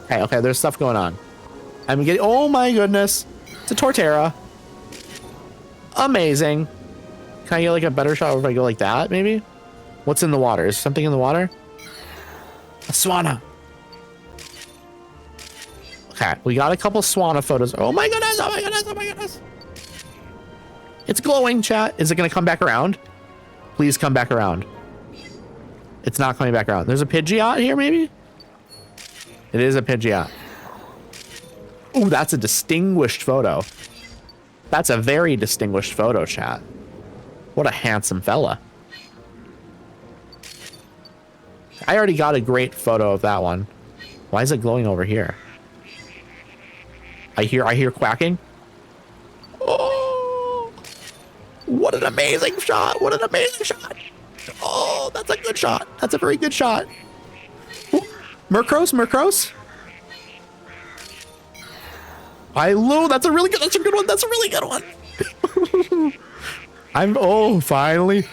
Okay, okay, there's stuff going on. I'm getting, oh my goodness. It's a Torterra. Amazing. Can I get like a better shot if I go like that, maybe? What's in the water? Is something in the water? A Swanna. Okay, we got a couple Swanna photos. Oh my goodness, oh my goodness, oh my goodness. It's glowing, chat. Is it gonna come back around? Please come back around. It's not coming back around. There's a Pidgeot here, maybe? It is a Pidgeot. Ooh, that's a distinguished photo. That's a very distinguished photo, chat. What a handsome fella. I already got a great photo of that one. Why is it glowing over here? I hear quacking. Oh, what an amazing shot. What an amazing shot. Oh, that's a good shot. That's a very good shot. Ooh, Murkrows, Murkrows. That's a really good, that's a good one. That's a really good one. Oh, finally.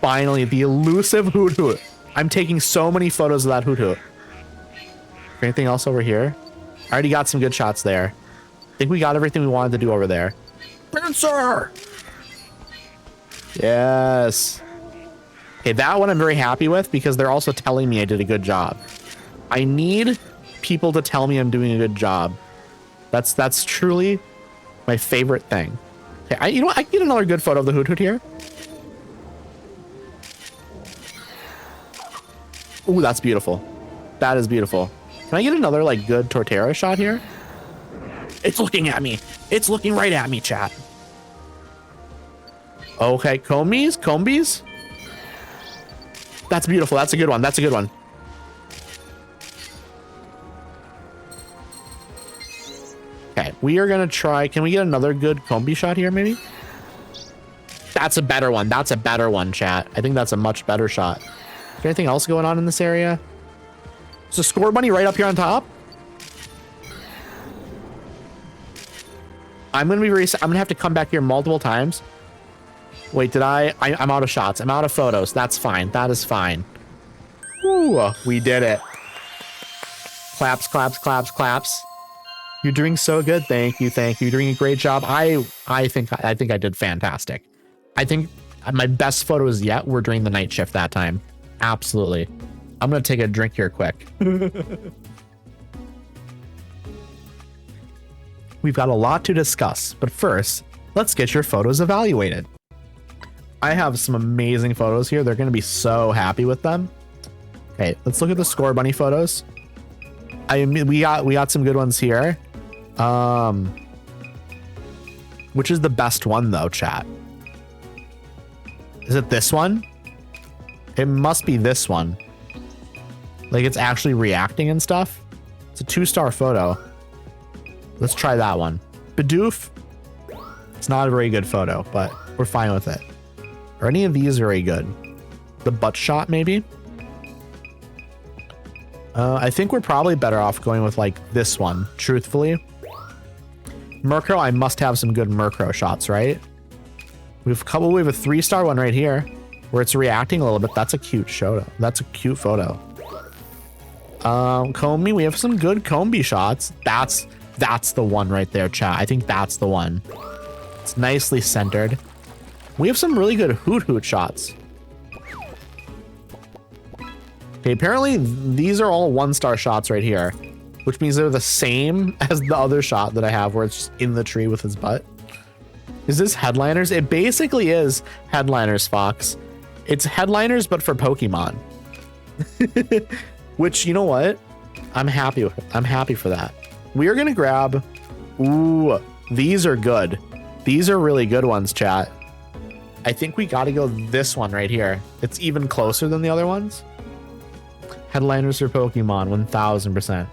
Finally, the elusive Hoot Hoot. I'm taking so many photos of that Hoot Hoot. Anything else over here? I already got some good shots there. I think we got everything we wanted to do over there. Pinsir! Yes. Okay, that one I'm very happy with because they're also telling me I did a good job. I need people to tell me I'm doing a good job. That's truly my favorite thing. Okay, you know what? I can get another good photo of the Hoot Hoot here. Ooh, that's beautiful. That is beautiful. Can I get another like good Torterra shot here? It's looking at me. It's looking right at me, chat. Okay, Combies. That's beautiful. That's a good one. That's a good one. Okay, we are gonna try. Can we get another good Combi shot here, maybe? That's a better one. That's a better one, chat. I think that's a much better shot. Is there anything else going on in this area? Is the Score Bunny right up here on top? I'm gonna have to come back here multiple times. Wait, I'm out of shots. I'm out of photos. That's fine. That is fine. Ooh, we did it. Claps, claps, claps, claps. You're doing so good. Thank you. Thank you. You're doing a great job. I think I did fantastic. I think my best photos yet were during the night shift that time. Absolutely. I'm going to take a drink here quick. We've got a lot to discuss, but first, let's get your photos evaluated. I have some amazing photos here. They're going to be so happy with them. Okay, let's look at the Score Bunny photos. We got some good ones here. Which is the best one though, chat? Is it this one? It must be this one. Like it's actually reacting and stuff. It's a 2-star photo. Let's try that one. Bidoof. It's not a very good photo, but we're fine with it. Are any of these very good? The butt shot, maybe? I think we're probably better off going with like this one, truthfully. Murkrow, I must have some good Murkrow shots, right? We have a 3-star one right here where it's reacting a little bit. That's a cute photo. That's a cute photo. Combi, we have some good Combi shots. That's the one right there, chat. I think that's the one. It's nicely centered. We have some really good Hoot Hoot shots. Okay, apparently these are all 1-star shots right here, which means they're the same as the other shot that I have where it's just in the tree with his butt. Is this Headliners? It basically is Headliners, Fox. It's Headliners, but for Pokemon. Which, you know what? I'm happy with it. I'm happy for that. We are going to grab... Ooh, these are good. These are really good ones, chat. I think we got to go this one right here. It's even closer than the other ones. Headliners for Pokemon, 1000%.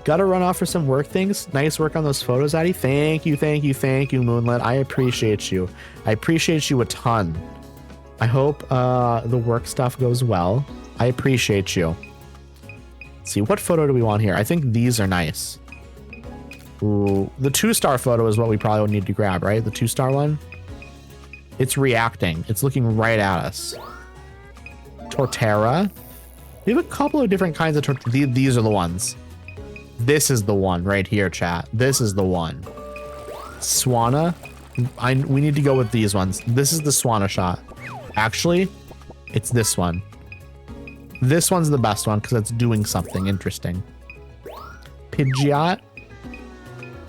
Gotta run off for some work things. Nice work on those photos, Addy. Thank you, thank you, thank you, Moonlit. I appreciate you. I appreciate you a ton. I hope the work stuff goes well. I appreciate you. Let's see, what photo do we want here? I think these are nice. Ooh, the 2-star photo is what we probably would need to grab, right? The 2-star one. It's reacting. It's looking right at us. Torterra. We have a couple of different kinds of Torterra. These are the ones. This is the one right here, chat. This is the one. Swanna. We need to go with these ones. This is the Swanna shot. Actually, it's this one. This one's the best one because it's doing something interesting. Pidgeot.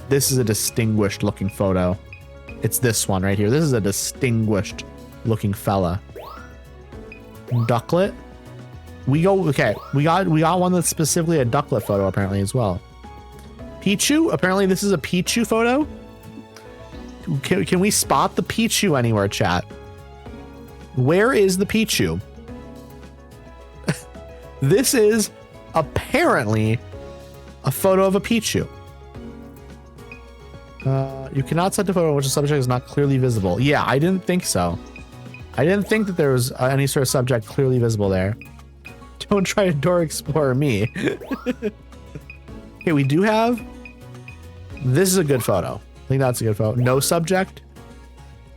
This is a distinguished looking photo. It's this one right here. This is a distinguished looking fella. Ducklet. We got one that's specifically a Ducklet photo apparently as well. Pichu. Apparently this is a Pichu photo. Can we spot the Pichu anywhere, chat? Where is the Pichu? This is apparently a photo of a Pichu. You cannot set the photo in which the subject is not clearly visible. Yeah, I didn't think so. I didn't think that there was any sort of subject clearly visible there. Don't try to door explorer me. Okay, we do have... This is a good photo. I think that's a good photo. No subject.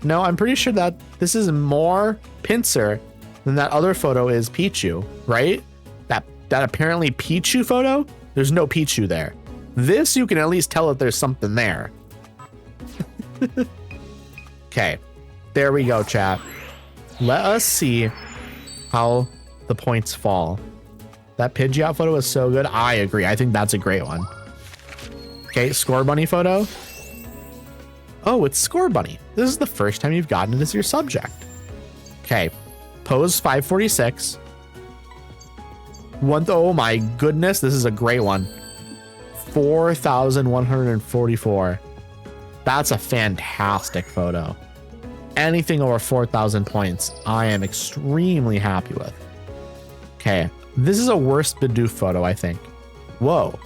No, I'm pretty sure that this is more Pinsir than that other photo is Pichu, right? That apparently Pichu photo, there's no Pichu there. This, you can at least tell that there's something there. Okay, there we go, chat. Let us see how the points fall. That Pidgeot photo is so good. I agree. I think that's a great one. Okay, Score Bunny photo. Oh, it's Score Bunny. This is the first time you've gotten it as your subject. Okay, pose 546. Oh my goodness, this is a great one. 4,144. That's a fantastic photo. Anything over 4,000 points, I am extremely happy with. Okay, this is a worse Bidoof photo, I think. Whoa.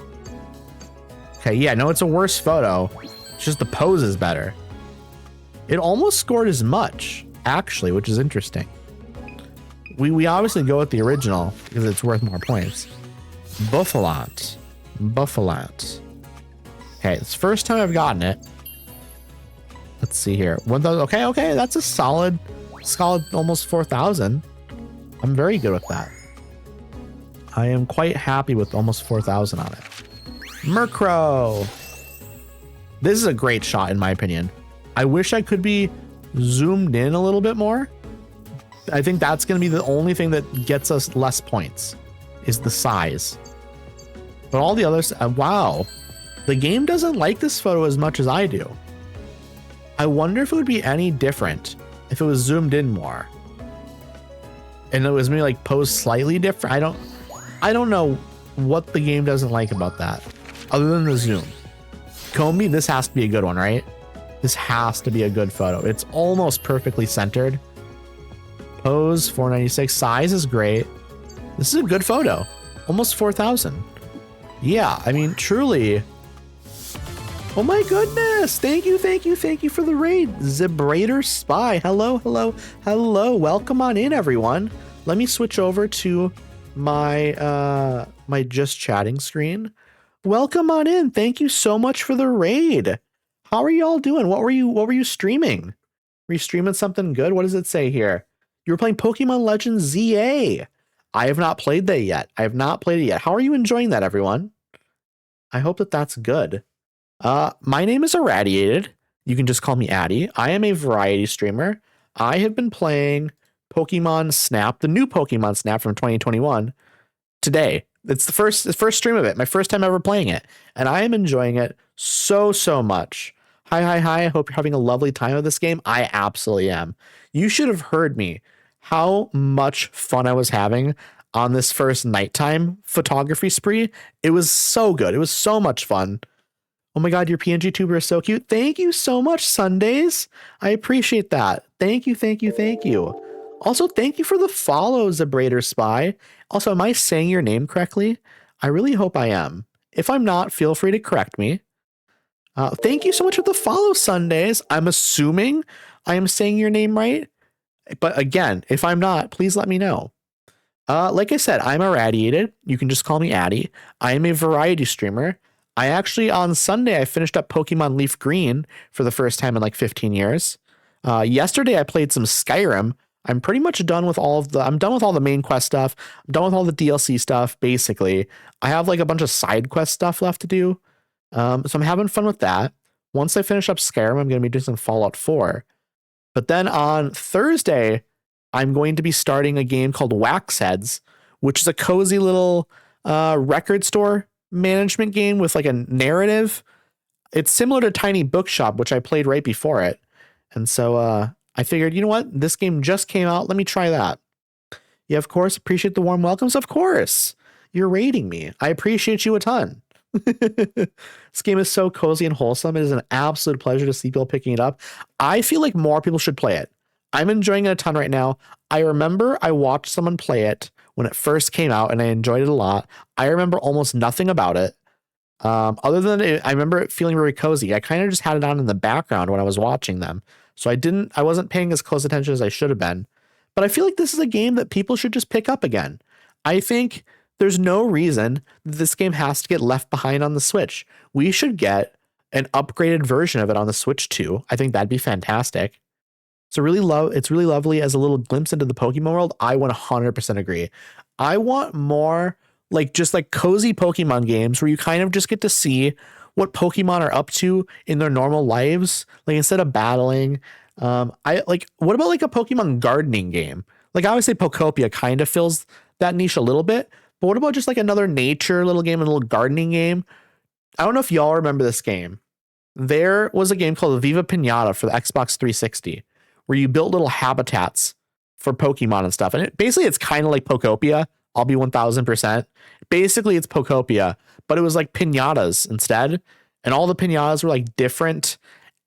Okay, yeah, no, it's a worse photo. It's just the pose is better. It almost scored as much, actually, which is interesting. We obviously go with the original because it's worth more points. Buffalant. Okay, it's the first time I've gotten it. Let's see here. 1,000. Okay, that's a solid almost 4,000. I'm very good with that. I am quite happy with almost 4,000 on it. Murkrow. This is a great shot in my opinion. I wish I could be zoomed in a little bit more. I think that's going to be the only thing that gets us less points is the size. But all the others, wow. The game doesn't like this photo as much as I do. I wonder if it would be any different if it was zoomed in more. And it was maybe like posed slightly different. I don't know what the game doesn't like about that other than the zoom. Combi, this has to be a good one, right? This has to be a good photo. It's almost perfectly centered. Pose 496. Size is great. This is a good photo. Almost 4,000. Yeah, I mean, truly. Oh my goodness. Thank you for the raid. Zebrator Spy. Hello. Welcome on in, everyone. Let me switch over to my my just chatting screen. Welcome on in. Thank you so much for the raid. How are y'all doing? What were you streaming? Were you streaming something good? What does it say here? You were playing Pokemon Legends ZA. I have not played that yet. I have not played it yet. How are you enjoying that, everyone? I hope that that's good. My name is Irradiated. You can just call me Addy. I am a variety streamer. I have been playing Pokemon Snap, the new Pokemon Snap from 2021 today. It's the first stream of it, my first time ever playing it, and I am enjoying it so much. Hi. I hope you're having a lovely time with this game. I absolutely am. You should have heard me how much fun I was having on this first nighttime photography spree. It was so good. It was so much fun. Oh my God, your PNG tuber is so cute. Thank you so much, Sundays. I appreciate that. Thank you. Also, thank you for the follow, Zebrator Spy. Also, am I saying your name correctly? I really hope I am. If I'm not, feel free to correct me. Thank you so much for the follow, Sundays. I'm assuming I am saying your name right. But again, if I'm not, please let me know. Like I said, I'm Irradiated. You can just call me Addy. I am a variety streamer. I actually, on Sunday, I finished up Pokemon Leaf Green for the first time in like 15 years. Yesterday, I played some Skyrim. I'm pretty much done with all the main quest stuff. I'm done with all the DLC stuff, basically. I have like a bunch of side quest stuff left to do. So I'm having fun with that. Once I finish up Skyrim, I'm going to be doing some Fallout 4. But then on Thursday, I'm going to be starting a game called Waxheads, which is a cozy little record store management game with like a narrative. It's similar to Tiny Bookshop, which I played right before it. And so I figured, you know what? This game just came out. Let me try that. Yeah, of course. Appreciate the warm welcomes. Of course. You're rating me. I appreciate you a ton. This game is so cozy and wholesome. It is an absolute pleasure to see people picking it up. I feel like more people should play it. I'm enjoying it a ton right now. I remember I watched someone play it when it first came out and I enjoyed it a lot. I remember almost nothing about it. Other than it, I remember it feeling very cozy. I kind of just had it on in the background when I was watching them. So I wasn't paying as close attention as I should have been. But I feel like this is a game that people should just pick up again. I think there's no reason that this game has to get left behind on the Switch. We should get an upgraded version of it on the Switch too. I think that'd be fantastic. It's really lovely as a little glimpse into the Pokemon world. I 100% agree. I want more just cozy Pokemon games where you kind of just get to see what Pokemon are up to in their normal lives. Like instead of battling, what about like a Pokemon gardening game? Like I would say Pokopia kind of fills that niche a little bit, but what about just like another nature little game, a little gardening game? I don't know if y'all remember this game. There was a game called Viva Pinata for the Xbox 360 where you built little habitats for Pokemon and stuff. And it's kind of like Pokopia. I'll be 1000%. Basically, it's Pokopia, but it was like pinatas instead. And all the pinatas were like different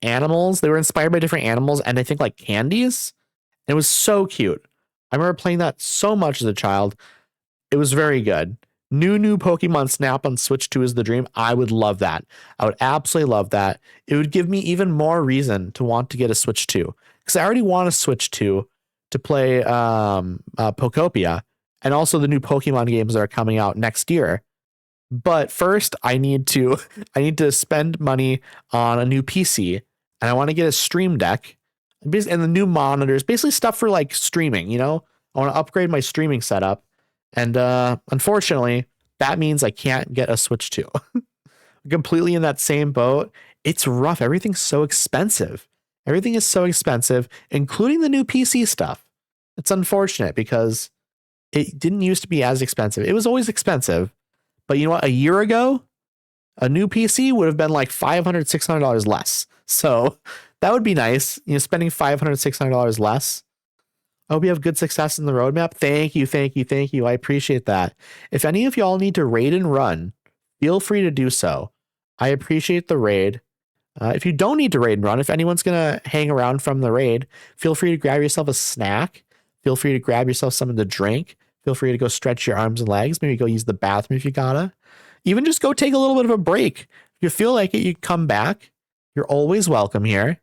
animals. They were inspired by different animals and I think like candies. And it was so cute. I remember playing that so much as a child. It was very good. New Pokemon Snap on Switch 2 is the dream. I would love that. I would absolutely love that. It would give me even more reason to want to get a Switch 2 because I already want a Switch 2 to play Pokopia and also the new Pokemon games that are coming out next year. But first, I need to spend money on a new PC and I want to get a Stream Deck and the new monitors, basically stuff for like streaming, you know? I want to upgrade my streaming setup. And unfortunately, that means I can't get a Switch 2. Completely in that same boat. It's rough. Everything's so expensive. Everything is so expensive, including the new PC stuff. It's unfortunate because it didn't used to be as expensive. It was always expensive. But you know what? A year ago, a new PC would have been like $500, $600 less. So that would be nice. You know, spending $500, $600 less. I hope you have good success in the roadmap. Thank you. I appreciate that. If any of y'all need to raid and run, feel free to do so. I appreciate the raid. If you don't need to raid and run, if anyone's going to hang around from the raid, feel free to grab yourself a snack. Feel free to grab yourself something to drink. Feel free to go stretch your arms and legs. Maybe go use the bathroom if you gotta. Even just go take a little bit of a break. If you feel like it, you come back. You're always welcome here.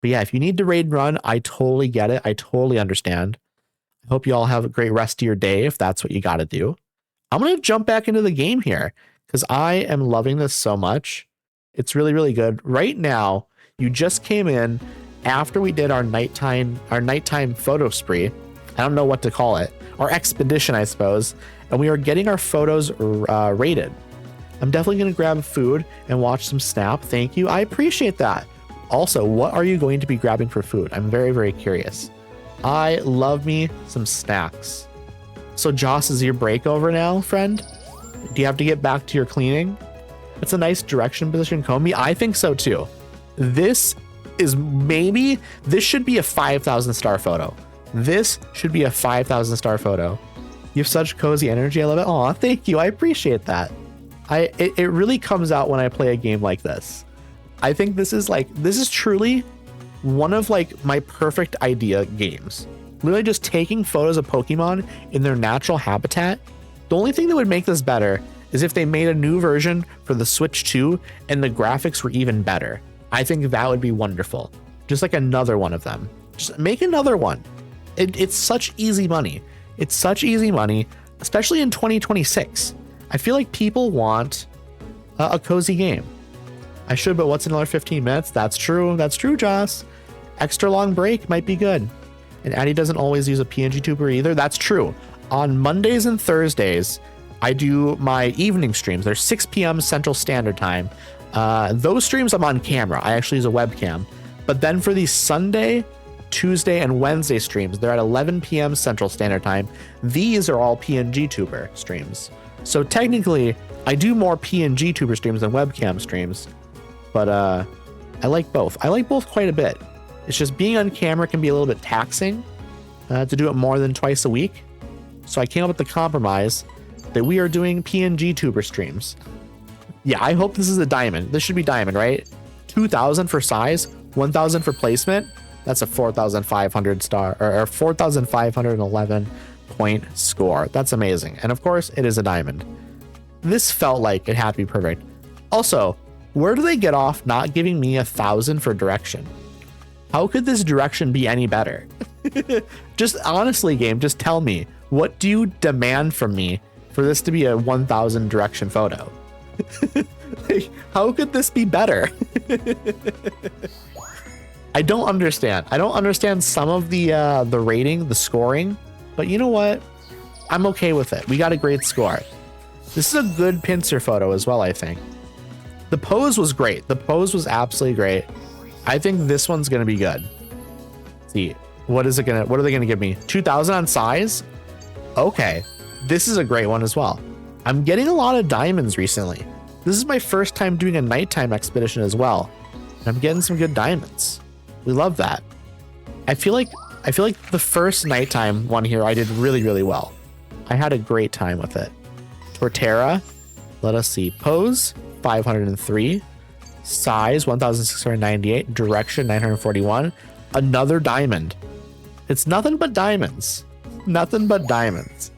But yeah, if you need to raid run, I totally get it. I totally understand. I hope you all have a great rest of your day if that's what you got to do. I'm going to jump back into the game here because I am loving this so much. It's really, really good. Right now, you just came in after we did our nighttime photo spree. I don't know what to call it. Our expedition, I suppose. And we are getting our photos rated. I'm definitely going to grab food and watch some Snap. Thank you. I appreciate that. Also, what are you going to be grabbing for food? I'm very, very curious. I love me some snacks. So Joss, is your break over now, friend? Do you have to get back to your cleaning? It's a nice direction position, Combi. I think so too. This should be a 5,000 star photo. This should be a 5,000 star photo. You have such cozy energy. I love it. Aw, thank you. I appreciate that. It really comes out when I play a game like this. I think this is truly one of like my perfect idea games. Literally just taking photos of Pokemon in their natural habitat. The only thing that would make this better is if they made a new version for the Switch 2 and the graphics were even better. I think that would be wonderful. Just like another one of them. Just make another one. It's such easy money. It's such easy money, especially in 2026. I feel like people want a cozy game. I should, but what's another 15 minutes? That's true. That's true, Joss. Extra long break might be good. And Addie doesn't always use a PNG tuber either. That's true. On Mondays and Thursdays, I do my evening streams. They're 6 p.m. Central Standard Time. Those streams I'm on camera. I actually use a webcam. But then for these Sunday, Tuesday, and Wednesday streams, they're at 11 p.m. Central Standard Time. These are all PNG tuber streams. So technically, I do more PNG tuber streams than webcam streams. But I like both. I like both quite a bit. It's just being on camera can be a little bit taxing to do it more than twice a week. So I came up with the compromise that we are doing PNG tuber streams. Yeah, I hope this is a diamond. This should be diamond, right? 2,000 for size, 1,000 for placement. That's a 4,500 star or 4,511 point score. That's amazing. And of course, it is a diamond. This felt like it had to be perfect. Also, where do they get off not giving me 1,000 for direction? How could this direction be any better? Just honestly, game, just tell me, what do you demand from me for this to be a 1,000 direction photo? Like, how could this be better? I don't understand. I don't understand some of the rating, the scoring, but you know what? I'm okay with it. We got a great score. This is a good pincer photo as well, I think. The pose was great. The pose was absolutely great. I think this one's gonna be good. Let's see, what are they gonna give me? 2,000 on size? Okay, this is a great one as well. I'm getting a lot of diamonds recently. This is my first time doing a nighttime expedition as well. And I'm getting some good diamonds. We love that. I feel like the first nighttime one here I did really, really well. I had a great time with it. Torterra, let us see. Pose, 503. Size, 1,698. Direction, 941. Another diamond. It's nothing but diamonds. Nothing but diamonds.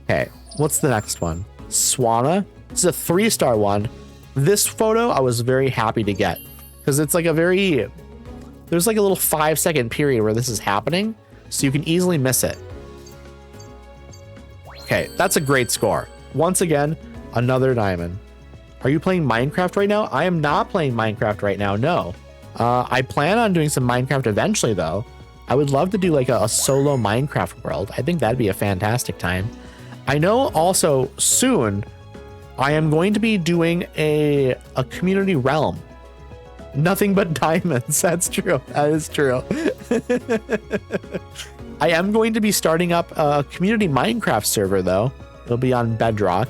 Okay, what's the next one? Swanna. This is a 3-star one. This photo I was very happy to get because it's like there's like a little 5-second period where this is happening, so you can easily miss it. Okay, that's a great score. Once again, another diamond. Are you playing Minecraft right now? I am not playing Minecraft right now, no. I plan on doing some Minecraft eventually, though. I would love to do like a solo Minecraft world. I think that'd be a fantastic time. I know also soon I am going to be doing a community realm. Nothing but diamonds. That's true. That is true. I am going to be starting up a community Minecraft server, though. It'll be on Bedrock.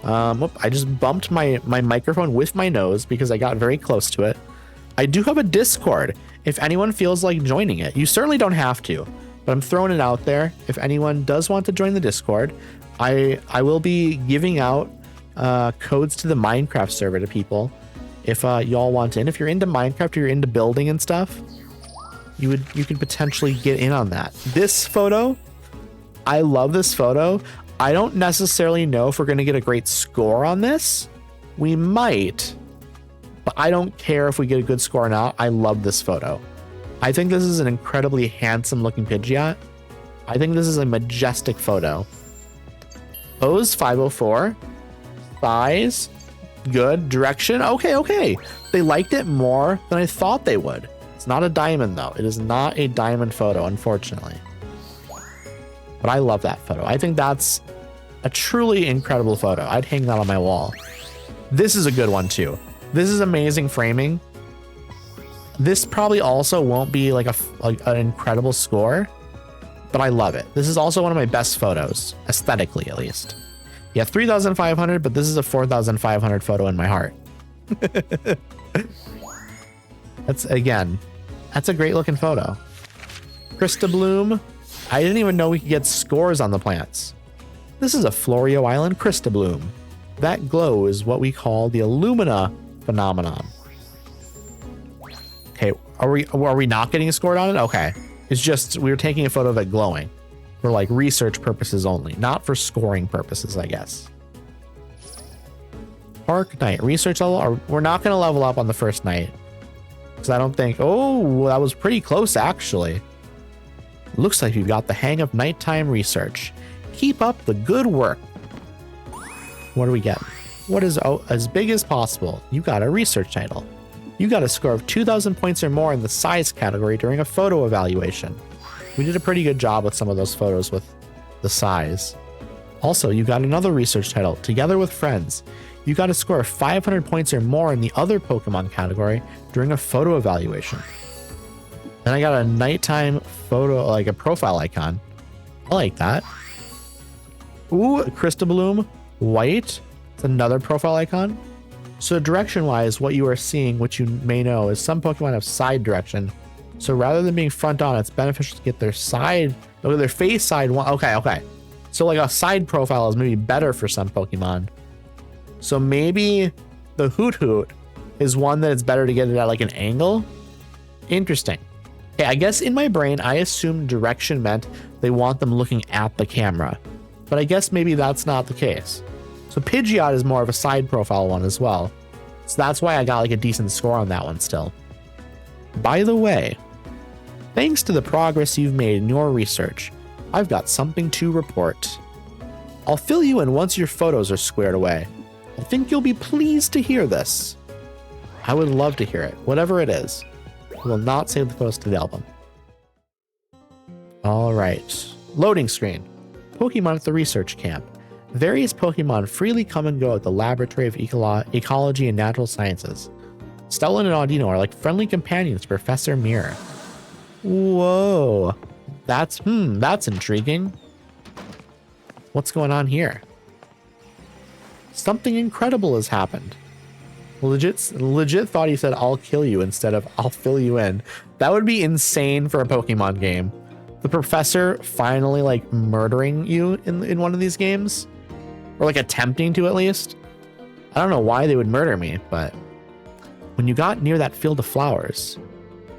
I just bumped my microphone with my nose because I got very close to it. I do have a Discord if anyone feels like joining it. You certainly don't have to, but I'm throwing it out there. If anyone does want to join the Discord, I will be giving out codes to the Minecraft server to people if y'all want in. If you're into Minecraft or you're into building and stuff, you could potentially get in on that. This photo, I love this photo. I don't necessarily know if we're going to get a great score on this. We might, but I don't care if we get a good score or not. I love this photo. I think this is an incredibly handsome looking Pidgeot. I think this is a majestic photo. Pose 504. Size, good. Direction, okay. They liked it more than I thought they would. It's not a diamond though. It is not a diamond photo, unfortunately. But I love that photo. I think that's a truly incredible photo. I'd hang that on my wall. This is a good one too. This is amazing framing. This probably also won't be like an incredible score, but I love it. This is also one of my best photos, aesthetically at least. Yeah, 3,500, but this is a 4,500 photo in my heart. That's a great looking photo. Krista Bloom. I didn't even know we could get scores on the plants. This is a Florio Island Krista Bloom. That glow is what we call the Illumina phenomenon. Okay, are we not getting scored on it? Okay. It's just we were taking a photo of it glowing for like research purposes only, not for scoring purposes, I guess. Park night research level. We're not going to level up on the first night because I don't think. Oh, that was pretty close actually. Looks like you've got the hang of nighttime research. Keep up the good work. What do we get? What is as big as possible? You got a research title. You got a score of 2,000 points or more in the size category during a photo evaluation. We did a pretty good job with some of those photos with the size. Also, you got another research title, Together with Friends. You got a score of 500 points or more in the other Pokemon category during a photo evaluation. Then I got a nighttime photo, like a profile icon. I like that. Ooh, Krista Bloom, white. It's another profile icon. So direction-wise, what you are seeing, which you may know, is some Pokemon have side direction. So rather than being front on, it's beneficial to get their side, look at their face side one. Okay. So like a side profile is maybe better for some Pokemon. So maybe the Hoot Hoot is one that it's better to get it at like an angle. Interesting. Okay, I guess in my brain, I assumed direction meant they want them looking at the camera. But I guess maybe that's not the case. So Pidgeot is more of a side profile one as well. So that's why I got like a decent score on that one still. By the way, thanks to the progress you've made in your research, I've got something to report. I'll fill you in once your photos are squared away. I think you'll be pleased to hear this. I would love to hear it, whatever it is. I will not save the photos to the album. All right, loading screen. Pokemon at the research camp. Various Pokemon freely come and go at the Laboratory of Ecology and Natural Sciences. Stellan and Audino are like friendly companions to Professor Mirror. Whoa, that's intriguing. What's going on here? Something incredible has happened. Legit thought he said I'll kill you instead of I'll fill you in. That would be insane for a Pokemon game. The professor finally like murdering you in one of these games. Or like attempting to at least. I don't know why they would murder me, but when you got near that field of flowers,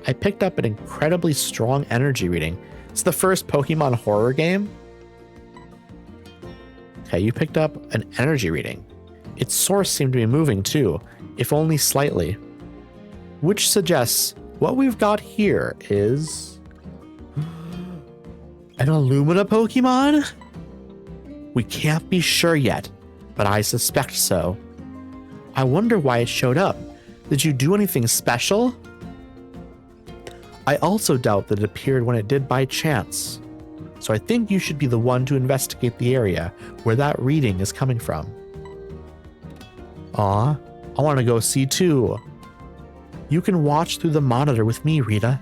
I picked up an incredibly strong energy reading. It's the first Pokemon horror game. Okay, you picked up an energy reading. Its source seemed to be moving too, if only slightly. Which suggests what we've got here is an Illumina Pokemon? We can't be sure yet, but I suspect so. I wonder why it showed up. Did you do anything special? I also doubt that it appeared when it did by chance. So I think you should be the one to investigate the area where that reading is coming from. Aw, I want to go see too. You can watch through the monitor with me, Rita.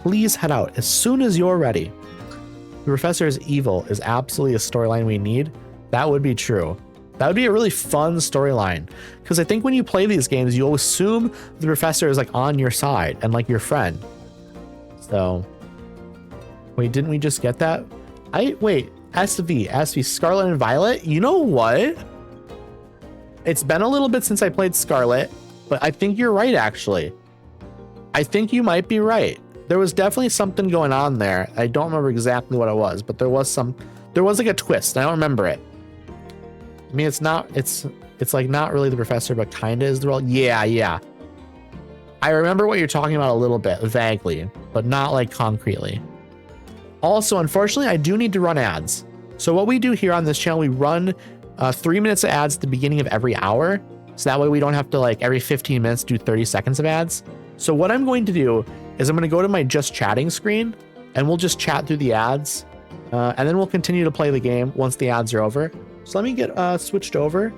Please head out as soon as you're ready. The Professor's evil is absolutely a storyline we need. That would be true. That would be a really fun storyline. Because I think when you play these games, you'll assume the Professor is like on your side and like your friend. So, wait, didn't we just get that? Wait, SV, Scarlet and Violet? You know what? It's been a little bit since I played Scarlet, but I think you're right, actually. I think you might be right. There was definitely something going on there. I don't remember exactly what it was, but there was like a twist. I don't remember it. I mean, it's like not really the professor, but kind of is the role. Yeah. I remember what you're talking about a little bit, vaguely, but not like concretely. Also, unfortunately, I do need to run ads. So what we do here on this channel, we run 3 minutes of ads at the beginning of every hour. So that way we don't have to like every 15 minutes do 30 seconds of ads. So what I'm going to do is I'm going to go to my just chatting screen and we'll just chat through the ads. And then we'll continue to play the game once the ads are over. So let me get switched over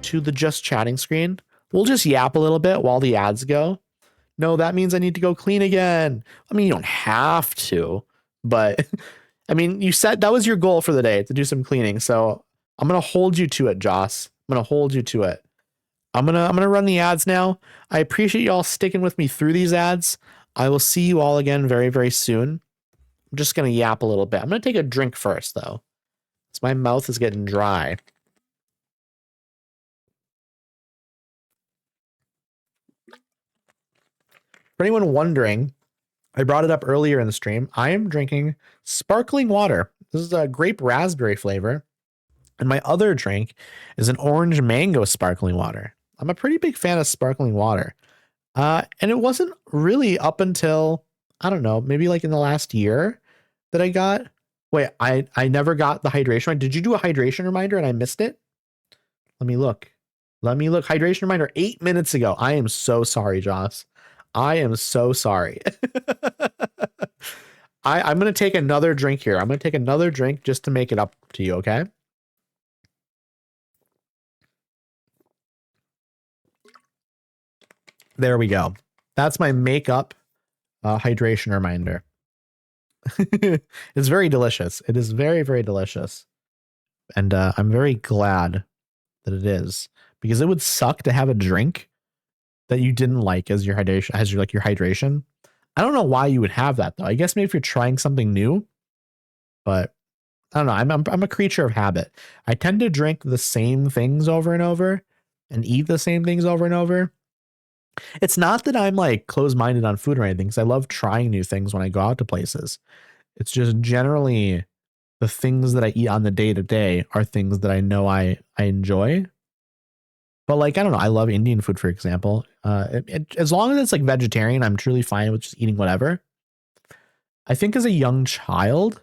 to the just chatting screen. We'll just yap a little bit while the ads go. No, that means I need to go clean again. I mean, you don't have to, but I mean, you said that was your goal for the day, to do some cleaning. So I'm going to hold you to it, Joss. I'm going to hold you to it. I'm going to run the ads now. I appreciate y'all sticking with me through these ads. I will see you all again very, very soon. I'm just going to yap a little bit. I'm going to take a drink first, though, because my mouth is getting dry. For anyone wondering, I brought it up earlier in the stream. I am drinking sparkling water. This is a grape raspberry flavor. And my other drink is an orange mango sparkling water. I'm a pretty big fan of sparkling water. And it wasn't really up until, I don't know, maybe like in the last year that I got. Wait, I never got the hydration reminder. Did you do a hydration reminder and I missed it? Let me look. Hydration reminder 8 minutes ago. I am so sorry, Joss. I am so sorry. I'm going to take another drink here. I'm going to take another drink just to make it up to you, okay? There we go. That's my makeup hydration reminder. It's very delicious. It is very, very delicious. And I'm very glad that it is, because it would suck to have a drink that you didn't like as your hydration, your hydration. I don't know why you would have that though. I guess maybe if you're trying something new, but I don't know. I'm a creature of habit. I tend to drink the same things over and over and eat the same things over and over. It's not that I'm like closed-minded on food or anything, because I love trying new things when I go out to places. It's just generally the things that I eat on the day-to-day are things that I know I enjoy. But like, I don't know, I love Indian food, for example. As long as it's like vegetarian, I'm truly fine with just eating whatever. I think as a young child,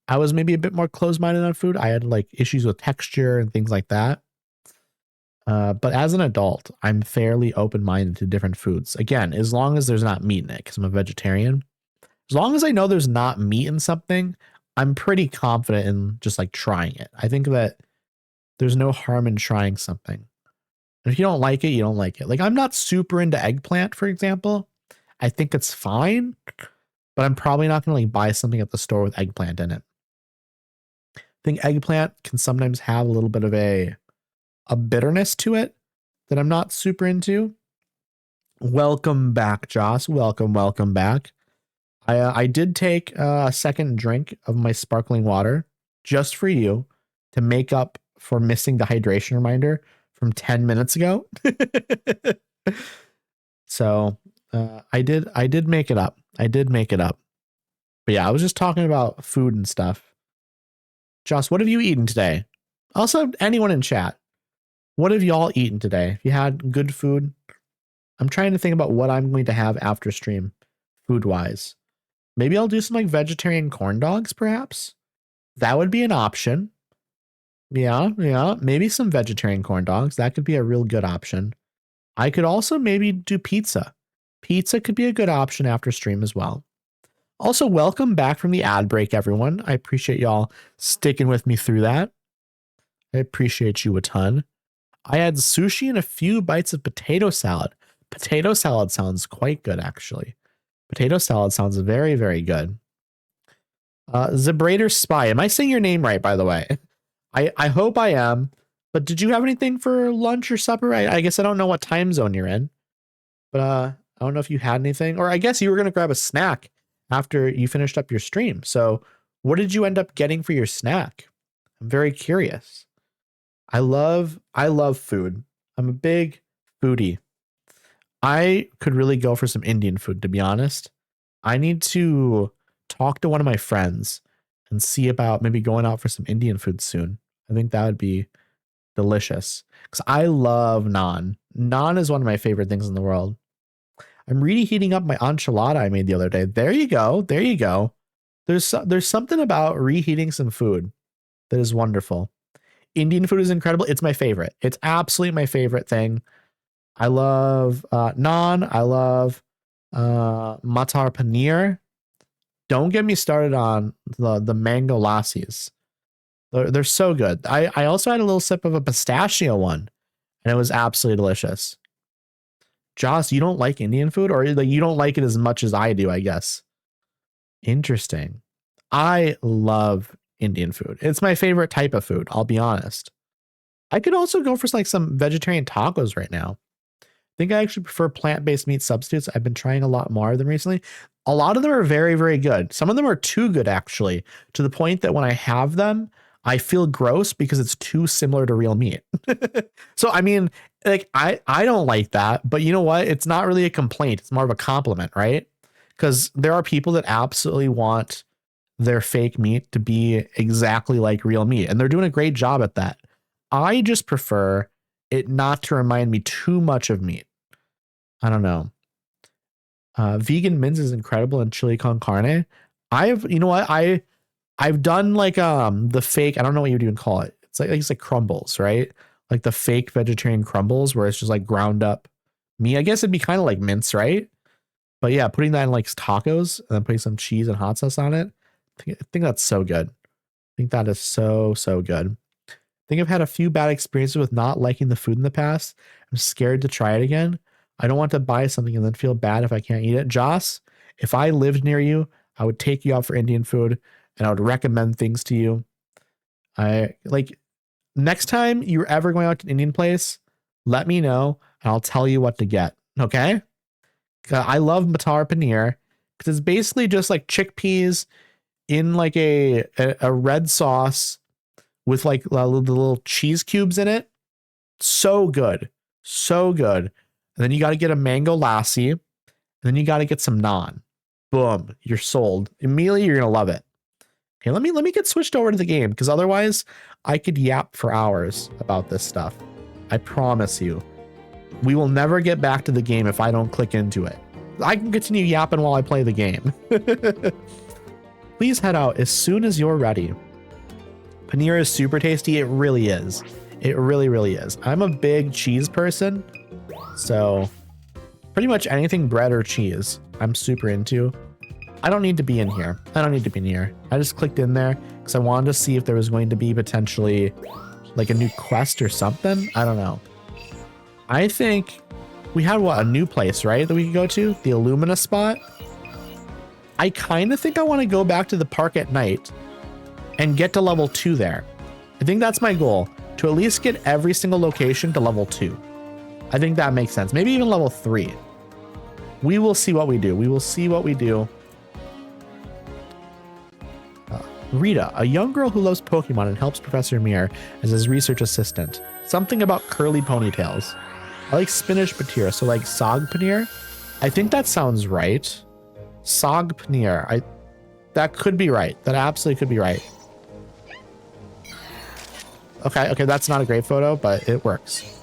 I was maybe a bit more closed-minded on food. I had like issues with texture and things like that. But as an adult, I'm fairly open-minded to different foods. Again, as long as there's not meat in it, because I'm a vegetarian. As long as I know there's not meat in something, I'm pretty confident in just like trying it. I think that there's no harm in trying something. And if you don't like it, you don't like it. Like, I'm not super into eggplant, for example. I think it's fine, but I'm probably not going to like buy something at the store with eggplant in it. I think eggplant can sometimes have a little bit of a bitterness to it that I'm not super into. Welcome back, Joss. Welcome back. I did take a second drink of my sparkling water just for you to make up for missing the hydration reminder from 10 minutes ago. So I did make it up. But yeah, I was just talking about food and stuff. Joss, what have you eaten today? Also, anyone in chat, what have y'all eaten today? If you had good food, I'm trying to think about what I'm going to have after stream, food-wise. Maybe I'll do some like vegetarian corn dogs, perhaps. That would be an option. Yeah. Maybe some vegetarian corn dogs. That could be a real good option. I could also maybe do pizza. Pizza could be a good option after stream as well. Also, welcome back from the ad break, everyone. I appreciate y'all sticking with me through that. I appreciate you a ton. I had sushi and a few bites of potato salad. Potato salad sounds quite good, actually. Potato salad sounds very, very good. Zebrator Spy. Am I saying your name right, by the way? I hope I am. But did you have anything for lunch or supper? I guess I don't know what time zone you're in. But I don't know if you had anything. Or I guess you were going to grab a snack after you finished up your stream. So what did you end up getting for your snack? I'm very curious. I love food. I'm a big foodie. I could really go for some Indian food, to be honest. I need to talk to one of my friends and see about maybe going out for some Indian food soon. I think that would be delicious because I love naan. Naan is one of my favorite things in the world. I'm reheating up my enchilada I made the other day. There you go. There you go. There's something about reheating some food that is wonderful. Indian food is incredible. It's my favorite. It's absolutely my favorite thing. I love naan. I love matar paneer. Don't get me started on the mango lassis. They're so good. I also had a little sip of a pistachio one, and it was absolutely delicious. Joss, you don't like Indian food, or like you don't like it as much as I do, I guess. Interesting. I love Indian food. It's my favorite type of food, I'll be honest. I could also go for like some vegetarian tacos right now. I think I actually prefer plant-based meat substitutes. I've been trying a lot more of them recently. A lot of them are very, very good. Some of them are too good, actually, to the point that when I have them, I feel gross because it's too similar to real meat. So, I mean, like, I don't like that, but you know what? It's not really a complaint. It's more of a compliment, right? Because there are people that absolutely want their fake meat to be exactly like real meat, and they're doing a great job at that. I just prefer it not to remind me too much of meat. I don't know. Vegan mince is incredible in chili con carne. You know what? I've done like the fake, I don't know what you'd even call it. It's like crumbles, right? Like the fake vegetarian crumbles where it's just like ground up meat. I guess it'd be kind of like mince, right? But yeah, putting that in like tacos and then putting some cheese and hot sauce on it. I think that's so good. I think that is so, so good. I think I've had a few bad experiences with not liking the food in the past. I'm scared to try it again. I don't want to buy something and then feel bad if I can't eat it. Joss, if I lived near you, I would take you out for Indian food and I would recommend things to you. I like next time you're ever going out to an Indian place, let me know and I'll tell you what to get. Okay? I love matar paneer because it's basically just like chickpeas in like a red sauce with like the little cheese cubes in it. So good. So good. And then you got to get a mango lassi. And then you got to get some naan. Boom. You're sold. Immediately you're going to love it. Okay, let me get switched over to the game because otherwise I could yap for hours about this stuff. I promise you. We will never get back to the game if I don't click into it. I can continue yapping while I play the game. Please head out as soon as you're ready. Paneer is super tasty. It really is. It really, really is. I'm a big cheese person, so pretty much anything bread or cheese I'm super into. I don't need to be in here. I don't need to be in here. I just clicked in there because I wanted to see if there was going to be potentially like a new quest or something. I don't know. I think we had a new place, right? That we could go to? The Illumina spot? I kind of think I want to go back to the park at night and get to level 2 there. I think that's my goal, to at least get every single location to level 2. I think that makes sense. Maybe even level 3. We will see what we do. We will see what we do. Rita, a young girl who loves Pokemon and helps Professor Mir as his research assistant. Something about curly ponytails. I like spinach paneer, so like sag paneer. I think that sounds right. Sag paneer. That could be right. That absolutely could be right. Okay, that's not a great photo, but it works.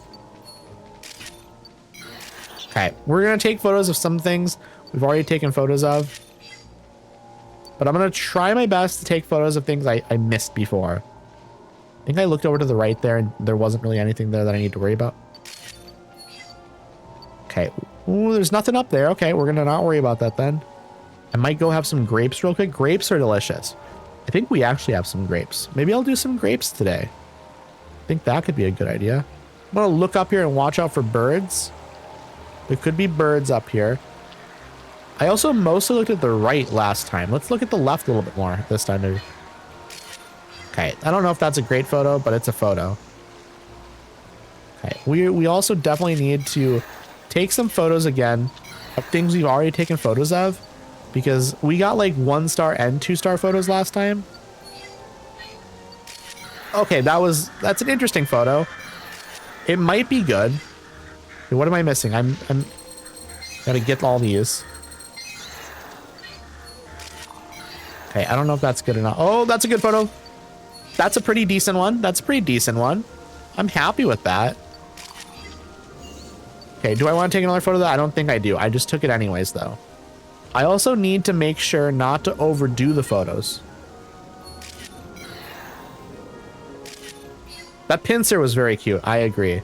Okay, we're gonna take photos of some things we've already taken photos of. But I'm gonna try my best to take photos of things I missed before. I think I looked over to the right there and there wasn't really anything there that I need to worry about. Okay. Ooh, there's nothing up there. Okay, we're gonna not worry about that then. I might go have some grapes real quick. Grapes are delicious. I think we actually have some grapes. Maybe I'll do some grapes today. I think that could be a good idea. I'm gonna look up here and watch out for birds. There could be birds up here. I also mostly looked at the right last time. Let's look at the left a little bit more this time. Maybe. Okay, I don't know if that's a great photo, but it's a photo. Okay, we also definitely need to take some photos again of things we've already taken photos of, because we got like 1-star and 2-star photos last time. Okay, that's an interesting photo. It might be good. Okay, what am I missing? I'm gotta get all these. Okay, I don't know if that's good enough. Oh, that's a good photo. That's a pretty decent one. That's a pretty decent one. I'm happy with that. Okay, do I want to take another photo of that? I don't think I do. I just took it anyways, though. I also need to make sure not to overdo the photos. That pincer was very cute. I agree.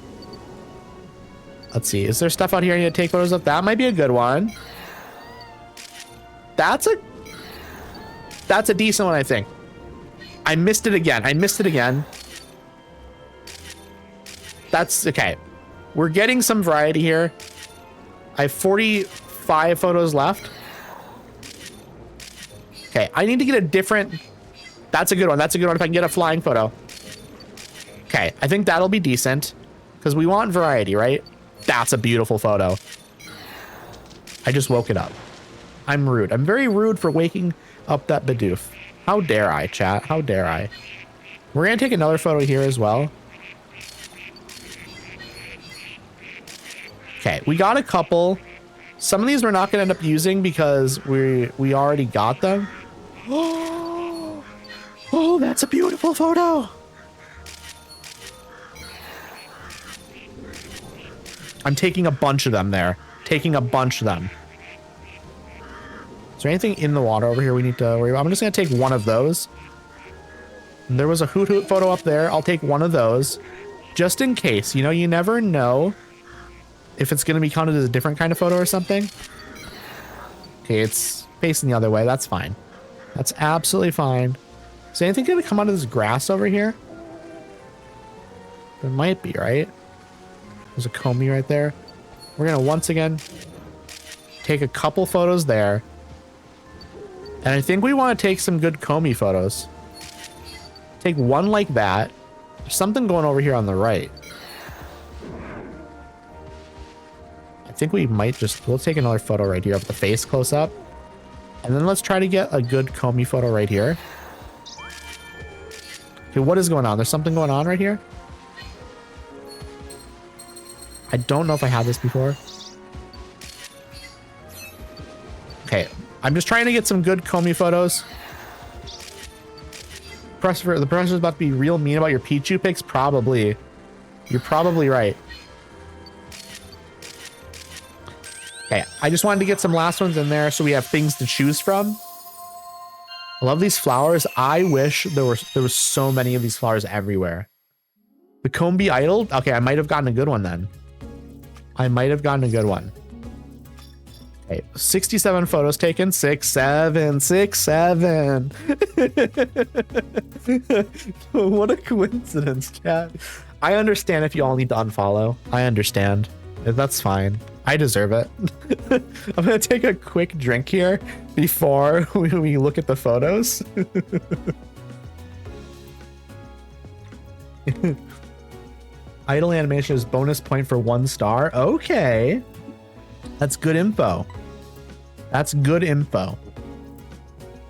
Let's see. Is there stuff out here I need to take photos of? That might be a good one. That's a decent one, I think. I missed it again. I missed it again. That's okay. We're getting some variety here. I have 45 photos left. Okay, I need to get a different... That's a good one. That's a good one if I can get a flying photo. Okay, I think that'll be decent. Because we want variety, right? That's a beautiful photo. I just woke it up. I'm rude. I'm very rude for waking up that Bidoof. How dare I, chat? How dare I? We're going to take another photo here as well. Okay, we got a couple. Some of these we're not going to end up using because we already got them. Oh, that's a beautiful photo. I'm taking a bunch of them there. Taking a bunch of them. Is there anything in the water over here we need to worry about? I'm just going to take one of those. And there was a hoot hoot photo up there. I'll take one of those. Just in case. You know, you never know if it's going to be counted as a different kind of photo or something. Okay, it's facing the other way. That's fine. That's absolutely fine. Is anything going to come out of this grass over here? There might be, right? There's a Comey right there. We're going to once again take a couple photos there. And I think we want to take some good Comey photos. Take one like that. There's something going over here on the right. I think we might just... We'll take another photo right here of the face close up. And then let's try to get a good Comey photo right here. Okay, what is going on? There's something going on right here? I don't know if I had this before. Okay, I'm just trying to get some good Comey photos. The pressure's about to be real mean about your Pichu pics? Probably. You're probably right. Okay, I just wanted to get some last ones in there so we have things to choose from. I love these flowers. I wish there was so many of these flowers everywhere. The Comey idol? Okay, I might have gotten a good one then. I might have gotten a good one. Okay, 67 photos taken. 6, 7, 6, 7. What a coincidence, chat. I understand if you all need to unfollow. I understand. That's fine. I deserve it. I'm gonna take a quick drink here before we look at the photos. Idle animation is bonus point for 1 star. Okay. That's good info. That's good info.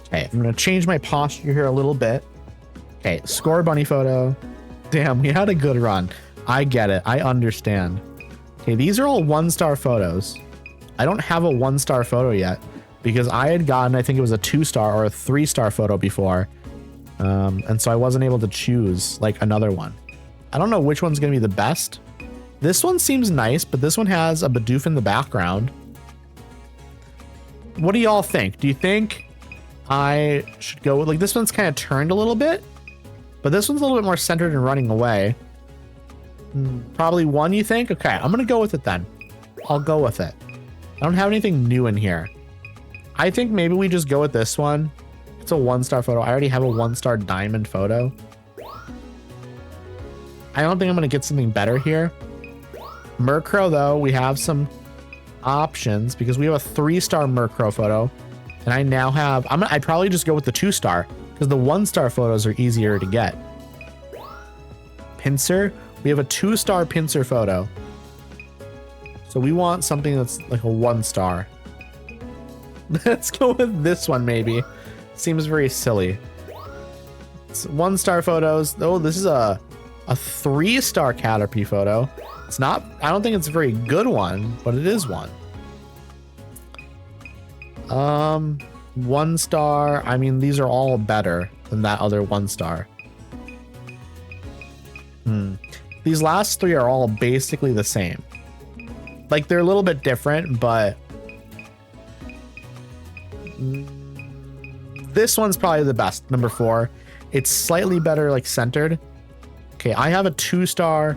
Okay, I'm gonna change my posture here a little bit. Okay, score bunny photo. Damn, we had a good run. I get it. I understand. Okay, these are all 1-star photos. I don't have a 1-star photo yet because I had gotten, I think it was a 2-star or a 3-star photo before. And so I wasn't able to choose like another one. I don't know which one's going to be the best. This one seems nice, but this one has a Bidoof in the background. What do y'all think? Do you think I should go with, like, this one's kind of turned a little bit, but this one's a little bit more centered and running away. Probably 1, you think? Okay, I'm going to go with it then. I'll go with it. I don't have anything new in here. I think maybe we just go with this one. It's a 1-star photo. I already have a 1-star diamond photo. I don't think I'm going to get something better here. Murkrow, though, we have some options because we have a 3-star Murkrow photo. And I now have... I'd probably just go with the 2-star because the 1-star photos are easier to get. Pinsir. We have a 2-star Pinsir photo. So we want something that's like a 1-star. Let's go with this one, maybe. Seems very silly. It's 1-star photos. Oh, this is a 3-star Caterpie photo. It's not... I don't think it's a very good one, but it is one. 1 star. I mean, these are all better than that other 1 star. These last 3 are all basically the same. Like, they're a little bit different, but this one's probably the best, number 4. It's slightly better, like, centered. Okay, I have a 2 star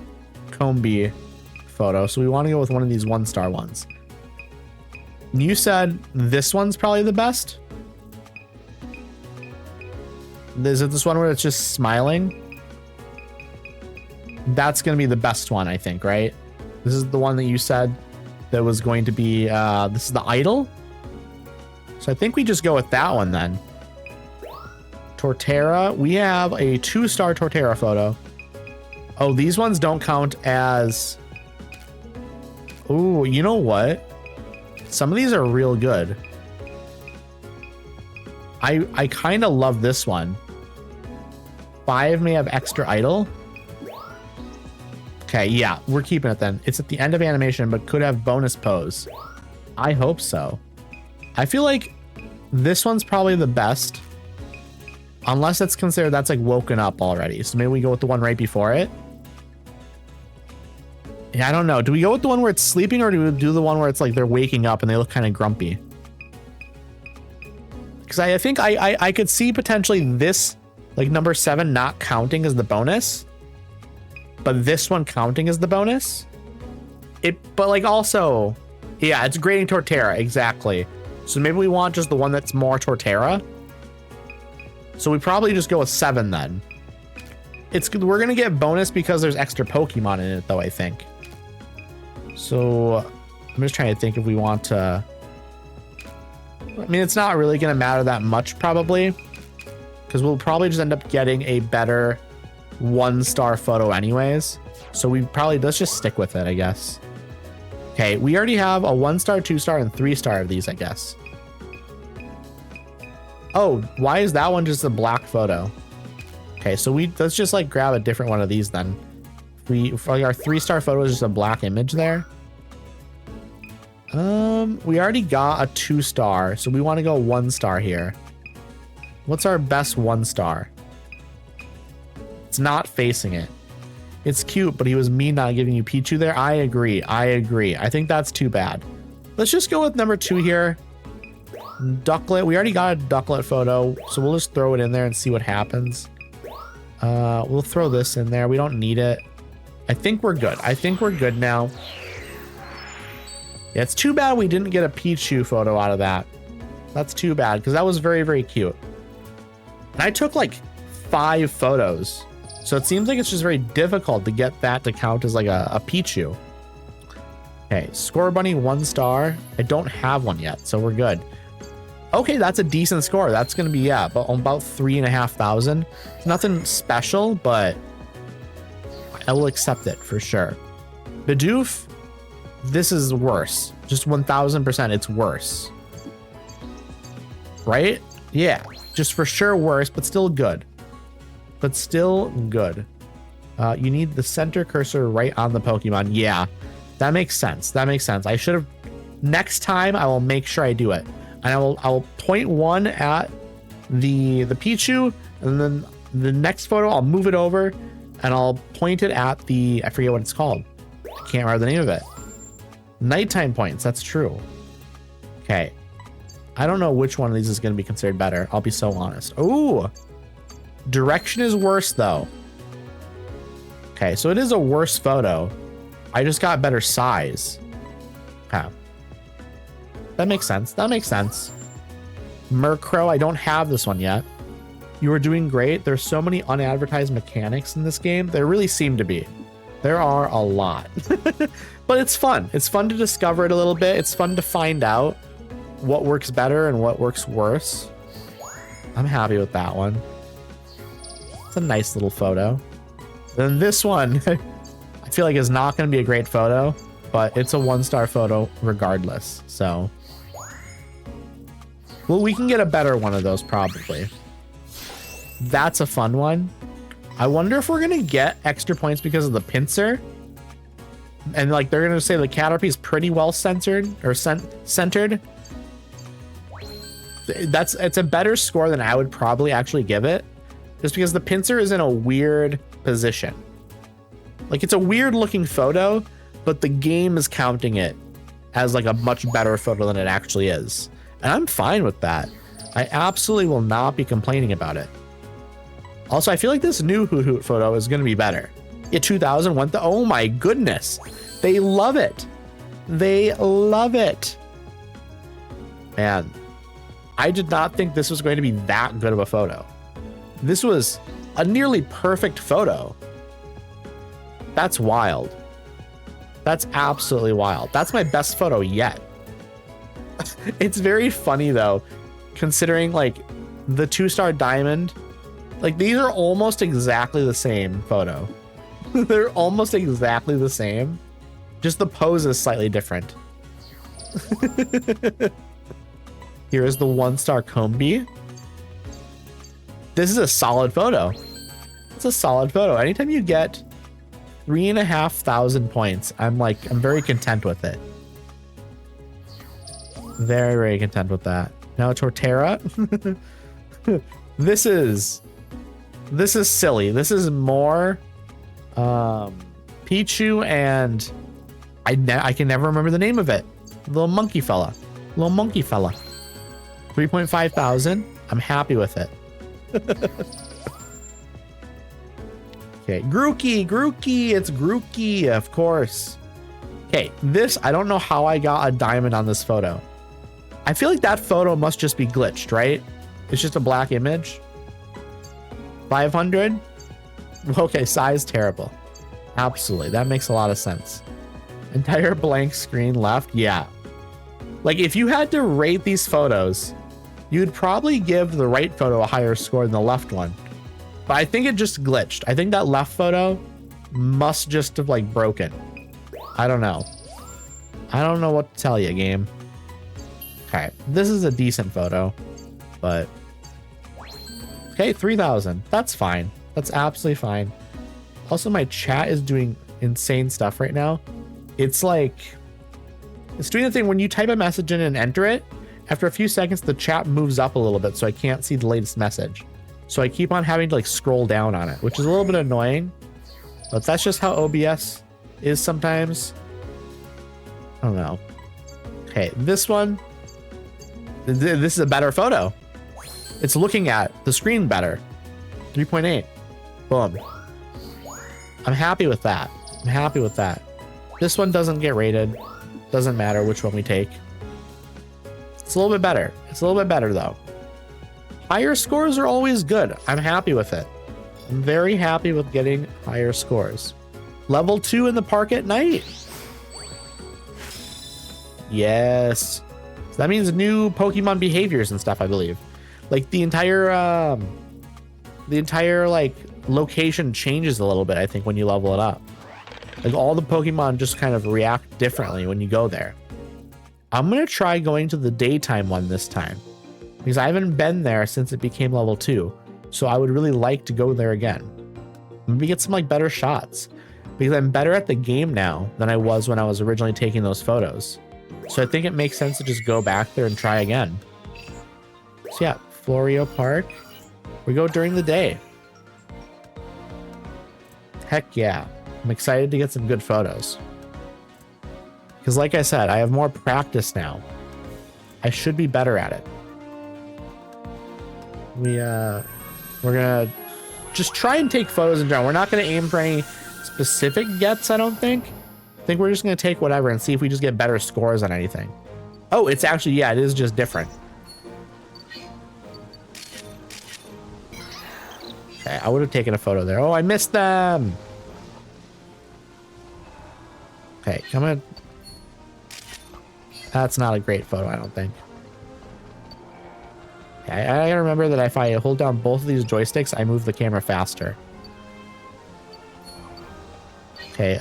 Combi photo, so we want to go with one of these 1 star ones. You said this one's probably the best? Is it this one where it's just smiling? That's going to be the best one, I think, right? This is the one that you said that was going to be, this is the idol? So I think we just go with that one then. Torterra, we have a 2 star Torterra photo. Oh, these ones don't count as... Ooh, you know what? Some of these are real good. I kind of love this one. 5 may have extra idol. Okay, yeah, we're keeping it then. It's at the end of animation, but could have bonus pose. I hope so. I feel like this one's probably the best. Unless it's considered that's like woken up already. So maybe we go with the one right before it. Yeah, I don't know. Do we go with the one where it's sleeping, or do we do the one where it's like they're waking up and they look kind of grumpy? Because I think I could see potentially this, like number 7, not counting as the bonus, but this one counting as the bonus. But like also, yeah, it's grading Torterra, exactly. So maybe we want just the one that's more Torterra. So we probably just go with 7 then. We're gonna get bonus because there's extra Pokemon in it though, I think. So I'm just trying to think if we want to. I mean, it's not really gonna matter that much probably, because we'll probably just end up getting a better 1 star photo anyways. So we probably, let's just stick with it, I guess. Okay, we already have a 1 star, 2 star, and 3 star of these, I guess. Oh, why is that one just a black photo? Okay, so let's just like grab a different one of these then. Our 3 star photo is just a black image there. We already got a 2 star, so we want to go 1 star here. What's our best 1 star? It's not facing it. It's cute, but he was mean not giving you Pichu there. I agree. I think that's too bad. Let's just go with number 2 here. Ducklet. We already got a Ducklet photo, so we'll just throw it in there and see what happens. We'll throw this in there. We don't need it. I think we're good. I think we're good now. Yeah, it's too bad we didn't get a Pichu photo out of that. That's too bad, because that was very, very cute. And I took like 5 photos. So it seems like it's just very difficult to get that to count as like a Pichu. Okay, Score Bunny 1 star. I don't have one yet, so we're good. Okay, that's a decent score. That's going to be, yeah, about 3,500. Nothing special, but I will accept it for sure. Bidoof, this is worse. Just 1,000%, it's worse. Right? Yeah, just for sure worse, but still good. But still good. You need the center cursor right on the Pokemon. Yeah, that makes sense. That makes sense. I should have... Next time, I will make sure I do it. And I'll point 1 at the Pichu, and then the next photo, I'll move it over, and I'll point it at I forget what it's called. I can't remember the name of it. Nighttime points, that's true. Okay. I don't know which one of these is going to be considered better. I'll be so honest. Ooh. Direction is worse, though. Okay, so it is a worse photo. I just got better size. Okay. That makes sense. That makes sense. Murkrow, I don't have this one yet. You are doing great. There's so many unadvertised mechanics in this game. There really seem to be. There are a lot. But it's fun. It's fun to discover it a little bit. It's fun to find out what works better and what works worse. I'm happy with that one. It's a nice little photo. Then this one, I feel like is not going to be a great photo, but it's a 1 star photo regardless. So, well, we can get a better one of those probably. That's a fun one. I wonder if we're going to get extra points because of the pincer. And like they're going to say the Caterpie is pretty well centered or centered. It's a better score than I would probably actually give it, just because the pincer is in a weird position. Like, it's a weird looking photo, but the game is counting it as like a much better photo than it actually is. And I'm fine with that. I absolutely will not be complaining about it. Also, I feel like this new Hoot Hoot photo is going to be better. Yeah, 2000 went oh my goodness. They love it. They love it. Man, I did not think this was going to be that good of a photo. This was a nearly perfect photo. That's wild. That's absolutely wild. That's my best photo yet. It's very funny though, considering like the 2-star diamond, like these are almost exactly the same photo. They're almost exactly the same. Just the pose is slightly different. Here is the 1-star Combi. This is a solid photo. It's a solid photo. Anytime you get 3,500 points, I'm very content with it. Very, very content with that. Now Torterra. This is silly. This is more Pichu and I can never remember the name of it. Little monkey fella. 3,500. I'm happy with it. Okay, Grookey, it's Grookey, of course. Okay, this, I don't know how I got a diamond on this photo. I feel like that photo must just be glitched, right? It's just a black image. 500. Okay, size terrible. Absolutely, that makes a lot of sense. Entire blank screen left, yeah. Like if you had to rate these photos, you'd probably give the right photo a higher score than the left one. But I think it just glitched. I think that left photo must just have like broken. I don't know. I don't know what to tell you, game. Okay, this is a decent photo, but okay, 3,000. That's fine. That's absolutely fine. Also, my chat is doing insane stuff right now. It's like, it's doing the thing when you type a message in and enter it, after a few seconds, the chat moves up a little bit so I can't see the latest message. So I keep on having to like scroll down on it, which is a little bit annoying, but that's just how OBS is sometimes. I don't know. Okay, this one, this is a better photo. It's looking at the screen better. 3.8. Boom. I'm happy with that. I'm happy with that. This one doesn't get rated. Doesn't matter which one we take. It's a little bit better. It's a little bit better though. Higher scores are always good. I'm happy with it. I'm very happy with getting higher scores. Level 2 in the park at night. Yes. So that means new Pokemon behaviors and stuff, I believe. Like the entire like location changes a little bit, I think, when you level it up. Like all the Pokemon just kind of react differently when you go there. I'm gonna try going to the daytime one this time, because I haven't been there since it became level 2. So I would really like to go there again. Maybe get some like better shots, because I'm better at the game now than I was when I was originally taking those photos. So I think it makes sense to just go back there and try again. So yeah, Florio Park. We go during the day. Heck yeah. I'm excited to get some good photos. Because like I said, I have more practice now. I should be better at it. We're gonna just try and take photos in general. We're not gonna aim for any specific gets, I don't think. I think we're just gonna take whatever and see if we just get better scores on anything. Oh, it's actually, yeah, it is just different. Okay, I would have taken a photo there. Oh, I missed them. Okay, come on. That's not a great photo, I don't think. Okay, I gotta remember that if I hold down both of these joysticks, I move the camera faster. Okay,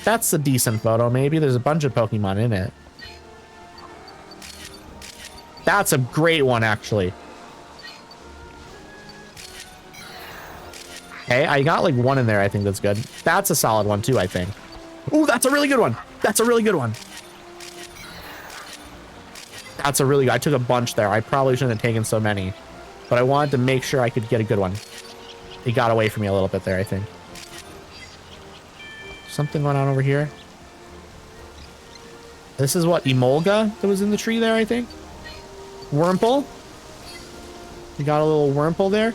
that's a decent photo, maybe. There's a bunch of Pokemon in it. That's a great one, actually. Okay, I got like one in there, I think that's good. That's a solid one too, I think. Oh, that's a really good one. That's a really good one. That's a really good. I took a bunch there. I probably shouldn't have taken so many, but I wanted to make sure I could get a good one. He got away from me a little bit there, I think. Something going on over here. This is what, Emolga that was in the tree there, I think. Wurmple. You got a little Wurmple there.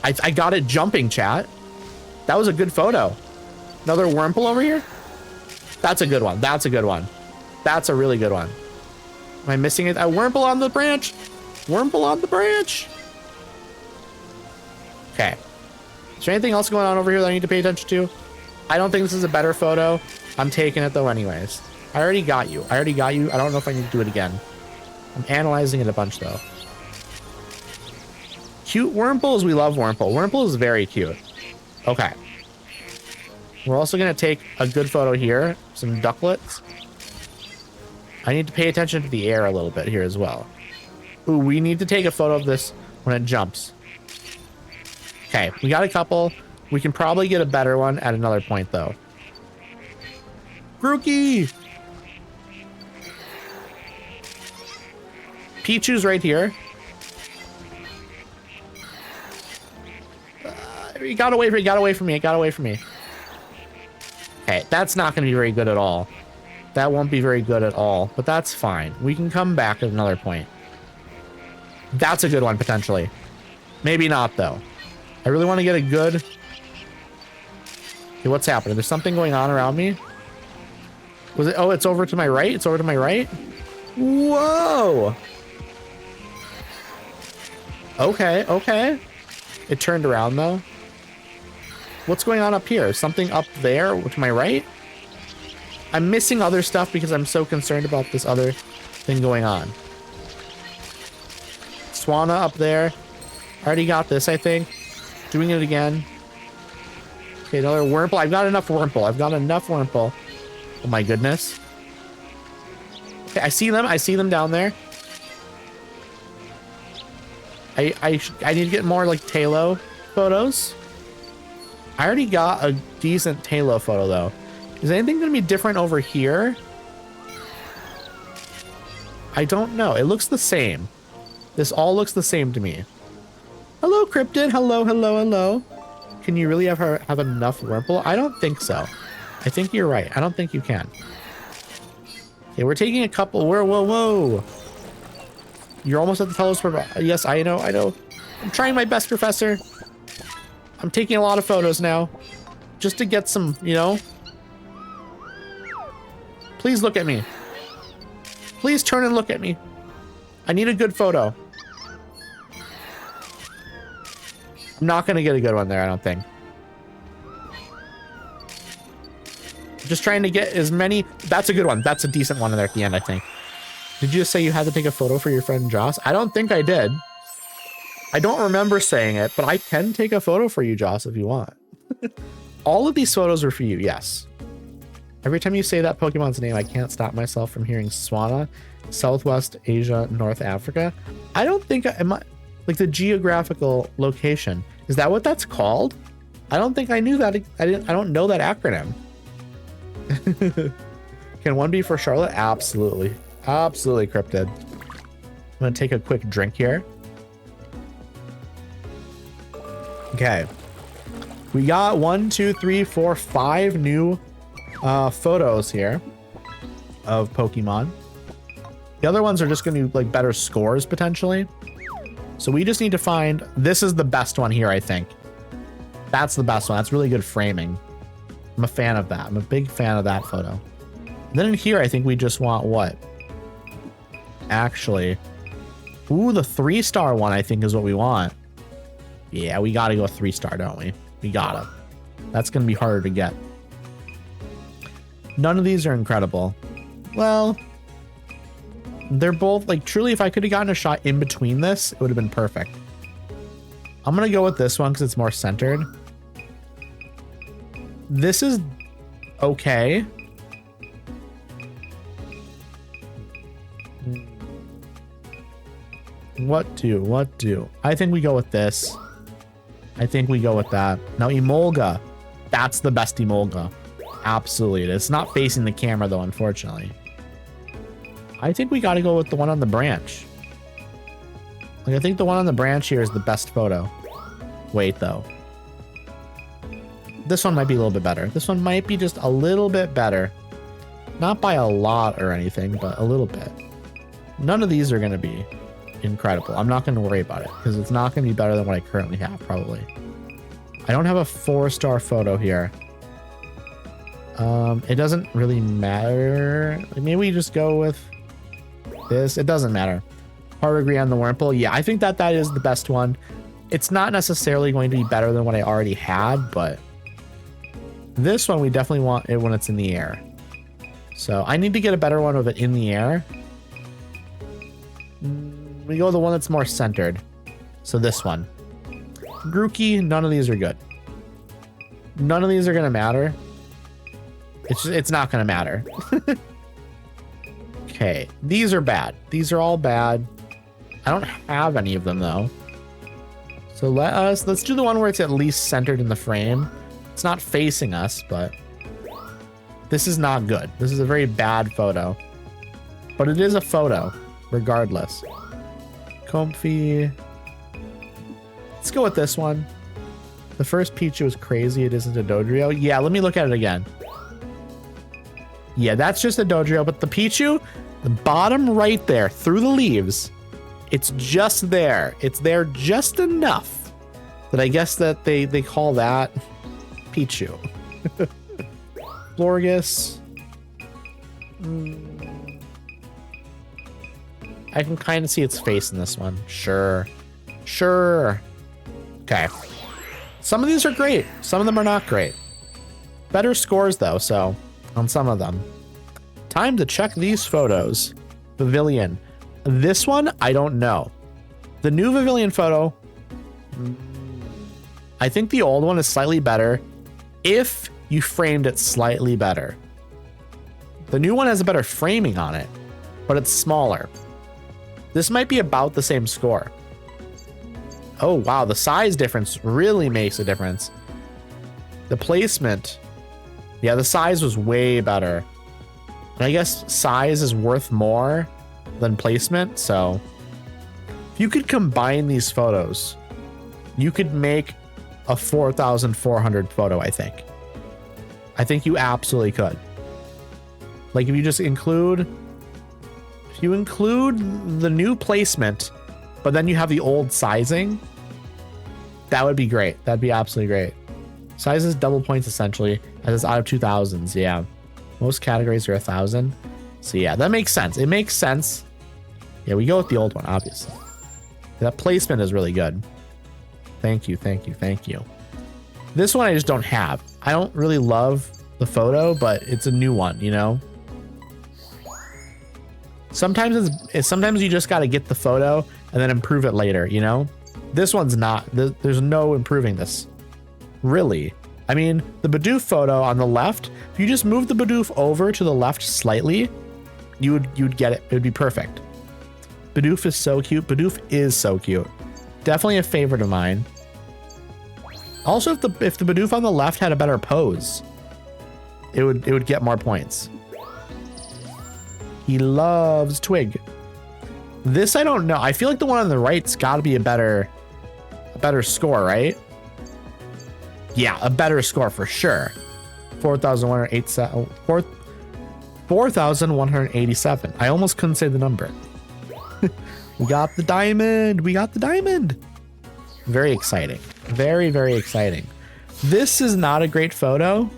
I got it jumping, chat. That was a good photo. Another Wurmple over here. That's a good one. That's a good one. That's a really good one. Am I missing it? A Wurmple on the branch. Wurmple on the branch. Okay. Is there anything else going on over here that I need to pay attention to? I don't think this is a better photo. I'm taking it though anyways. I already got you. I already got you. I don't know if I need to do it again. I'm analyzing it a bunch though. Cute Wurmples. We love Wurmple. Wurmple is very cute. Okay. We're also going to take a good photo here. Some ducklets. I need to pay attention to the air a little bit here as well. Ooh, we need to take a photo of this when it jumps. Okay, we got a couple. We can probably get a better one at another point though. Grookey! Pichu's right here. He got away from me. He got away from me. He got away from me. Okay, that's not going to be very good at all. That won't be very good at all, but that's fine. We can come back at another point. That's a good one, potentially. Maybe not, though. I really want to get a good... Okay, what's happening? There's something going on around me. Was it? Oh, it's over to my right. It's over to my right. Whoa. Okay, okay. It turned around, though. What's going on up here? Something up there to my right? I'm missing other stuff because I'm so concerned about this other thing going on. Swana up there. Already got this, I think. Doing it again. Okay, another Wurmple. I've got enough Wurmple. I've got enough Wurmple. Oh my goodness. Okay, I see them. I see them down there. I need to get more like Talo photos. I already got a decent Talo photo though. Is anything going to be different over here? I don't know. It looks the same. This all looks the same to me. Hello, Cryptid. Hello, hello, hello. Can you really have enough Wurmple? I don't think so. I think you're right. I don't think you can. Okay, we're taking a couple. Whoa, whoa, whoa. You're almost at the telescope. Yes, I know, I know. I'm trying my best, Professor. I'm taking a lot of photos now. Just to get some, you know. Please look at me. Please turn and look at me. I need a good photo. I'm not going to get a good one there, I don't think. Just trying to get as many. That's a good one. That's a decent one there at the end, I think. Did you just say you had to take a photo for your friend Joss? I don't think I did. I don't remember saying it, but I can take a photo for you, Joss, if you want. All of these photos are for you, yes. Every time you say that Pokemon's name, I can't stop myself from hearing Swana, Southwest Asia, North Africa. I don't think am I like the geographical location. Is that what that's called? I don't think I knew that. I don't know that acronym. Can one be for Charlotte? Absolutely. Absolutely, Cryptid. I'm gonna take a quick drink here. Okay. We got 1, 2, 3, 4, 5 new photos here of Pokemon. The other ones are just gonna be like better scores potentially. So we just need to find, this is the best one here, I think. That's the best one. That's really good framing. I'm a fan of that. I'm a big fan of that photo. And then in here, I think we just want what? Actually, ooh, the 3-star one, I think is what we want. Yeah, we gotta go 3-star, don't we? We gotta. That's gonna be harder to get. None of these are incredible. Well, they're both like, truly, if I could have gotten a shot in between this, it would have been perfect. I'm gonna go with this one because it's more centered. This is okay. What do? I think we go with this. I think we go with that. Now, Emolga. That's the best Emolga. Absolutely it is. It's not facing the camera, though, unfortunately. I think we got to go with the one on the branch. Like, I think the one on the branch here is the best photo. Wait, though. This one might be a little bit better. This one might be just a little bit better. Not by a lot or anything, but a little bit. None of these are going to be incredible. I'm not going to worry about it because it's not going to be better than what I currently have, probably. I don't have a 4-star photo here. It doesn't really matter. Like, maybe we just go with this. It doesn't matter. Hard to agree on the Wurmple. Yeah, I think that that is the best one. It's not necessarily going to be better than what I already had, but this one we definitely want it when it's in the air. So I need to get a better one of it in the air. We go with the one that's more centered. So this one. Grookey, none of these are good. None of these are going to matter. It's not going to matter. Okay, these are bad. These are all bad. I don't have any of them though. So let's do the one where it's at least centered in the frame. It's not facing us, but this is not good. This is a very bad photo, but it is a photo regardless. Comfy. Let's go with this one. The first Pichu was crazy. It isn't a Dodrio. Yeah, let me look at it again. Yeah, that's just a Dodrio, but the Pichu, the bottom right there through the leaves, it's just there. It's there just enough that I guess that they call that Pichu. Florgus. I can kind of see its face in this one. Sure. Sure. Okay. Some of these are great. Some of them are not great. Better scores though, so on some of them. Time to check these photos. Pavilion. This one, I don't know. The new Pavilion photo, I think the old one is slightly better if you framed it slightly better. The new one has a better framing on it, but it's smaller. This might be about the same score. Oh, wow. The size difference really makes a difference. The placement. Yeah, the size was way better. And I guess size is worth more than placement. So if you could combine these photos, you could make a 4,400 photo, I think. I think you absolutely could. Like if you just include, if you include the new placement, but then you have the old sizing, that would be great. That'd be absolutely great. Size is double points essentially, as it's out of 2000s. Yeah, most categories are 1,000. So yeah, that makes sense. It makes sense. Yeah, we go with the old one, obviously. That placement is really good. Thank you, thank you, thank you. This one I just don't have. I don't really love the photo, but it's a new one, you know? Sometimes sometimes you just got to get the photo and then improve it later, you know? This one's not. There's no improving this. Really. I mean, the Bidoof photo on the left, if you just move the Bidoof over to the left slightly, you'd get it. It would be perfect. Bidoof is so cute. Bidoof is so cute. Definitely a favorite of mine. Also, if the Bidoof on the left had a better pose, it would get more points. He loves Twig. This I don't know. I feel like the one on the right's got to be a better score, right? Yeah, a better score for sure. 4,187. I almost couldn't say the number. We got the diamond. We got the diamond. Very exciting. Very, very exciting. This is not a great photo,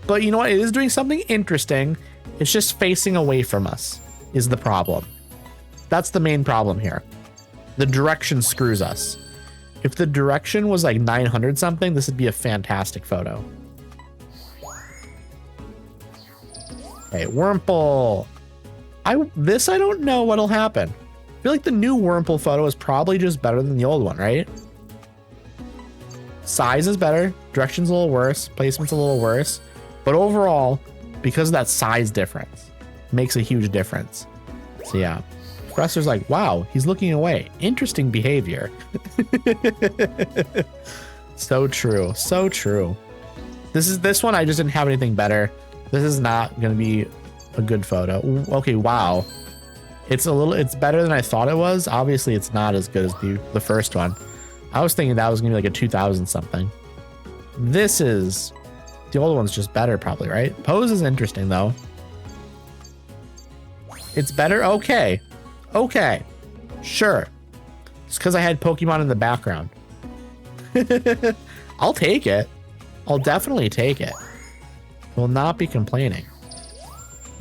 but you know what? It is doing something interesting. It's just facing away from us is the problem. That's the main problem here. The direction screws us. If the direction was like 900 something, this would be a fantastic photo. Okay, Wurmple. This I don't know what'll happen. I feel like the new Wurmple photo is probably just better than the old one, right? Size is better, direction's a little worse, placement's a little worse, but overall, because of that size difference, makes a huge difference. So yeah, Professor's like, wow, he's looking away. Interesting behavior. So true, so true. This one, I just didn't have anything better. This is not gonna be a good photo. Okay, wow. It's better than I thought it was. Obviously, it's not as good as the first one. I was thinking that was gonna be like a 2000 something. This is, the old one's just better probably, right? Pose is interesting though. It's better, okay. Okay, sure. It's because I had Pokemon in the background. I'll take it. I'll definitely take it. Will not be complaining.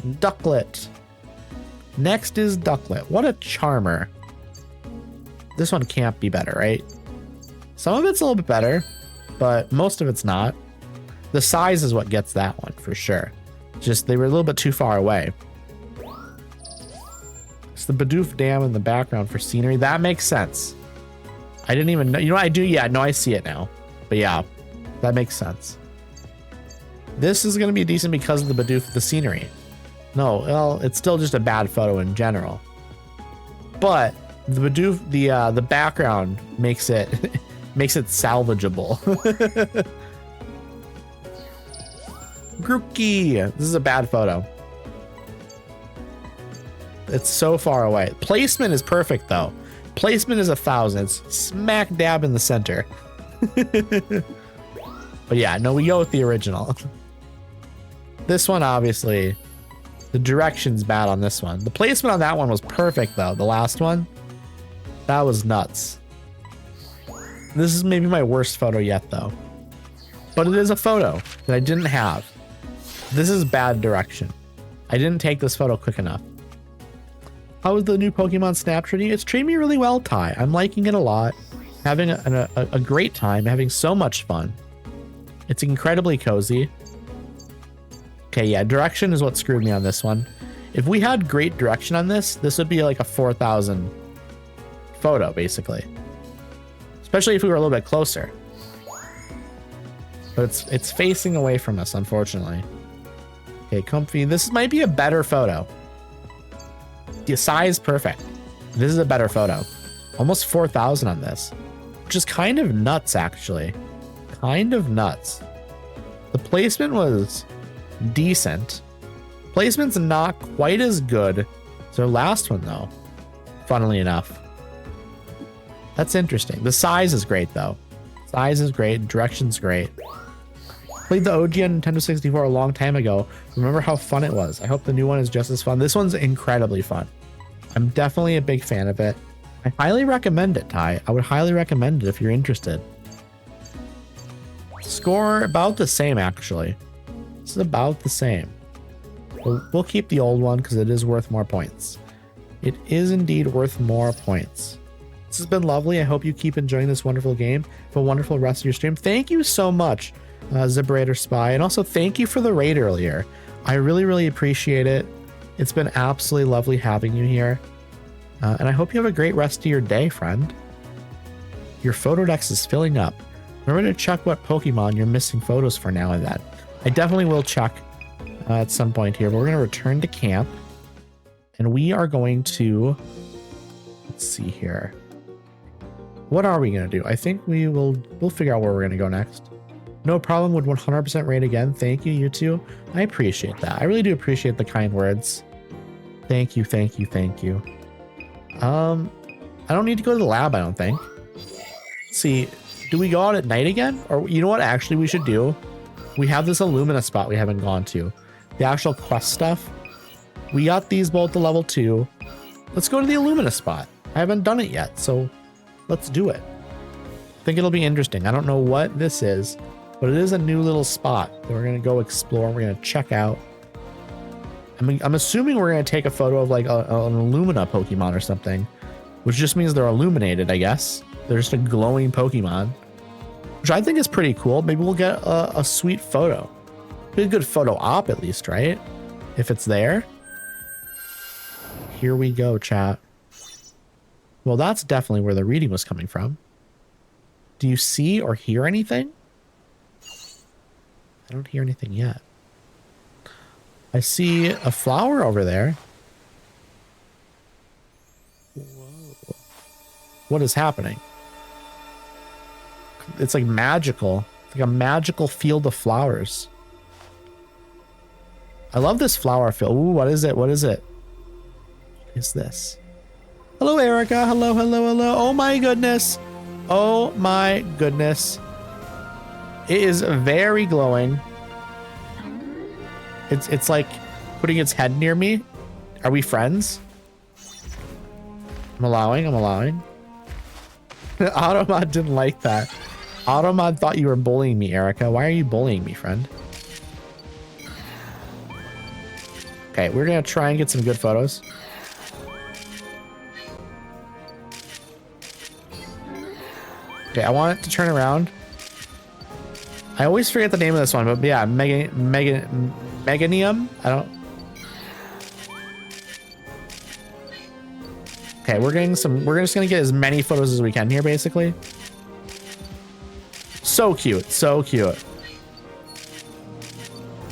Ducklet. Next is Ducklet. What a charmer. This one can't be better, right? Some of it's a little bit better, but most of it's not. The size is what gets that one for sure. Just they were a little bit too far away. It's the Bidoof Dam in the background for scenery. That makes sense. I didn't even know. You know what I do? Yeah, no, I see it now. But yeah, that makes sense. This is going to be decent because of the Bidoof, the scenery. No, well, it's still just a bad photo in general. But the Bidoof, the background makes it makes it salvageable. Grookey. This is a bad photo. It's so far away. Placement is perfect though. Placement is 1000. It's smack dab in the center. But yeah, no, we go with the original. This one, obviously, the direction's bad on this one. The placement on that one was perfect though. The last one, that was nuts. This is maybe my worst photo yet though. But it is a photo that I didn't have. This is bad direction. I didn't take this photo quick enough. How is the new Pokemon Snap treating you? It's treating me really well, Ty. I'm liking it a lot. Having a great time. Having so much fun. It's incredibly cozy. Okay, yeah, direction is what screwed me on this one. If we had great direction on this, this would be like a 4000 photo, basically. Especially if we were a little bit closer. But it's facing away from us, unfortunately. Okay, comfy. This might be a better photo. The size, perfect. This is a better photo. Almost 4000 on this. Which is kind of nuts, actually. Kind of nuts. The placement was decent. Placement's not quite as good as our last one, though. Funnily enough. That's interesting. The size is great, though. Size is great. Direction's great. Played the OG on Nintendo 64 a long time ago. Remember how fun it was. I hope the new one is just as fun. This one's incredibly fun. I'm definitely a big fan of it. I highly recommend it, Ty. I would highly recommend it if you're interested. Score about the same, actually. This is about the same. We'll keep the old one because it is worth more points. It is indeed worth more points. This has been lovely. I hope you keep enjoying this wonderful game. Have a wonderful rest of your stream. Thank you so much, Ziberator Spy. And also thank you for the raid earlier. I really, really appreciate it. It's been absolutely lovely having you here. And I hope you have a great rest of your day, friend. Your photo dex is filling up. Remember to check what Pokemon you're missing photos for now and then. I definitely will check at some point here, but we're going to return to camp. And we are going to... Let's see here. What are we going to do? I think we'll figure out where we're going to go next. No problem, would 100% rate again. Thank you, you two. I appreciate that. I really do appreciate the kind words. Thank you, thank you, thank you. I don't need to go to the lab, I don't think. Let's see, do we go out at night again? Or you know what actually we should do? We have this Illumina spot we haven't gone to. The actual quest stuff. We got these both to level 2. Let's go to the Illumina spot. I haven't done it yet, so let's do it. I think it'll be interesting. I don't know what this is, but it is a new little spot that we're going to go explore. We're going to check out. I'm assuming we're going to take a photo of like an Illumina Pokemon or something, which just means they're illuminated, I guess. They're just a glowing Pokemon, which I think is pretty cool. Maybe we'll get a sweet photo. Be a good photo op at least, right? If it's there. Here we go, chat. Well, that's definitely where the reading was coming from. Do you see or hear anything? I don't hear anything yet. I see a flower over there. Whoa. What is happening? It's like magical. It's like a magical field of flowers. I love this flower field. Ooh, what is it? What is it? is this? Hello, Erica. Hello, hello, hello. Oh my goodness. Oh my goodness. It is very glowing. It's like putting its head near me. Are we friends? I'm allowing. Automod didn't like that. Automod thought you were bullying me, Erica. Why are you bullying me, friend? Okay, we're gonna try and get some good photos. Okay, I want it to turn around. I always forget the name of this one, but yeah, Meganium. I don't. Okay, we're just gonna get as many photos as we can here, basically. So cute, so cute.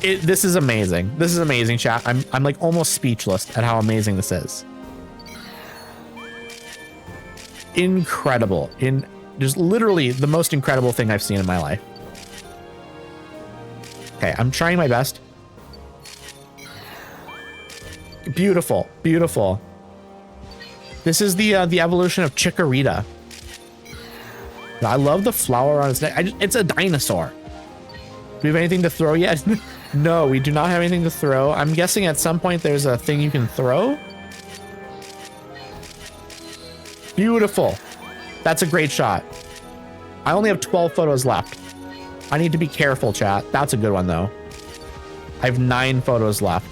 This is amazing. This is amazing, chat. I'm like almost speechless at how amazing this is. Incredible. Just literally the most incredible thing I've seen in my life. Okay, I'm trying my best. Beautiful, beautiful. This is the evolution of Chikorita. I love the flower on its neck. It's a dinosaur. Do we have anything to throw yet? No, we do not have anything to throw. I'm guessing at some point there's a thing you can throw. Beautiful. That's a great shot. I only have 12 photos left. I need to be careful, chat. That's a good one, though. I have 9 photos left.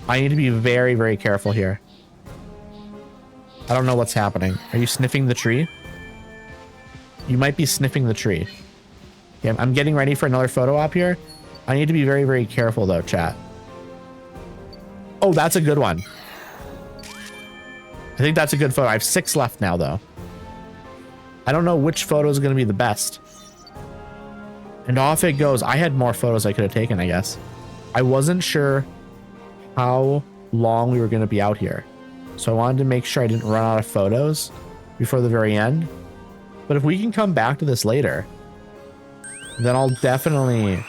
I need to be very, very careful here. I don't know what's happening. Are you sniffing the tree? You might be sniffing the tree. Okay, I'm getting ready for another photo op here. I need to be very, very careful, though, chat. Oh, that's a good one. I think that's a good photo. I have 6 left now, though. I don't know which photo is going to be the best. And off it goes. I had more photos I could have taken, I guess. I wasn't sure how long we were going to be out here. So I wanted to make sure I didn't run out of photos before the very end. But if we can come back to this later, then I'll definitely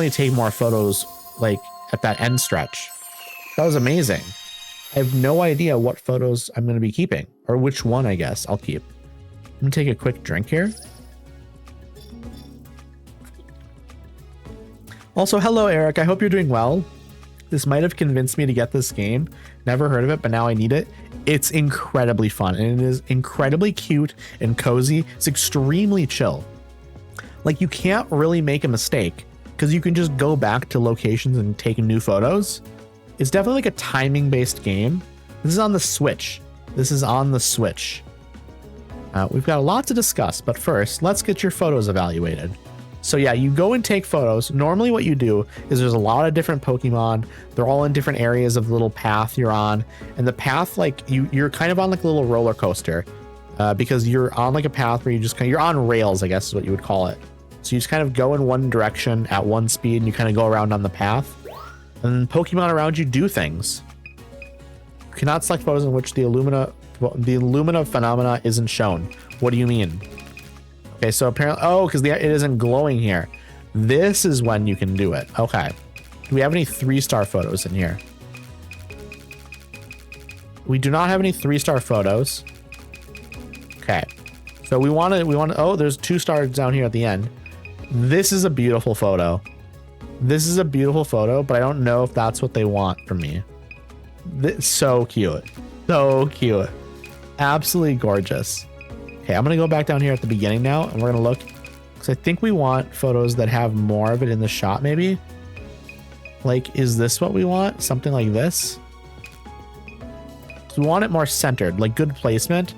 take more photos like at that end stretch. That was amazing. I have no idea what photos I'm going to be keeping, or which one I guess I'll keep. I'm going to take a quick drink here. Also, hello, Eric. I hope you're doing well. This might have convinced me to get this game. Never heard of it, but now I need it. It's incredibly fun, and it is incredibly cute and cozy. It's extremely chill. Like, you can't really make a mistake because you can just go back to locations and take new photos. It's definitely like a timing-based game. This is on the Switch. We've got a lot to discuss, but first, let's get your photos evaluated. So yeah, you go and take photos. Normally what you do is there's a lot of different Pokemon. They're all in different areas of the little path you're on. And the path, like you're kind of on like a little roller coaster because you're on like a path where you're on rails, I guess is what you would call it. So you just kind of go in one direction at one speed and you kind of go around on the path. And Pokemon around you do things. You cannot select photos in which the Illumina phenomena isn't shown. What do you mean? Okay, so apparently, because it isn't glowing here. This is when you can do it. Okay. Do we have any 3-star photos in here? We do not have any 3-star photos. Okay. So we want to, there's 2 stars down here at the end. This is a beautiful photo. But I don't know if that's what they want from me. So cute. So cute. Absolutely gorgeous. Okay, I'm going to go back down here at the beginning now, and we're going to look, because I think we want photos that have more of it in the shot, maybe. Like, is this what we want? Something like this? So we want it more centered, like good placement.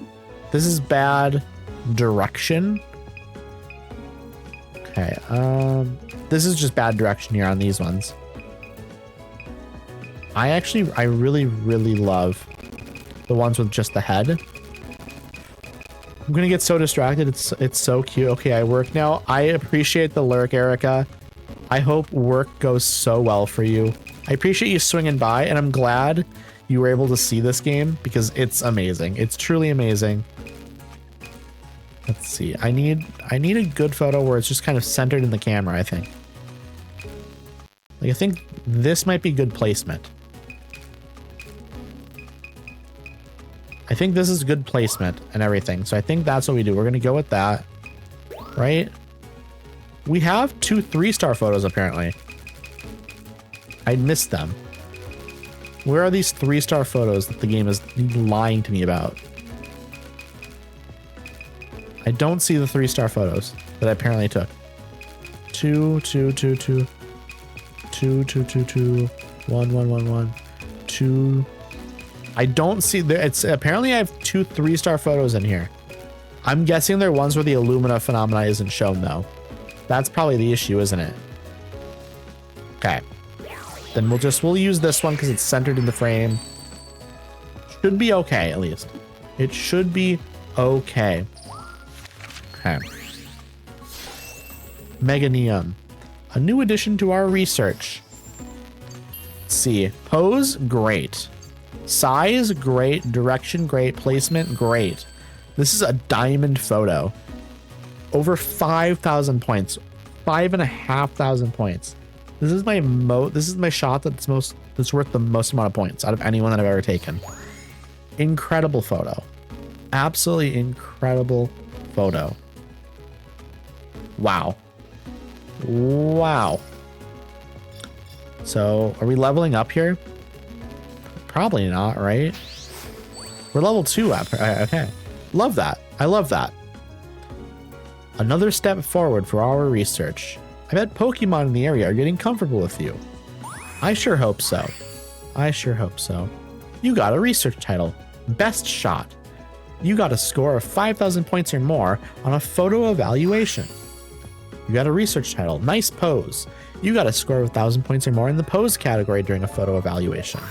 This is bad direction. Okay, this is just bad direction here on these ones. I really, really love the ones with just the head. I'm gonna get so distracted. It's so cute. Okay, I work now. I appreciate the lurk, Erica. I hope work goes so well for you. I appreciate you swinging by, and I'm glad you were able to see this game because it's amazing. It's truly amazing. Let's see. I need a good photo where it's just kind of centered in the camera, I think. Like, I think this might be good placement. I think this is good placement and everything. So I think that's what we do. We're going to go with that, right? We have 2 3-star photos, apparently. I missed them. Where are these 3-star photos that the game is lying to me about? I don't see the 3-star photos that I apparently took. 2, 2, 2, 2. 2, 2, 2, 2. 1, 1, 1, 1. 2. I don't see there. It's apparently I have 2 3-star photos in here. I'm guessing they're ones where the Illumina phenomena isn't shown though. That's probably the issue, isn't it? Okay. Then we'll use this one because it's centered in the frame. Should be okay, at least. It should be okay. Okay. Meganium. A new addition to our research. Let's see. Pose, great. Size, great. Direction, great. Placement, great. This is a diamond photo. Over 5,000 points. 5,500 points. This is my shot that's worth the most amount of points out of anyone that I've ever taken. Incredible photo. Absolutely incredible photo. Wow. Wow. So, are we leveling up here? Probably not, right? We're level 2 up. Okay. Love that. I love that. Another step forward for our research. I bet Pokemon in the area are getting comfortable with you. I sure hope so. I sure hope so. You got a research title. Best shot. You got a score of 5,000 points or more on a photo evaluation. You got a research title. Nice pose. You got a score of 1,000 points or more in the pose category during a photo evaluation.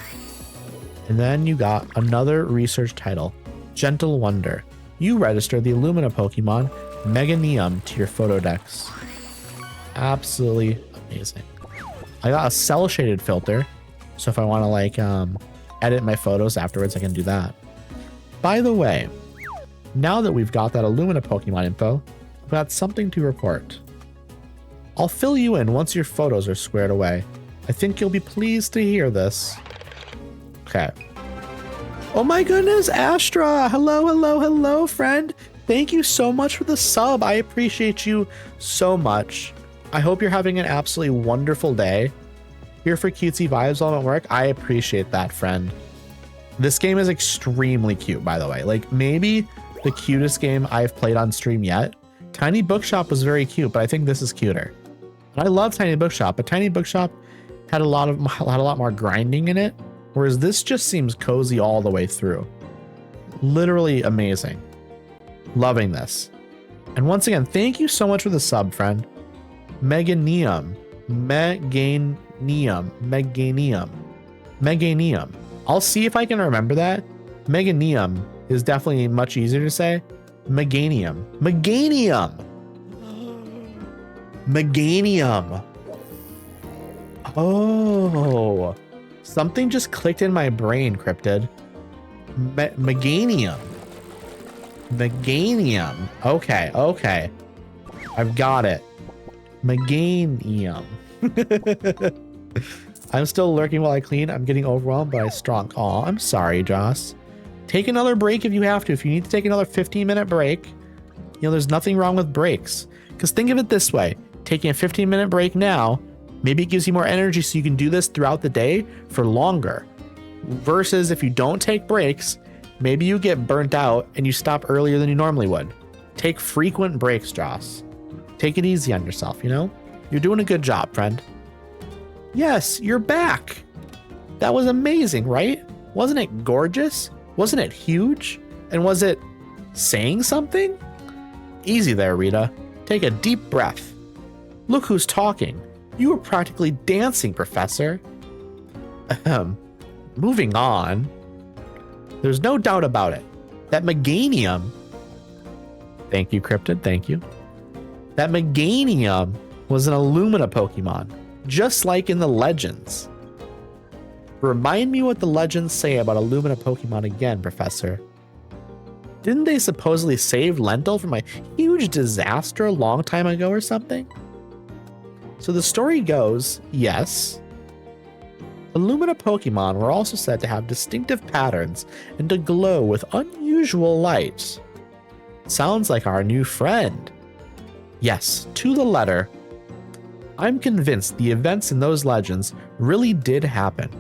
And then you got another research title. Gentle Wonder. You registered the Illumina Pokemon Meganium to your photo decks. Absolutely amazing. I got a cell shaded filter. So if I want to like edit my photos afterwards, I can do that. By the way, now that we've got that Illumina Pokemon info, I've got something to report. I'll fill you in once your photos are squared away. I think you'll be pleased to hear this. Okay. Oh my goodness, Astra! Hello, hello, hello, friend. Thank you so much for the sub. I appreciate you so much. I hope you're having an absolutely wonderful day. Here for cutesy vibes while I'm at work. I appreciate that, friend. This game is extremely cute, by the way. Like, maybe the cutest game I've played on stream yet. Tiny Bookshop was very cute, but I think this is cuter. And I love Tiny Bookshop, but Tiny Bookshop had a lot more grinding in it, whereas this just seems cozy all the way through. Literally amazing. Loving this. And once again, thank you so much for the sub, friend. Meganium. I'll see if I can remember that. Meganium is definitely much easier to say. Meganium. Oh, something just clicked in my brain, Cryptid. Meganium. Okay. I've got it. Meganium. I'm still lurking while I clean. I'm getting overwhelmed, but I'm strong. Aw, I'm sorry, Joss. Take another break if you have to. If you need to take another 15-minute break, you know, there's nothing wrong with breaks. Because think of it this way. Taking a 15-minute break now, maybe it gives you more energy so you can do this throughout the day for longer. Versus if you don't take breaks, maybe you get burnt out and you stop earlier than you normally would. Take frequent breaks, Joss. Take it easy on yourself, you know? You're doing a good job, friend. Yes, you're back. That was amazing, right? Wasn't it gorgeous? Wasn't it huge? And was it saying something? Easy there, Rita. Take a deep breath. Look who's talking. You were practically dancing, Professor. Moving on. There's no doubt about it. That Meganium... Thank you, Cryptid. Thank you. That Meganium was an Illumina Pokemon, just like in the Legends. Remind me what the Legends say about Illumina Pokemon again, Professor. Didn't they supposedly save Lentil from a huge disaster a long time ago or something? So the story goes, yes, Illumina Pokemon were also said to have distinctive patterns and to glow with unusual light. Sounds like our new friend. Yes, to the letter. I'm convinced the events in those legends really did happen,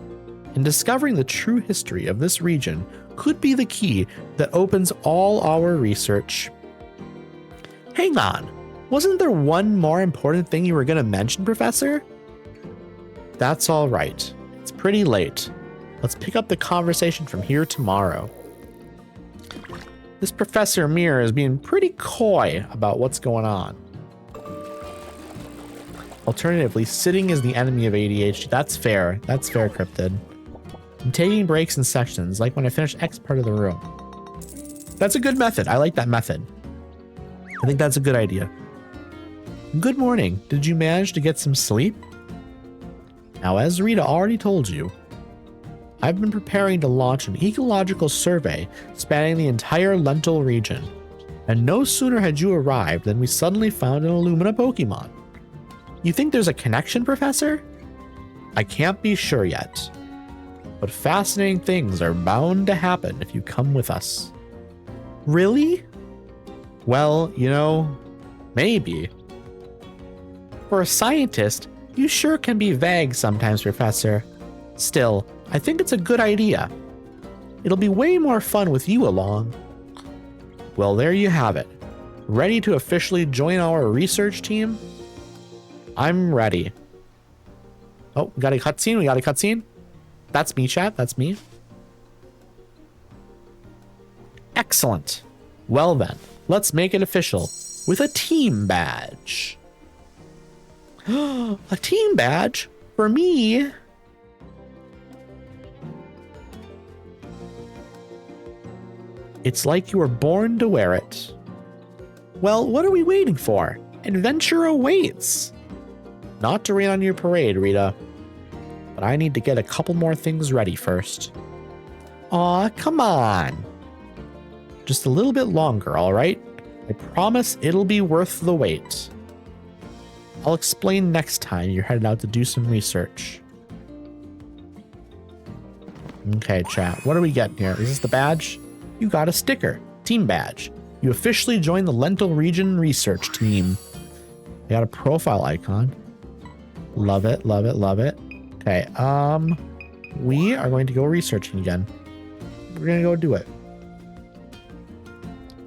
and discovering the true history of this region could be the key that opens all our research. Hang on, wasn't there one more important thing you were going to mention, Professor? That's all right. It's pretty late. Let's pick up the conversation from here tomorrow. This Professor Mirror is being pretty coy about what's going on. Alternatively, sitting is the enemy of ADHD. That's fair. That's fair, Cryptid. And taking breaks in sections, like when I finish X part of the room. That's a good method. I like that method. I think that's a good idea. Good morning. Did you manage to get some sleep? Now, as Rita already told you, I've been preparing to launch an ecological survey spanning the entire Lentil region. And no sooner had you arrived than we suddenly found an Illumina Pokemon. You think there's a connection, Professor? I can't be sure yet. But fascinating things are bound to happen if you come with us. Really? Well, you know, maybe. For a scientist, you sure can be vague sometimes, Professor. Still, I think it's a good idea. It'll be way more fun with you along. Well, there you have it. Ready to officially join our research team? I'm ready. Oh, we got a cutscene. That's me, chat. That's me. Excellent. Well then, let's make it official with a team badge. A team badge? For me? It's like you were born to wear it. Well, what are we waiting for? Adventure awaits. Not to rain on your parade, Rita. But I need to get a couple more things ready first. Aw, come on. Just a little bit longer, alright? I promise it'll be worth the wait. I'll explain next time you're headed out to do some research. Okay, chat. What are we getting here? Is this the badge? You got a sticker. Team badge. You officially joined the Lentil Region research team. I got a profile icon. Love it, love it, love it. Okay, we are going to go researching again. We're gonna go do it.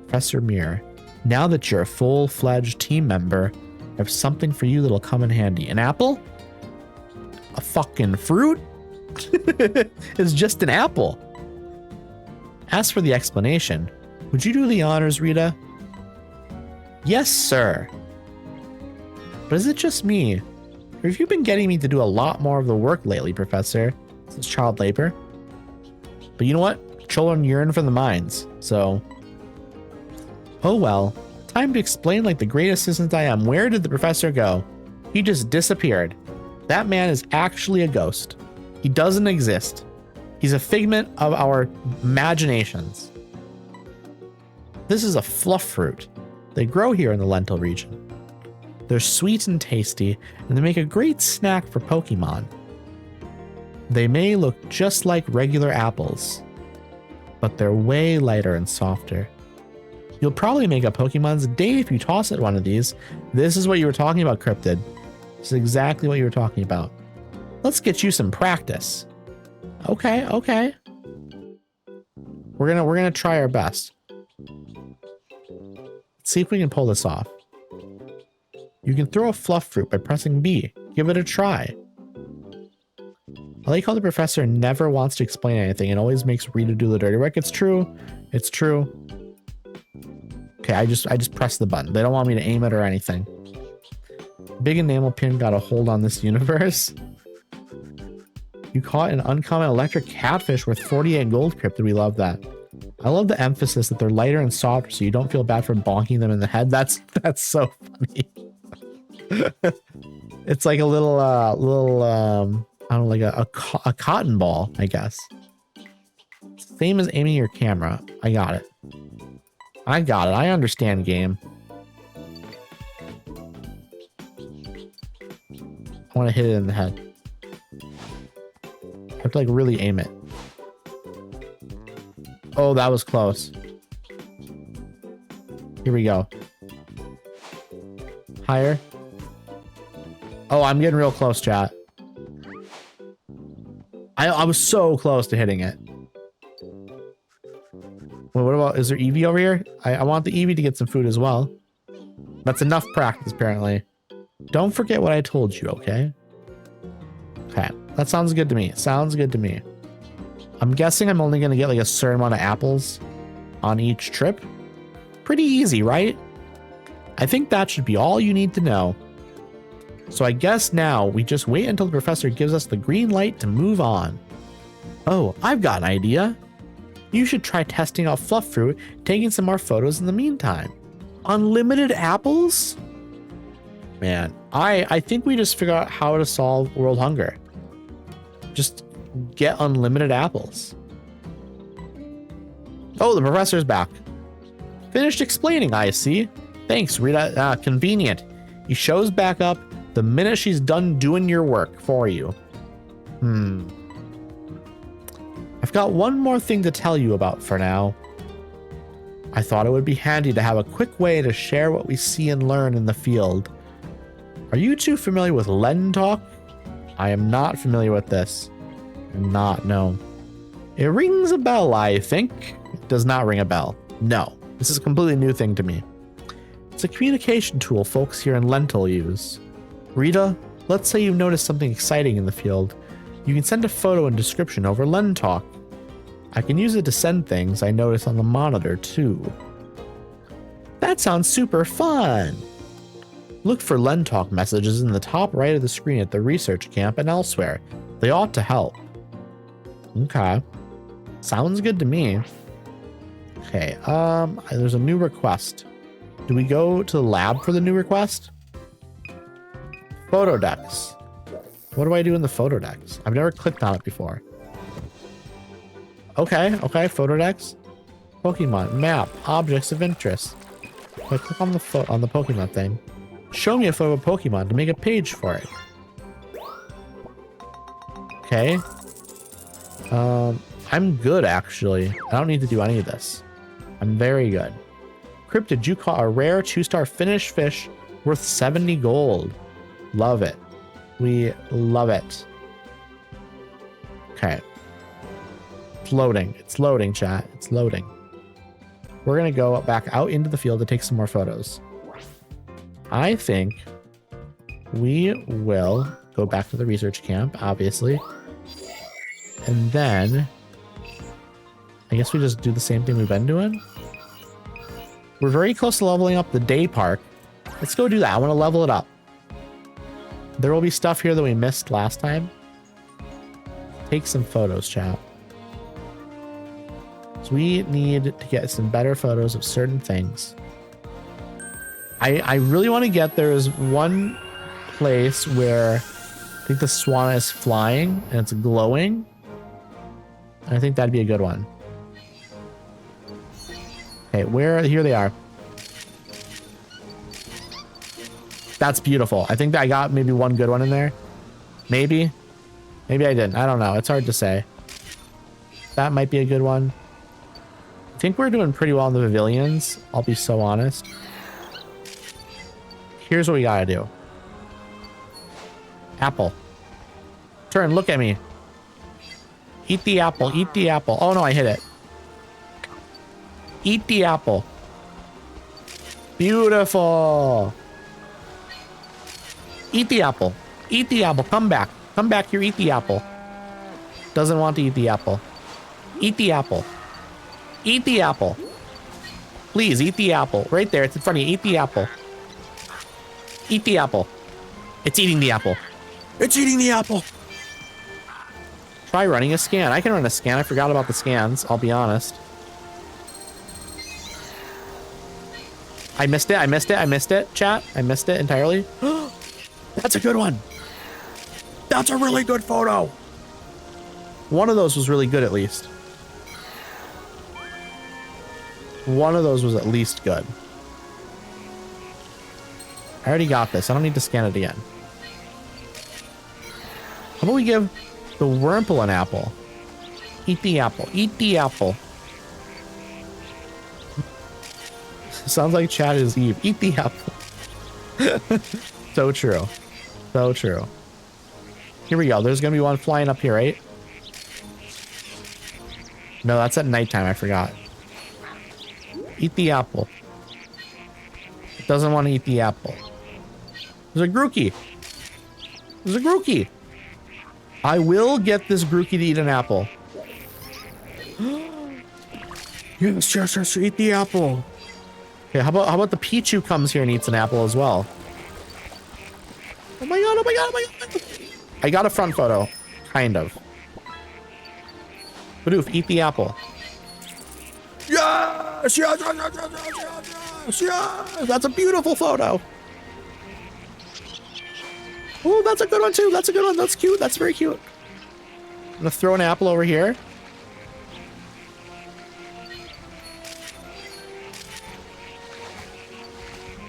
Professor Mirror, now that you're a full-fledged team member, I have something for you that'll come in handy. An apple? A fucking fruit? It's just an apple. As for the explanation, would you do the honors, Rita? Yes, sir. But is it just me? Or have you been getting me to do a lot more of the work lately, Professor? Since child labor? But you know what? Children yearn for the mines, so... Oh well. Time to explain like the great assistant I am. Where did the professor go? He just disappeared. That man is actually a ghost. He doesn't exist. He's a figment of our imaginations. This is a fluff fruit. They grow here in the Lentil region. They're sweet and tasty, and they make a great snack for Pokemon. They may look just like regular apples, but they're way lighter and softer. You'll probably make a Pokemon's day if you toss at one of these. This is what you were talking about, Cryptid. This is exactly what you were talking about. Let's get you some practice. Okay, okay. We're gonna try our best. Let's see if we can pull this off. You can throw a fluff fruit by pressing B. Give it a try. I like how the professor never wants to explain anything and always makes Rita do the dirty work. It's true. It's true. Okay, I just pressed the button. They don't want me to aim it or anything. Big enamel pin got a hold on this universe. You caught an uncommon electric catfish worth 48 gold, Cryptid. We love that. I love the emphasis that they're lighter and softer so you don't feel bad for bonking them in the head. That's so funny. It's like a little I don't know, like a cotton ball, I guess. Same as aiming your camera. I got it. I understand, game. I want to hit it in the head. I have to like really aim it. Oh, that was close. Here we go. Higher. Oh, I'm getting real close, chat. I was so close to hitting it. Wait, what about, is there Eevee over here? I want the Eevee to get some food as well. That's enough practice, apparently. Don't forget what I told you, okay? Okay, that sounds good to me. Sounds good to me. I'm guessing I'm only going to get like a certain amount of apples on each trip. Pretty easy, right? I think that should be all you need to know. So I guess now we just wait until the professor gives us the green light to move on. Oh, I've got an idea. You should try testing out Fluff Fruit, taking some more photos in the meantime. Unlimited apples? Man, I think we just figure out how to solve world hunger. Just get unlimited apples. Oh, the professor's back. Finished explaining, I see. Thanks, Rita. Convenient. He shows back up the minute she's done doing your work for you. I've got one more thing to tell you about for now. I thought it would be handy to have a quick way to share what we see and learn in the field. Are you two familiar with Len Talk? I am not familiar with this. I'm not, no. It rings a bell, I think. It does not ring a bell. No, this is a completely new thing to me. It's a communication tool folks here in Lentil use. Rita, let's say you've noticed something exciting in the field. You can send a photo and description over Len Talk. I can use it to send things I notice on the monitor too. That sounds super fun! Look for Len Talk messages in the top right of the screen at the research camp and elsewhere. They ought to help. Okay. Sounds good to me. Okay, there's a new request. Do we go to the lab for the new request? Photo decks. What do I do in the photo decks? I've never clicked on it before. Okay, photo decks. Pokemon, map, objects of interest. If I click on the Pokemon thing, show me a photo of a Pokemon to make a page for it. Okay. I'm good actually. I don't need to do any of this. I'm very good. Cryptid, you caught a rare 2-star finished fish worth 70 gold. Love it. We love it. Okay. It's loading. It's loading, chat. It's loading. We're going to go back out into the field to take some more photos. I think we will go back to the research camp, obviously. And then I guess we just do the same thing we've been doing. We're very close to leveling up the day park. Let's go do that. I want to level it up. There will be stuff here that we missed last time. Take some photos, chat. So we need to get some better photos of certain things. I really want to get, there is one place where I think the swan is flying and it's glowing. And I think that'd be a good one. Okay, here they are. That's beautiful. I think that I got maybe one good one in there. Maybe. Maybe I didn't. I don't know. It's hard to say. That might be a good one. I think we're doing pretty well in the pavilions. I'll be so honest. Here's what we gotta do. Apple. Turn, look at me. Eat the apple. Eat the apple. Oh no, I hit it. Eat the apple. Beautiful. Eat the apple. Eat the apple. Come back. Come back here. Eat the apple. Doesn't want to eat the apple. Eat the apple. Eat the apple. Please, eat the apple. Right there. It's in front of you. Eat the apple. Eat the apple. It's eating the apple. It's eating the apple. Try running a scan. I can run a scan. I forgot about the scans. I'll be honest. I missed it. I missed it. I missed it, chat. I missed it entirely. That's a good one. That's a really good photo. One of those was really good, at least. One of those was at least good. I already got this. I don't need to scan it again. How about we give The Wurmple an apple. Eat the apple. Eat the apple. Sounds like Chad is Eve. Eat the apple. So true. So true. Here we go. There's going to be one flying up here, right? No, that's at nighttime. I forgot. Eat the apple. It doesn't want to eat the apple. There's a Grookey. There's a Grookey. I will get this Grookey to eat an apple. Yes, yes, yes, eat the apple. Okay, how about the Pichu comes here and eats an apple as well? Oh my god, oh my god, oh my god. I got a front photo. Kind of. Badoof, eat the apple. Yes, yes, yes, yes, yes, yes, yes. That's a beautiful photo. Oh, that's a good one too. That's a good one. That's cute. That's very cute. I'm gonna throw an apple over here.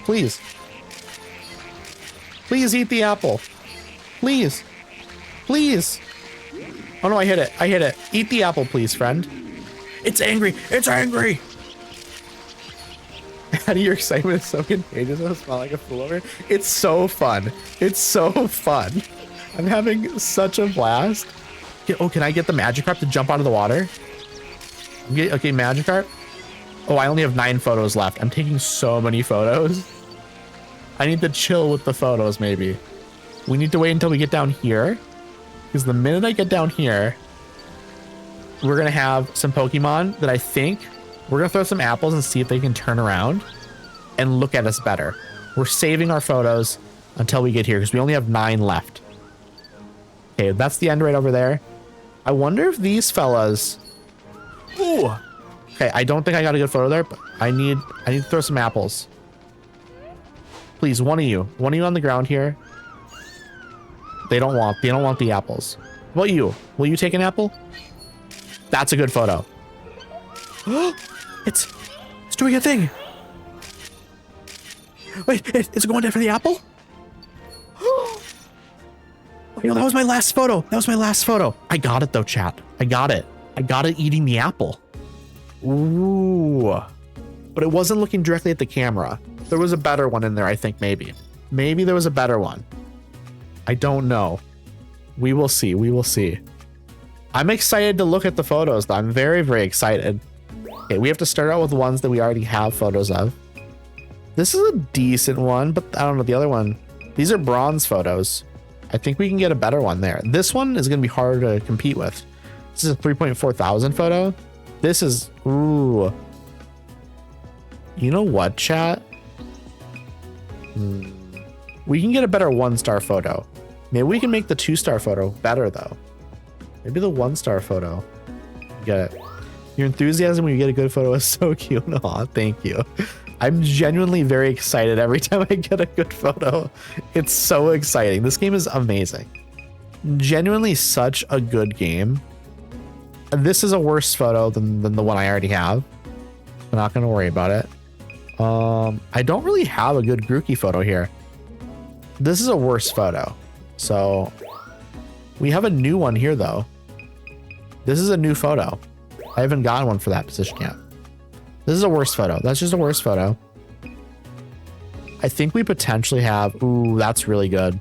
Please. Please eat the apple. Please. Please. Oh no, I hit it. I hit it. Eat the apple, please, friend. It's angry. It's angry. Your excitement is so contagious. I smell like a fool over here. It's so fun. It's so fun. I'm having such a blast. Oh, can I get the Magikarp to jump out of the water? Okay, Magikarp. Oh, I only have 9 photos left. I'm taking so many photos. I need to chill with the photos, maybe. We need to wait until we get down here. Because the minute I get down here, we're going to have some Pokemon that I think we're going to throw some apples and see if they can turn around and look at us better. We're saving our photos until we get here because we only have 9 left. Okay, that's the end right over there. I wonder if these fellas... Ooh! Okay, I don't think I got a good photo there, but I need to throw some apples. Please, one of you on the ground here. They don't want the apples. What about you? Will you take an apple? That's a good photo. It's doing a thing. Wait, it's going in for the apple? You know, that was my last photo. That was my last photo. I got it though, chat. I got it. I got it eating the apple. Ooh. But it wasn't looking directly at the camera. There was a better one in there, I think, maybe. Maybe there was a better one. I don't know. We will see. We will see. I'm excited to look at the photos, though. I'm very, very excited. Okay, we have to start out with ones that we already have photos of. This is a decent one, but I don't know the other one. These are bronze photos. I think we can get a better one there. This one is going to be harder to compete with. This is a 3.4 thousand photo. This is, ooh. You know what, chat? We can get a better 1-star photo. Maybe we can make the 2-star photo better, though. Maybe the 1-star photo. Get it. Your enthusiasm when you get a good photo is so cute. Aw, thank you. I'm genuinely very excited every time I get a good photo. It's so exciting. This game is amazing. Genuinely such a good game. And this is a worse photo than the one I already have. I'm not going to worry about it. I don't really have a good Grookey photo here. This is a worse photo. So we have a new one here, though. This is a new photo. I haven't gotten one for that position yet. This is a worse photo. That's just a worse photo. I think we potentially have... Ooh, that's really good.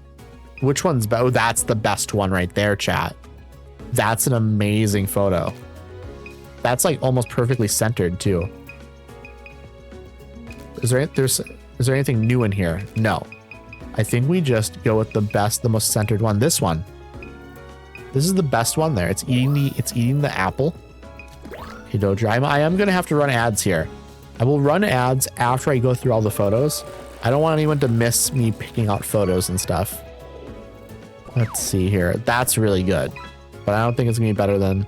Which one's... Oh, that's the best one right there, chat. That's an amazing photo. That's like almost perfectly centered, too. Is there anything new in here? No. I think we just go with the best, the most centered one. This one. This is the best one there. It's eating the apple. Okay, Doja, I am gonna have to run ads here. I will run ads after I go through all the photos. I don't want anyone to miss me picking out photos and stuff. Let's see here. That's really good, but I don't think it's gonna be better than.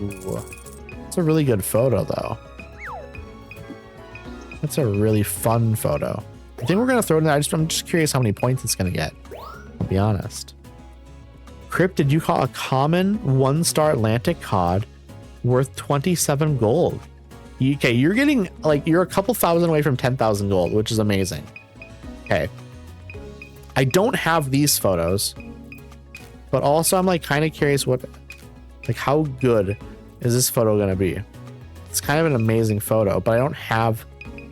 Ooh. It's a really good photo though. That's a really fun photo. I think we're gonna throw it in there. I'm just curious how many points it's gonna get. I'll be honest. Crypt, did you call a common 1-star Atlantic cod worth 27 gold? Okay, you're getting like you're a couple thousand away from 10,000 gold, which is amazing. Okay. I don't have these photos. But also I'm like kind of curious how good is this photo going to be? It's kind of an amazing photo, but I don't have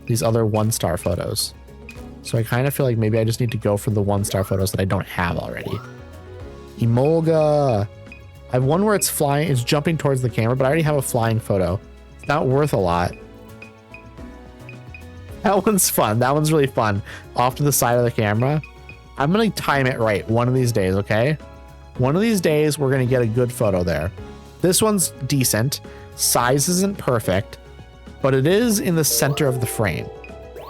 these other 1-star photos. So I kind of feel like maybe I just need to go for the 1-star photos that I don't have already. Emolga. I have one where it's flying, it's jumping towards the camera, but I already have a flying photo. It's not worth a lot. That one's fun. That one's really fun. Off to the side of the camera. I'm going to time it right one of these days, okay? One of these days, we're going to get a good photo there. This one's decent. Size isn't perfect, but it is in the center of the frame,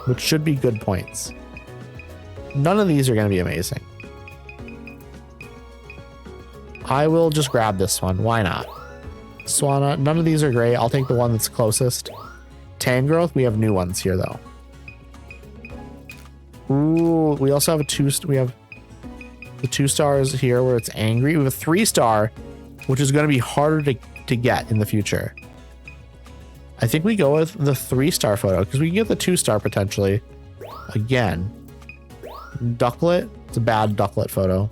which should be good points. None of these are going to be amazing. I will just grab this one. Why not? Swana, none of these are great. I'll take the one that's closest. Tangrowth, we have new ones here though. Ooh, we also have we have the 2 stars here where it's angry. We have a 3-star, which is going to be harder to get in the future. I think we go with the 3-star photo because we can get the 2-star potentially. Again, Ducklet, it's a bad Ducklet photo.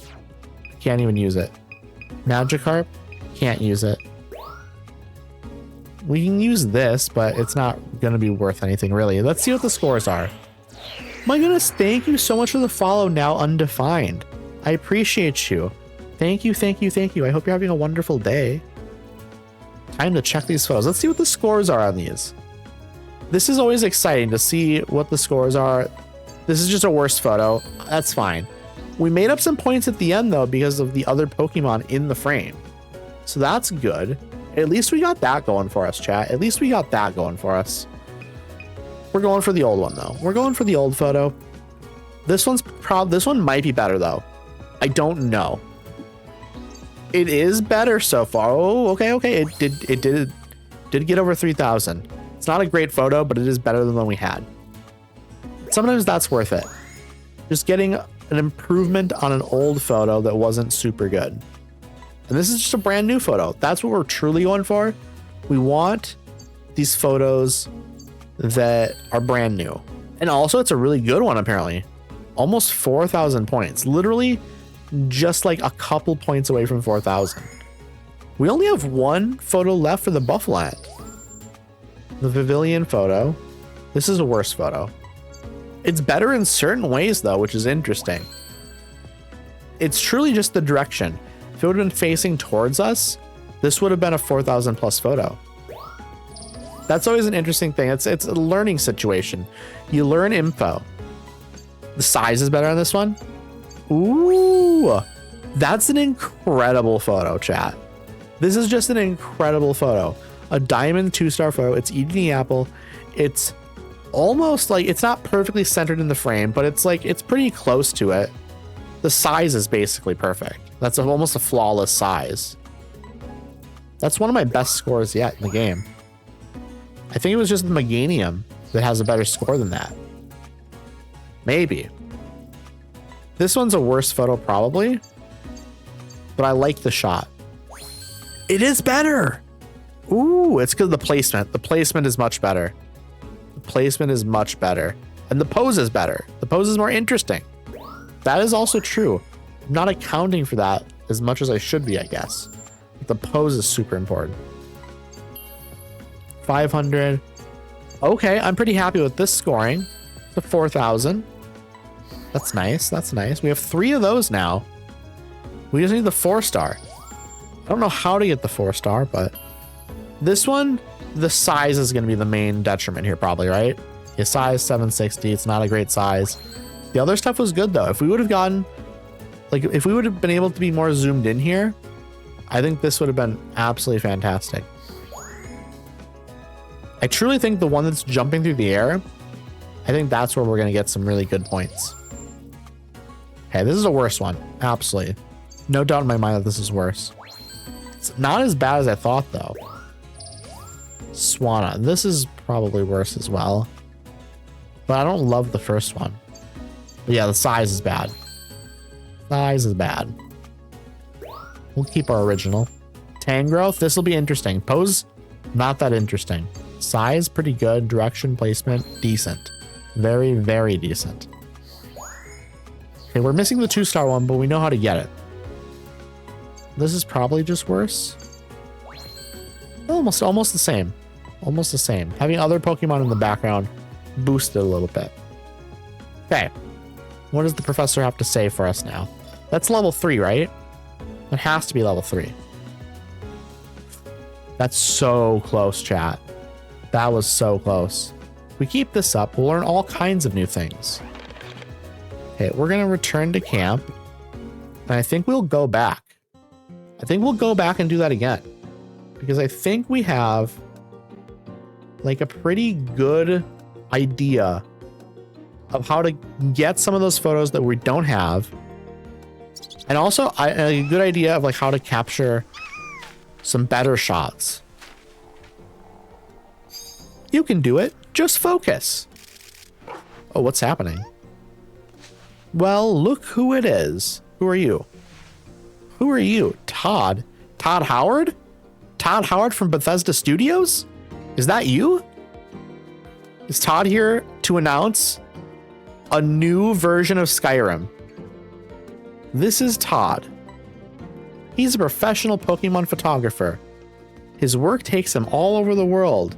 Can't even use it. Magikarp, can't use it. We can use this, but it's not going to be worth anything really. Let's see what the scores are. My goodness, thank you so much for the follow, now undefined. I appreciate you. Thank you, thank you, thank you. I hope you're having a wonderful day. Time to check these photos. Let's see what the scores are on these. This is always exciting to see what the scores are. This is just a worse photo. That's fine. We made up some points at the end though because of the other Pokemon in the frame. So that's good. At least we got that going for us, chat. At least we got that going for us. We're going for the old one though. We're going for the old photo. This one might be better though. I don't know. It is better so far. Oh, okay. It did get over 3,000. It's not a great photo, but it is better than the one we had. Sometimes that's worth it. Just getting an improvement on an old photo that wasn't super good. And this is just a brand new photo. That's what we're truly going for. We want these photos that are brand new. And also it's a really good one apparently. Almost 4,000 points. Literally just like a couple points away from 4,000. We only have one photo left for the Buffalo. The Pavilion photo. This is a worse photo. It's better in certain ways though, which is interesting. It's truly just the direction. If it would have been facing towards us, this would have been a 4,000 plus photo. That's always an interesting thing. It's a learning situation. You learn info. The size is better on this one. Ooh, that's an incredible photo, chat. This is just an incredible photo. A diamond 2-star photo. It's eating the apple. It's almost like it's not perfectly centered in the frame, but it's like it's pretty close to it. The size is basically perfect. That's almost a flawless size. That's one of my best scores yet in the game. I think it was just the Meganium that has a better score than that. Maybe. This one's a worse photo probably, but I like the shot. It is better. Ooh, it's because of the placement. The placement is much better. The placement is much better. And the pose is better. The pose is more interesting. That is also true. I'm not accounting for that as much as I should be, I guess. But the pose is super important. 500. Okay, I'm pretty happy with this scoring. The 4,000. That's nice. That's nice. We have 3 of those now. We just need the 4-star. I don't know how to get the 4-star, but this one, the size is going to be the main detriment here probably, right? His size 760. It's not a great size. The other stuff was good though. If we would have gotten, like, if we would have been able to be more zoomed in here, I think this would have been absolutely fantastic. I truly think the one that's jumping through the air, I think that's where we're going to get some really good points. Okay, this is a worse one. Absolutely. No doubt in my mind that this is worse. It's not as bad as I thought though. Swana. This is probably worse as well. But I don't love the first one. But yeah, the size is bad. Size is bad. We'll keep our original. Tangrowth, this will be interesting. Pose, not that interesting. Size, pretty good. Direction, placement, decent. Very, very decent. Okay, we're missing the 2-star one, but we know how to get it. This is probably just worse. Almost the same. Almost the same. Having other Pokemon in the background boosted a little bit. Okay. What does the professor have to say for us now? That's level 3, right? It has to be level 3. That's so close, chat. That was so close. If we keep this up, we'll learn all kinds of new things. Okay, we're going to return to camp. And I think we'll go back. I think we'll go back and do that again. Because I think we have like a pretty good idea of how to get some of those photos that we don't have. And also a good idea of like how to capture some better shots. You can do it. Just focus. Oh, what's happening? Well, look who it is. Who are you? Who are you? Todd? Todd Howard? Todd Howard from Bethesda Studios? Is that you? Is Todd here to announce a new version of Skyrim? This is Todd. He's a professional Pokemon photographer. His work takes him all over the world.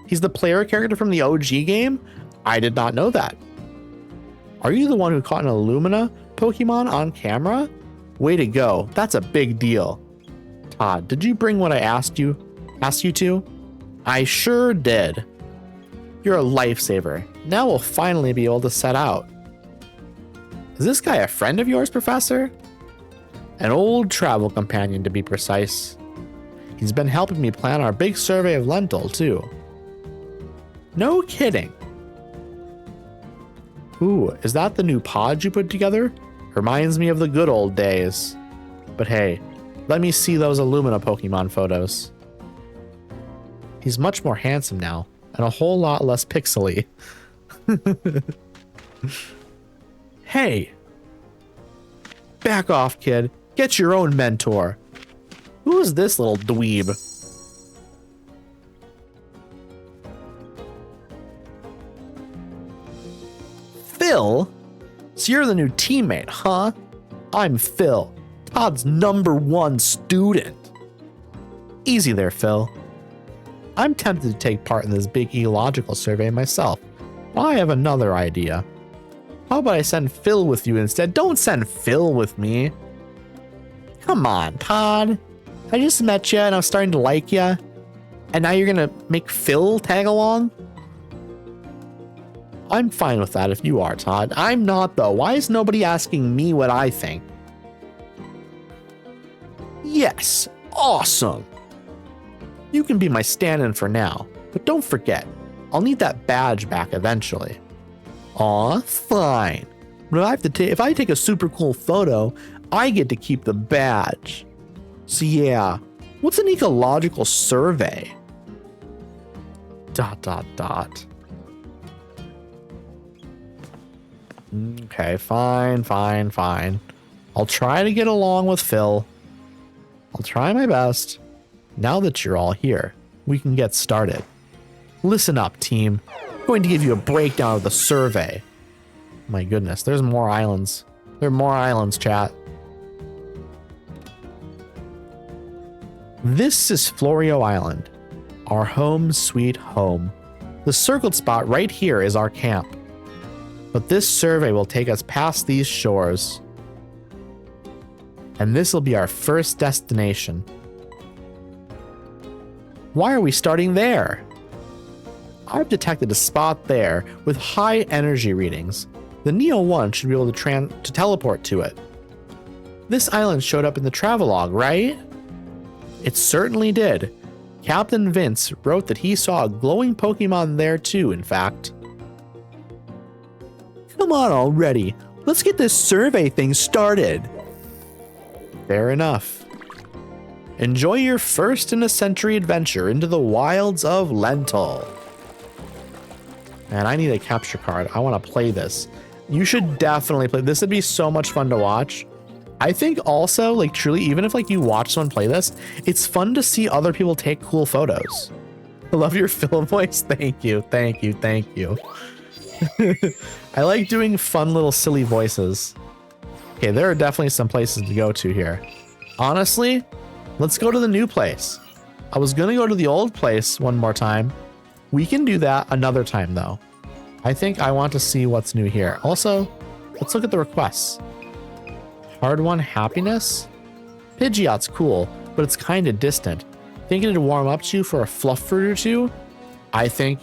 He's the player character from the OG game? I did not know that. Are you the one who caught an Illumina Pokemon on camera? Way to go. That's a big deal. Todd, did you bring what I asked you to? I sure did. You're a lifesaver. Now we'll finally be able to set out. Is this guy a friend of yours, Professor? An old travel companion, to be precise. He's been helping me plan our big survey of Lentil, too. No kidding. Ooh, is that the new pod you put together? Reminds me of the good old days. But hey, let me see those Illumina Pokemon photos. He's much more handsome now, and a whole lot less pixely. Hey! Back off, kid. Get your own mentor. Who is this little dweeb? Phil? So you're the new teammate, huh? I'm Phil, Todd's #1 student. Easy there, Phil. I'm tempted to take part in this big ecological survey myself. I have another idea. How about I send Phil with you instead? Don't send Phil with me. Come on, Todd. I just met you and I'm starting to like you. And now you're gonna make Phil tag along? I'm fine with that if you are, Todd. I'm not, though. Why is nobody asking me what I think? Yes, awesome. You can be my stand-in for now, but don't forget, I'll need that badge back eventually. Aw, fine. But if I take a super cool photo, I get to keep the badge. So yeah, what's an ecological survey? ... Okay, fine. I'll try to get along with Phil. I'll try my best. Now that you're all here, we can get started. Listen up, team. I'm going to give you a breakdown of the survey. My goodness, there's more islands. There are more islands, chat. This is Florio Island, our home sweet home. The circled spot right here is our camp. But this survey will take us past these shores. And this will be our first destination. Why are we starting there? I've detected a spot there with high energy readings. The Neo 1 should be able to teleport to it. This island showed up in the travelogue, right? It certainly did. Captain Vince wrote that he saw a glowing Pokemon there too, in fact. Come on already. Let's get this survey thing started. Fair enough. Enjoy your first in a century adventure into the wilds of Lentil. Man, I need a capture card. I want to play this. You should definitely play. This would be so much fun to watch. I think also, like, truly, even if like you watch someone play this, it's fun to see other people take cool photos. I love your Phil voice. Thank you. I like doing fun little silly voices. Okay, there are definitely some places to go to here. Honestly, let's go to the new place. I was gonna go to the old place one more time. We can do that another time though. I think I want to see what's new here. Also, let's look at the requests. Hard one, happiness. Pidgeot's cool, but it's kind of distant. Thinking to warm up to for a fluff fruit or two. I think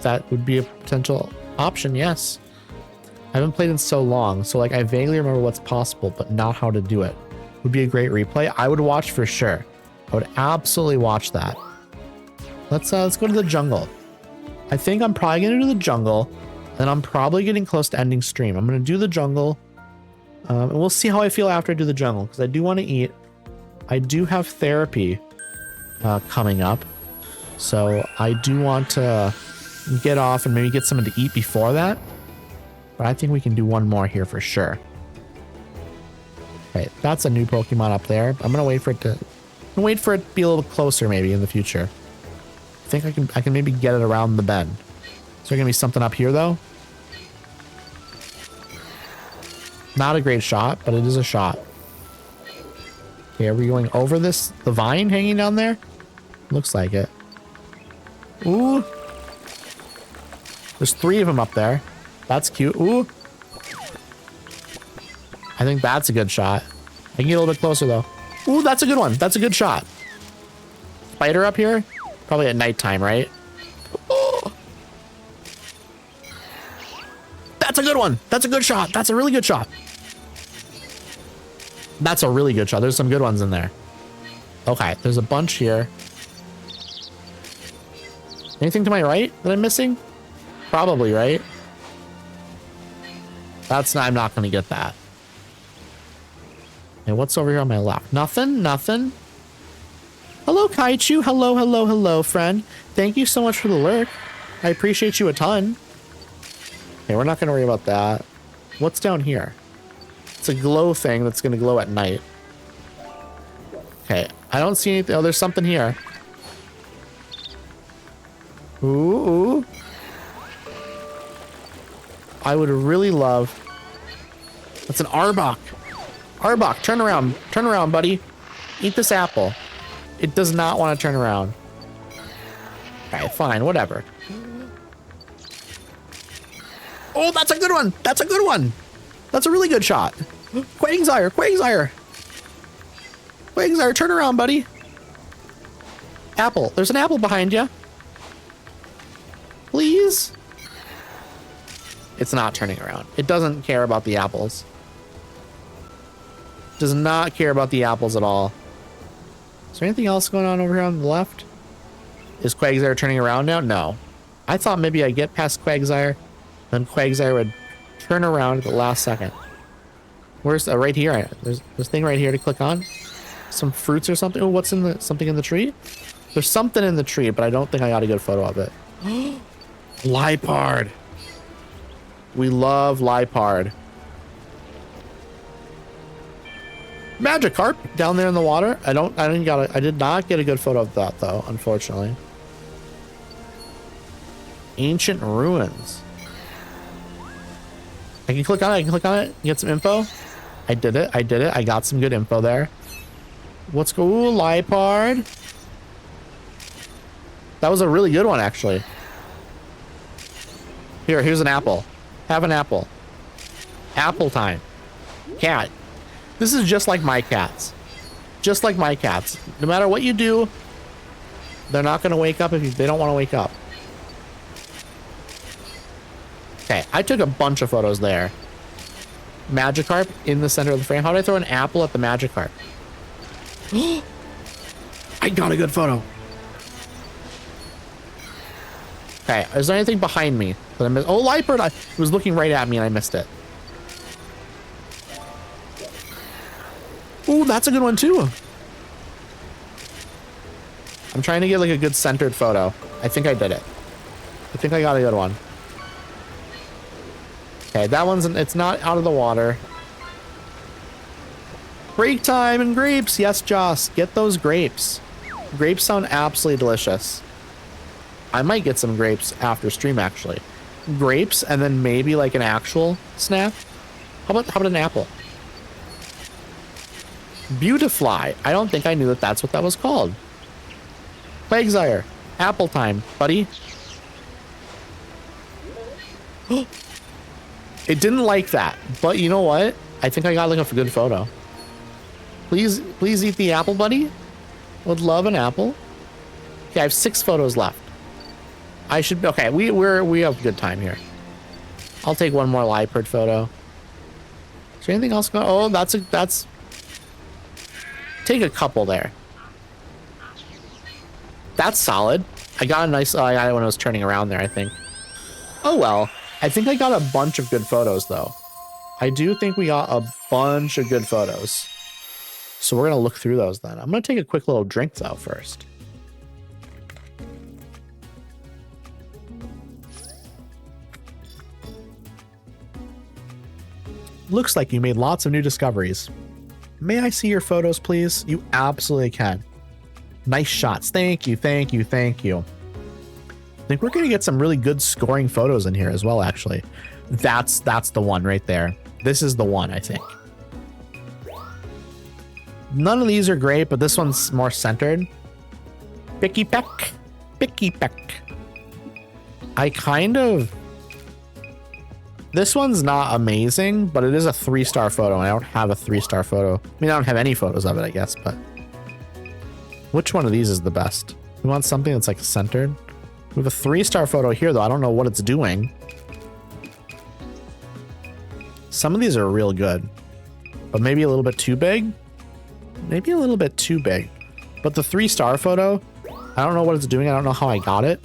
that would be a potential option. Yes. I haven't played in so long, so like I vaguely remember what's possible, but not how to do it. Would be a great replay. I would watch for sure. I would absolutely watch that. Let's go to the jungle. I think I'm probably gonna do the jungle, and I'm probably getting close to ending stream. I'm gonna do the jungle, and we'll see how I feel after I do the jungle, because I do want to eat. I do have therapy coming up, so I do want to get off and maybe get something to eat before that. But I think we can do one more here for sure. Okay, that's a new Pokemon up there. I'm gonna wait for it to be a little closer maybe in the future. I think I can maybe get it around the bend. Is there gonna be something up here though? Not a great shot, but it is a shot. Okay, are we going over the vine hanging down there? Looks like it. Ooh. There's 3 of them up there. That's cute. Ooh. I think that's a good shot. I can get a little bit closer though. Ooh, that's a good one. That's a good shot. Spider up here? Probably at nighttime, right? Oh. That's a good one. That's a good shot. That's a really good shot. That's a really good shot. There's some good ones in there. Okay, there's a bunch here. Anything to my right that I'm missing? Probably, right? I'm not going to get that. And what's over here on my left? Nothing, nothing. Hello, Kaichu. Hello, hello, hello, friend. Thank you so much for the lurk. I appreciate you a ton. Okay, we're not going to worry about that. What's down here? It's a glow thing that's going to glow at night. Okay, I don't see anything. Oh, there's something here. Ooh, ooh. I would really love... That's an Arbok. Arbok, turn around. Turn around, buddy. Eat this apple. It does not want to turn around. Okay, fine, whatever. Oh, that's a good one. That's a good one. That's a really good shot. Quagsire, Quagsire. Quagsire, turn around, buddy. Apple. There's an apple behind you. Please? It's not turning around. It doesn't care about the apples. Does not care about the apples at all. Is there anything else going on over here on the left? Is Quagsire turning around now? No. I thought maybe I'd get past Quagsire, then Quagsire would turn around at the last second. Where's right here? There's this thing right here to click on. Some fruits or something. Oh, what's in the something in the tree? There's something in the tree, but I don't think I got a good photo of it. Lipard. We love Lipard. Magikarp down there in the water. I did not get a good photo of that though, unfortunately. Ancient ruins. I can click on it. I can click on it. Get some info. I did it. I did it. I got some good info there. What's go? Ooh, Lipard. That was a really good one, actually. Here's an apple. Have an apple. Apple time. Cat. This is just like my cats. Just like my cats. No matter what you do, they're not going to wake up if they don't want to wake up. Okay, I took a bunch of photos there. Magikarp in the center of the frame. How did I throw an apple at the Magikarp? I got a good photo. Okay, is there anything behind me that I missed? Oh, Lipard! It was looking right at me and I missed it. Ooh, that's a good one too. I'm trying to get like a good centered photo. I think I did it. I think I got a good one. Okay, that one's, it's not out of the water. Break time and grapes. Yes, Joss, get those grapes. Grapes sound absolutely delicious. I might get some grapes after stream, actually. Grapes and then maybe like an actual snap. How about an apple? Beautifly. I don't think I knew that that's what that was called. Quagsire. Apple time, buddy. It didn't like that, but you know what? I think I got like a good photo. Please eat the apple, buddy. Would love an apple. Okay, I have 6 photos left. I should, okay, we have good time here. I'll take one more Liepard photo. Is there anything else going? Oh, that's take a couple there. That's solid. I got a nice, I got it when I was turning around there, I think. Oh well, I think I got a bunch of good photos though. I do think we got a bunch of good photos. So we're gonna look through those then. I'm gonna take a quick little drink though first. Looks like you made lots of new discoveries. May I see your photos, please? You absolutely can. Nice shots. Thank you, thank you, thank you. I think we're gonna get some really good scoring photos in here as well, actually. That's the one right there. This is the one, I think. None of these are great, but this one's more centered. Picky peck. Picky peck. I kind of... This one's not amazing, but it is a 3-star photo, and I don't have a 3-star photo. I mean, I don't have any photos of it, I guess, but... Which one of these is the best? We want something that's, like, centered. We have a 3-star photo here, though. I don't know what it's doing. Some of these are real good, but maybe a little bit too big. Maybe a little bit too big. But the 3-star photo, I don't know what it's doing. I don't know how I got it.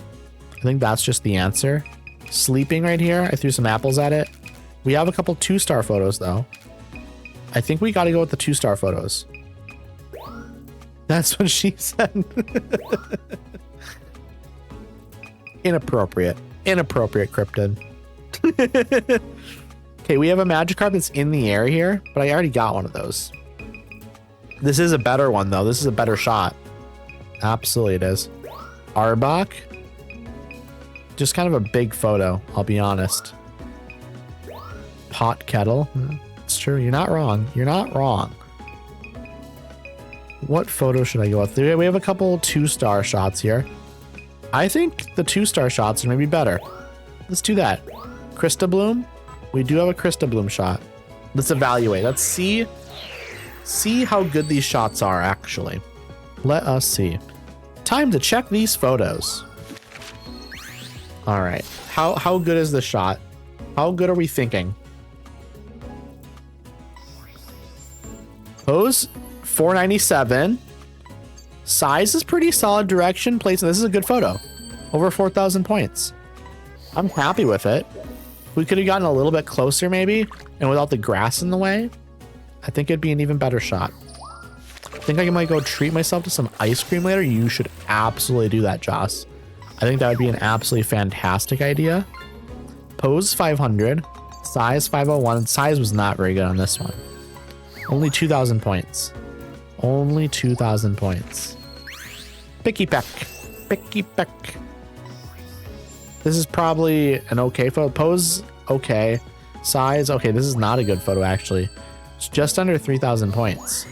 I think that's just the answer. Sleeping right here. I threw some apples at it. We have a couple 2-star photos though. I think we got to go with the 2-star photos. That's what she said. Inappropriate. Inappropriate, Cryptid. Okay, we have a Magikarp that's in the air here, but I already got one of those. This is a better one though. This is a better shot. Absolutely it is. Arbok. Just kind of a big photo, I'll be honest. Pot kettle. It's true. You're not wrong. You're not wrong. What photo should I go with? We have a couple 2-star shots here. I think the 2-star shots are maybe better. Let's do that. Krista Bloom. We do have a Krista Bloom shot. Let's evaluate. Let's see how good these shots are, actually. Let us see. Time to check these photos. All right. How good is the shot? How good are we thinking? Pose 497. Size is pretty solid. Direction, placement. This is a good photo. Over 4,000 points. I'm happy with it. We could have gotten a little bit closer maybe, and without the grass in the way, I think it'd be an even better shot. I think I might go treat myself to some ice cream later. You should absolutely do that, Joss. I think that would be an absolutely fantastic idea. Pose 500, size 501. Size was not very good on this one. Only 2,000 points. Only 2,000 points. Picky peck. Picky peck. This is probably an okay photo. Pose, okay. Size, okay. This is not a good photo, actually. It's just under 3,000 points,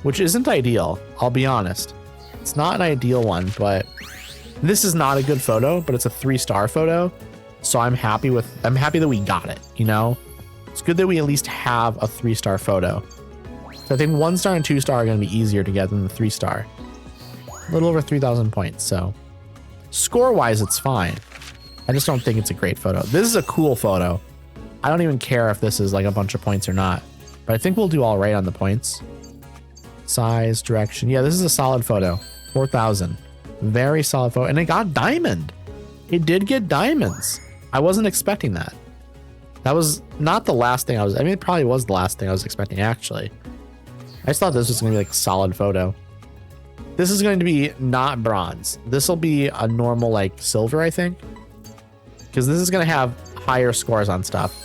which isn't ideal. I'll be honest. It's not an ideal one, but this is not a good photo, but it's a 3-star photo. So I'm happy that we got it, you know? It's good that we at least have a 3-star photo. So I think 1-star and 2-star are going to be easier to get than the 3-star. A little over 3,000 points, so score-wise, it's fine. I just don't think it's a great photo. This is a cool photo. I don't even care if this is like a bunch of points or not, but I think we'll do all right on the points. Size, direction. Yeah, this is a solid photo. 4,000. Very solid photo. And it got diamond. It did get diamonds. I wasn't expecting that. That was not the last thing I mean, it probably was the last thing I was expecting, actually. I just thought this was going to be like a solid photo. This is going to be not bronze. This will be a normal like silver, I think. Because this is going to have higher scores on stuff.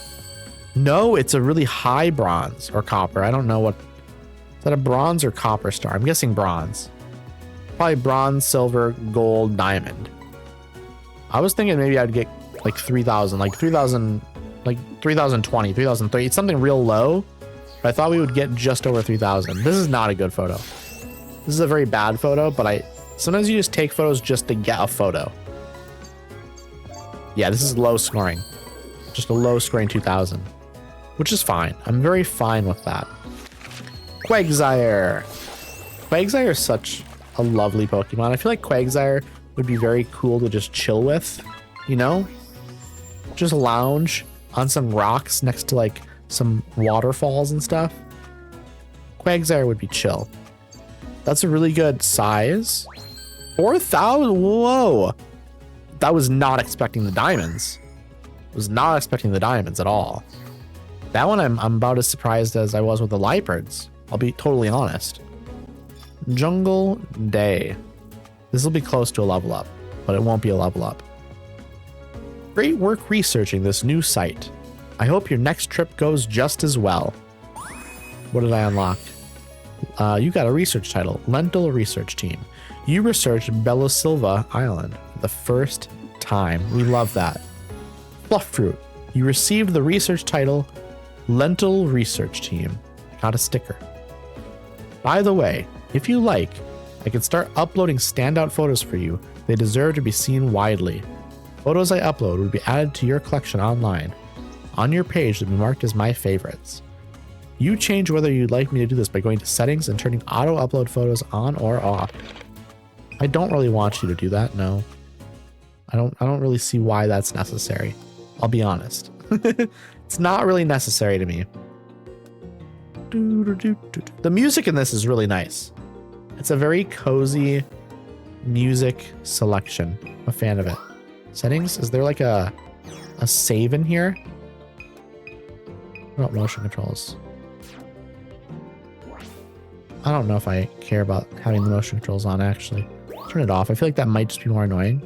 No, it's a really high bronze or copper. I don't know what. Is that a bronze or copper star? I'm guessing bronze. Probably bronze, silver, gold, diamond. I was thinking maybe I'd get like 3,000, like 3,000, like 3,020, 3,030. It's something real low. I thought we would get just over 3,000. This is not a good photo. This is a very bad photo, but sometimes you just take photos just to get a photo. Yeah, this is low scoring. Just a low scoring 2,000, which is fine. I'm very fine with that. Quagsire. Quagsire is such a lovely Pokemon. I feel like Quagsire would be very cool to just chill with, you know? Just lounge on some rocks next to like some waterfalls and stuff. Quagsire would be chill. That's a really good size. 4,000, whoa. That was not expecting the diamonds. Was not expecting the diamonds at all. That one I'm about as surprised as I was with the Lipards. I'll be totally honest. Jungle Day. This will be close to a level up, but it won't be a level up. Great work researching this new site. I hope your next trip goes just as well. What did I unlock? You got a research title, Lentil Research Team. You researched Bella Silva Island for the first time. We love that. Fluff Fruit. You received the research title, Lentil Research Team. Got a sticker. By the way, if you like, I can start uploading standout photos for you. They deserve to be seen widely. Photos I upload will be added to your collection online. On your page, they'll be marked as my favorites. You change whether you'd like me to do this by going to settings and turning auto upload photos on or off. I don't really want you to do that, no. I don't really see why that's necessary. I'll be honest. It's not really necessary to me. The music in this is really nice. It's a very cozy music selection. I'm a fan of it. Settings, is there like a save in here? What about motion controls? I don't know if I care about having the motion controls on, actually. Turn it off. I feel like that might just be more annoying.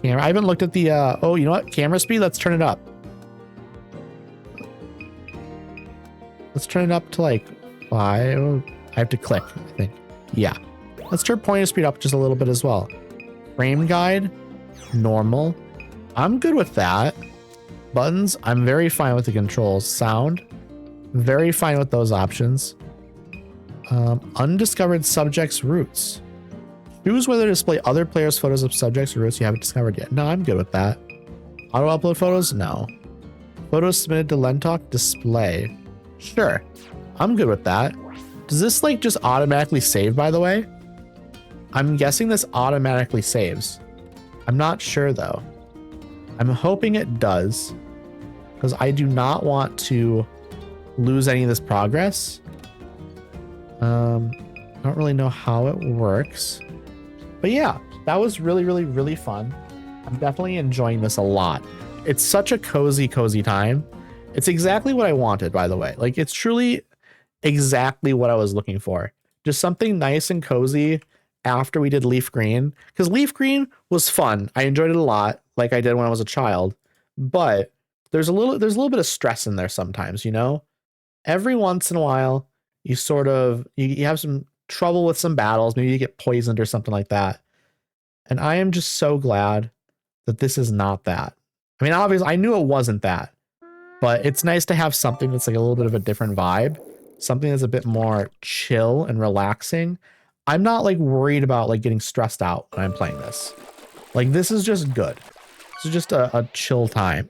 Camera. I haven't looked at the, oh, you know what? Camera speed, let's turn it up. Let's turn it up to like 5. I have to click, I think. Yeah. Let's turn pointer speed up just a little bit as well. Frame guide, normal. I'm good with that. Buttons, I'm very fine with the controls. Sound, very fine with those options. Undiscovered subjects routes. Choose whether to display other players' photos of subjects or routes you haven't discovered yet. No, I'm good with that. Auto upload photos? No. Photos submitted to Lentalk display. Sure. I'm good with that. Does this like just automatically save, by the way? I'm guessing this automatically saves. I'm not sure though. I'm hoping it does, because I do not want to lose any of this progress. I don't really know how it works. But yeah, that was really, really, really fun. I'm definitely enjoying this a lot. It's such a cozy, cozy time. It's exactly what I wanted, by the way. Like, it's truly exactly what I was looking for. Just something nice and cozy after we did Leaf Green. Because Leaf Green was fun. I enjoyed it a lot, like I did when I was a child. But there's a little bit of stress in there sometimes, you know? Every once in a while, you sort of, you have some trouble with some battles. Maybe you get poisoned or something like that. And I am just so glad that this is not that. I mean, obviously, I knew it wasn't that. But it's nice to have something that's like a little bit of a different vibe. Something that's a bit more chill and relaxing. I'm not like worried about like getting stressed out when I'm playing this. Like, this is just good. This is just a chill time.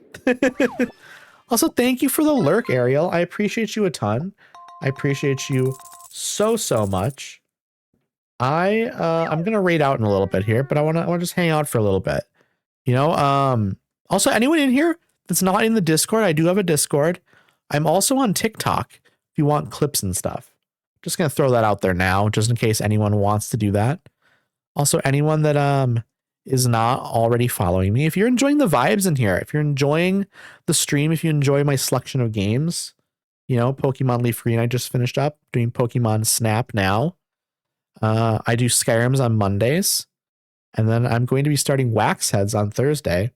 Also, thank you for the lurk, Ariel. I appreciate you a ton. I appreciate you so much. I'm gonna raid out in a little bit here, but I wanna just hang out for a little bit. You know, also anyone in here that's not in the Discord, I do have a Discord. I'm also on TikTok if you want clips and stuff. Just gonna throw that out there now, just in case anyone wants to do that. Also, anyone that is not already following me, if you're enjoying the vibes in here, if you're enjoying the stream, if you enjoy my selection of games, you know, Pokemon Leaf Green, I just finished up doing Pokemon Snap now. I do Skyrims on Mondays, and then I'm going to be starting Wax Heads on Thursday.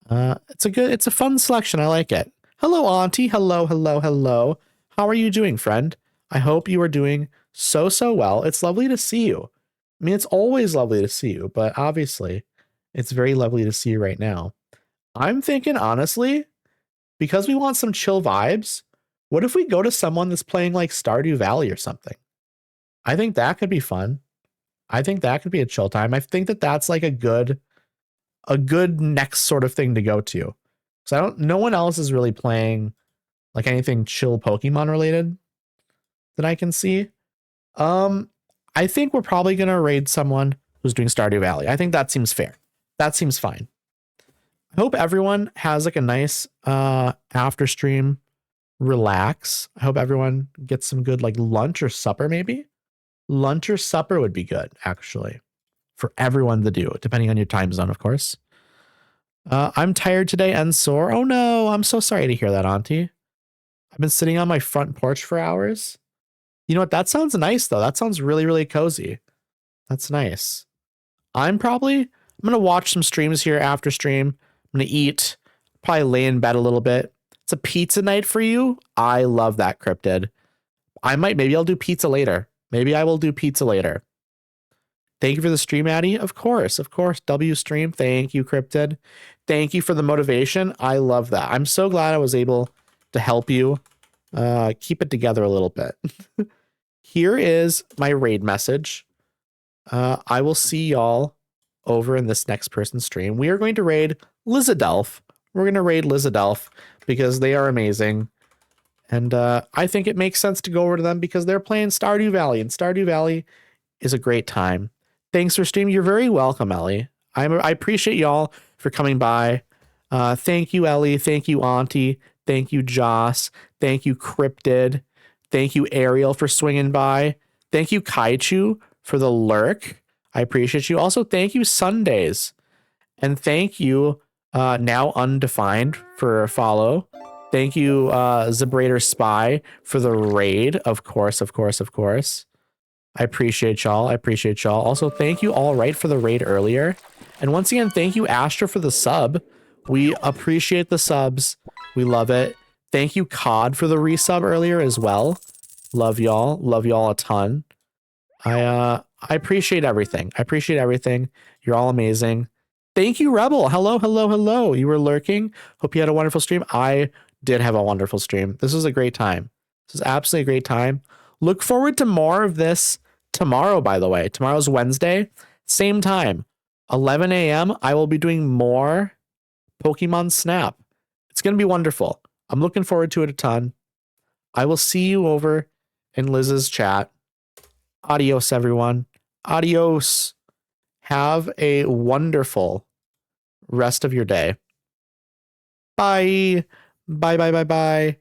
It's a fun selection. I like it. Hello, Auntie. Hello. How are you doing, friend? I hope you are doing so well. It's lovely to see you. I mean, it's always lovely to see you, but obviously it's very lovely to see you right now. I'm thinking, honestly, because we want some chill vibes, What if we go to someone that's playing like Stardew Valley or something? I think that could be fun. I think that could be a chill time. I think that that's like a good next sort of thing to go to. So no one else is really playing like anything chill Pokemon related that I can see. I think we're probably going to raid someone who's doing Stardew Valley. I think that seems fair. That seems fine. I hope everyone has like a nice after stream relax. I hope everyone gets some good like lunch or supper maybe. Lunch or supper would be good actually for everyone to do, depending on your time zone, of course. I'm tired today and sore. Oh no, I'm so sorry to hear that, Auntie. I've been sitting on my front porch for hours. You know what? That sounds nice though. That sounds really, really cozy. That's nice. I'm going to watch some streams here after stream. I'm going to eat, probably lay in bed a little bit. It's a pizza night for you. I love that, Cryptid. Maybe I'll do pizza later. Maybe I will do pizza later. Thank you for the stream, Addie. Of course. W stream. Thank you, Cryptid. Thank you for the motivation. I love that. I'm so glad I was able to help you keep it together a little bit. Here is my raid message. I will see y'all over in this next person's stream. We are going to raid Lizadelph. We're going to raid Lizadelph because they are amazing. And I think it makes sense to go over to them because they're playing Stardew Valley, and Stardew Valley is a great time. Thanks for streaming. You're very welcome, Ellie. I appreciate y'all for coming by. Thank you, Ellie. Thank you, Auntie. Thank you, Joss. Thank you, Cryptid. Thank you, Ariel, for swinging by. Thank you, Kaichu, for the lurk. I appreciate you. Also, thank you, Sundays. And thank you, Now Undefined, for a follow. Thank you, Zabrator Spy, for the raid. Of course. I appreciate y'all. Also, thank you, All Right, for the raid earlier. And once again, thank you, Astra, for the sub. We appreciate the subs. We love it. Thank you, COD, for the resub earlier as well. Love y'all. Love y'all a ton. I appreciate everything. You're all amazing. Thank you, Rebel. Hello. You were lurking. Hope you had a wonderful stream. I did have a wonderful stream. This was a great time. This is absolutely a great time. Look forward to more of this tomorrow, by the way. Tomorrow's Wednesday. Same time. 11 a.m. I will be doing more Pokemon Snap. It's going to be wonderful. I'm looking forward to it a ton. I will see you over in Liz's chat. Adios, everyone. Adios. Have a wonderful rest of your day. Bye. Bye.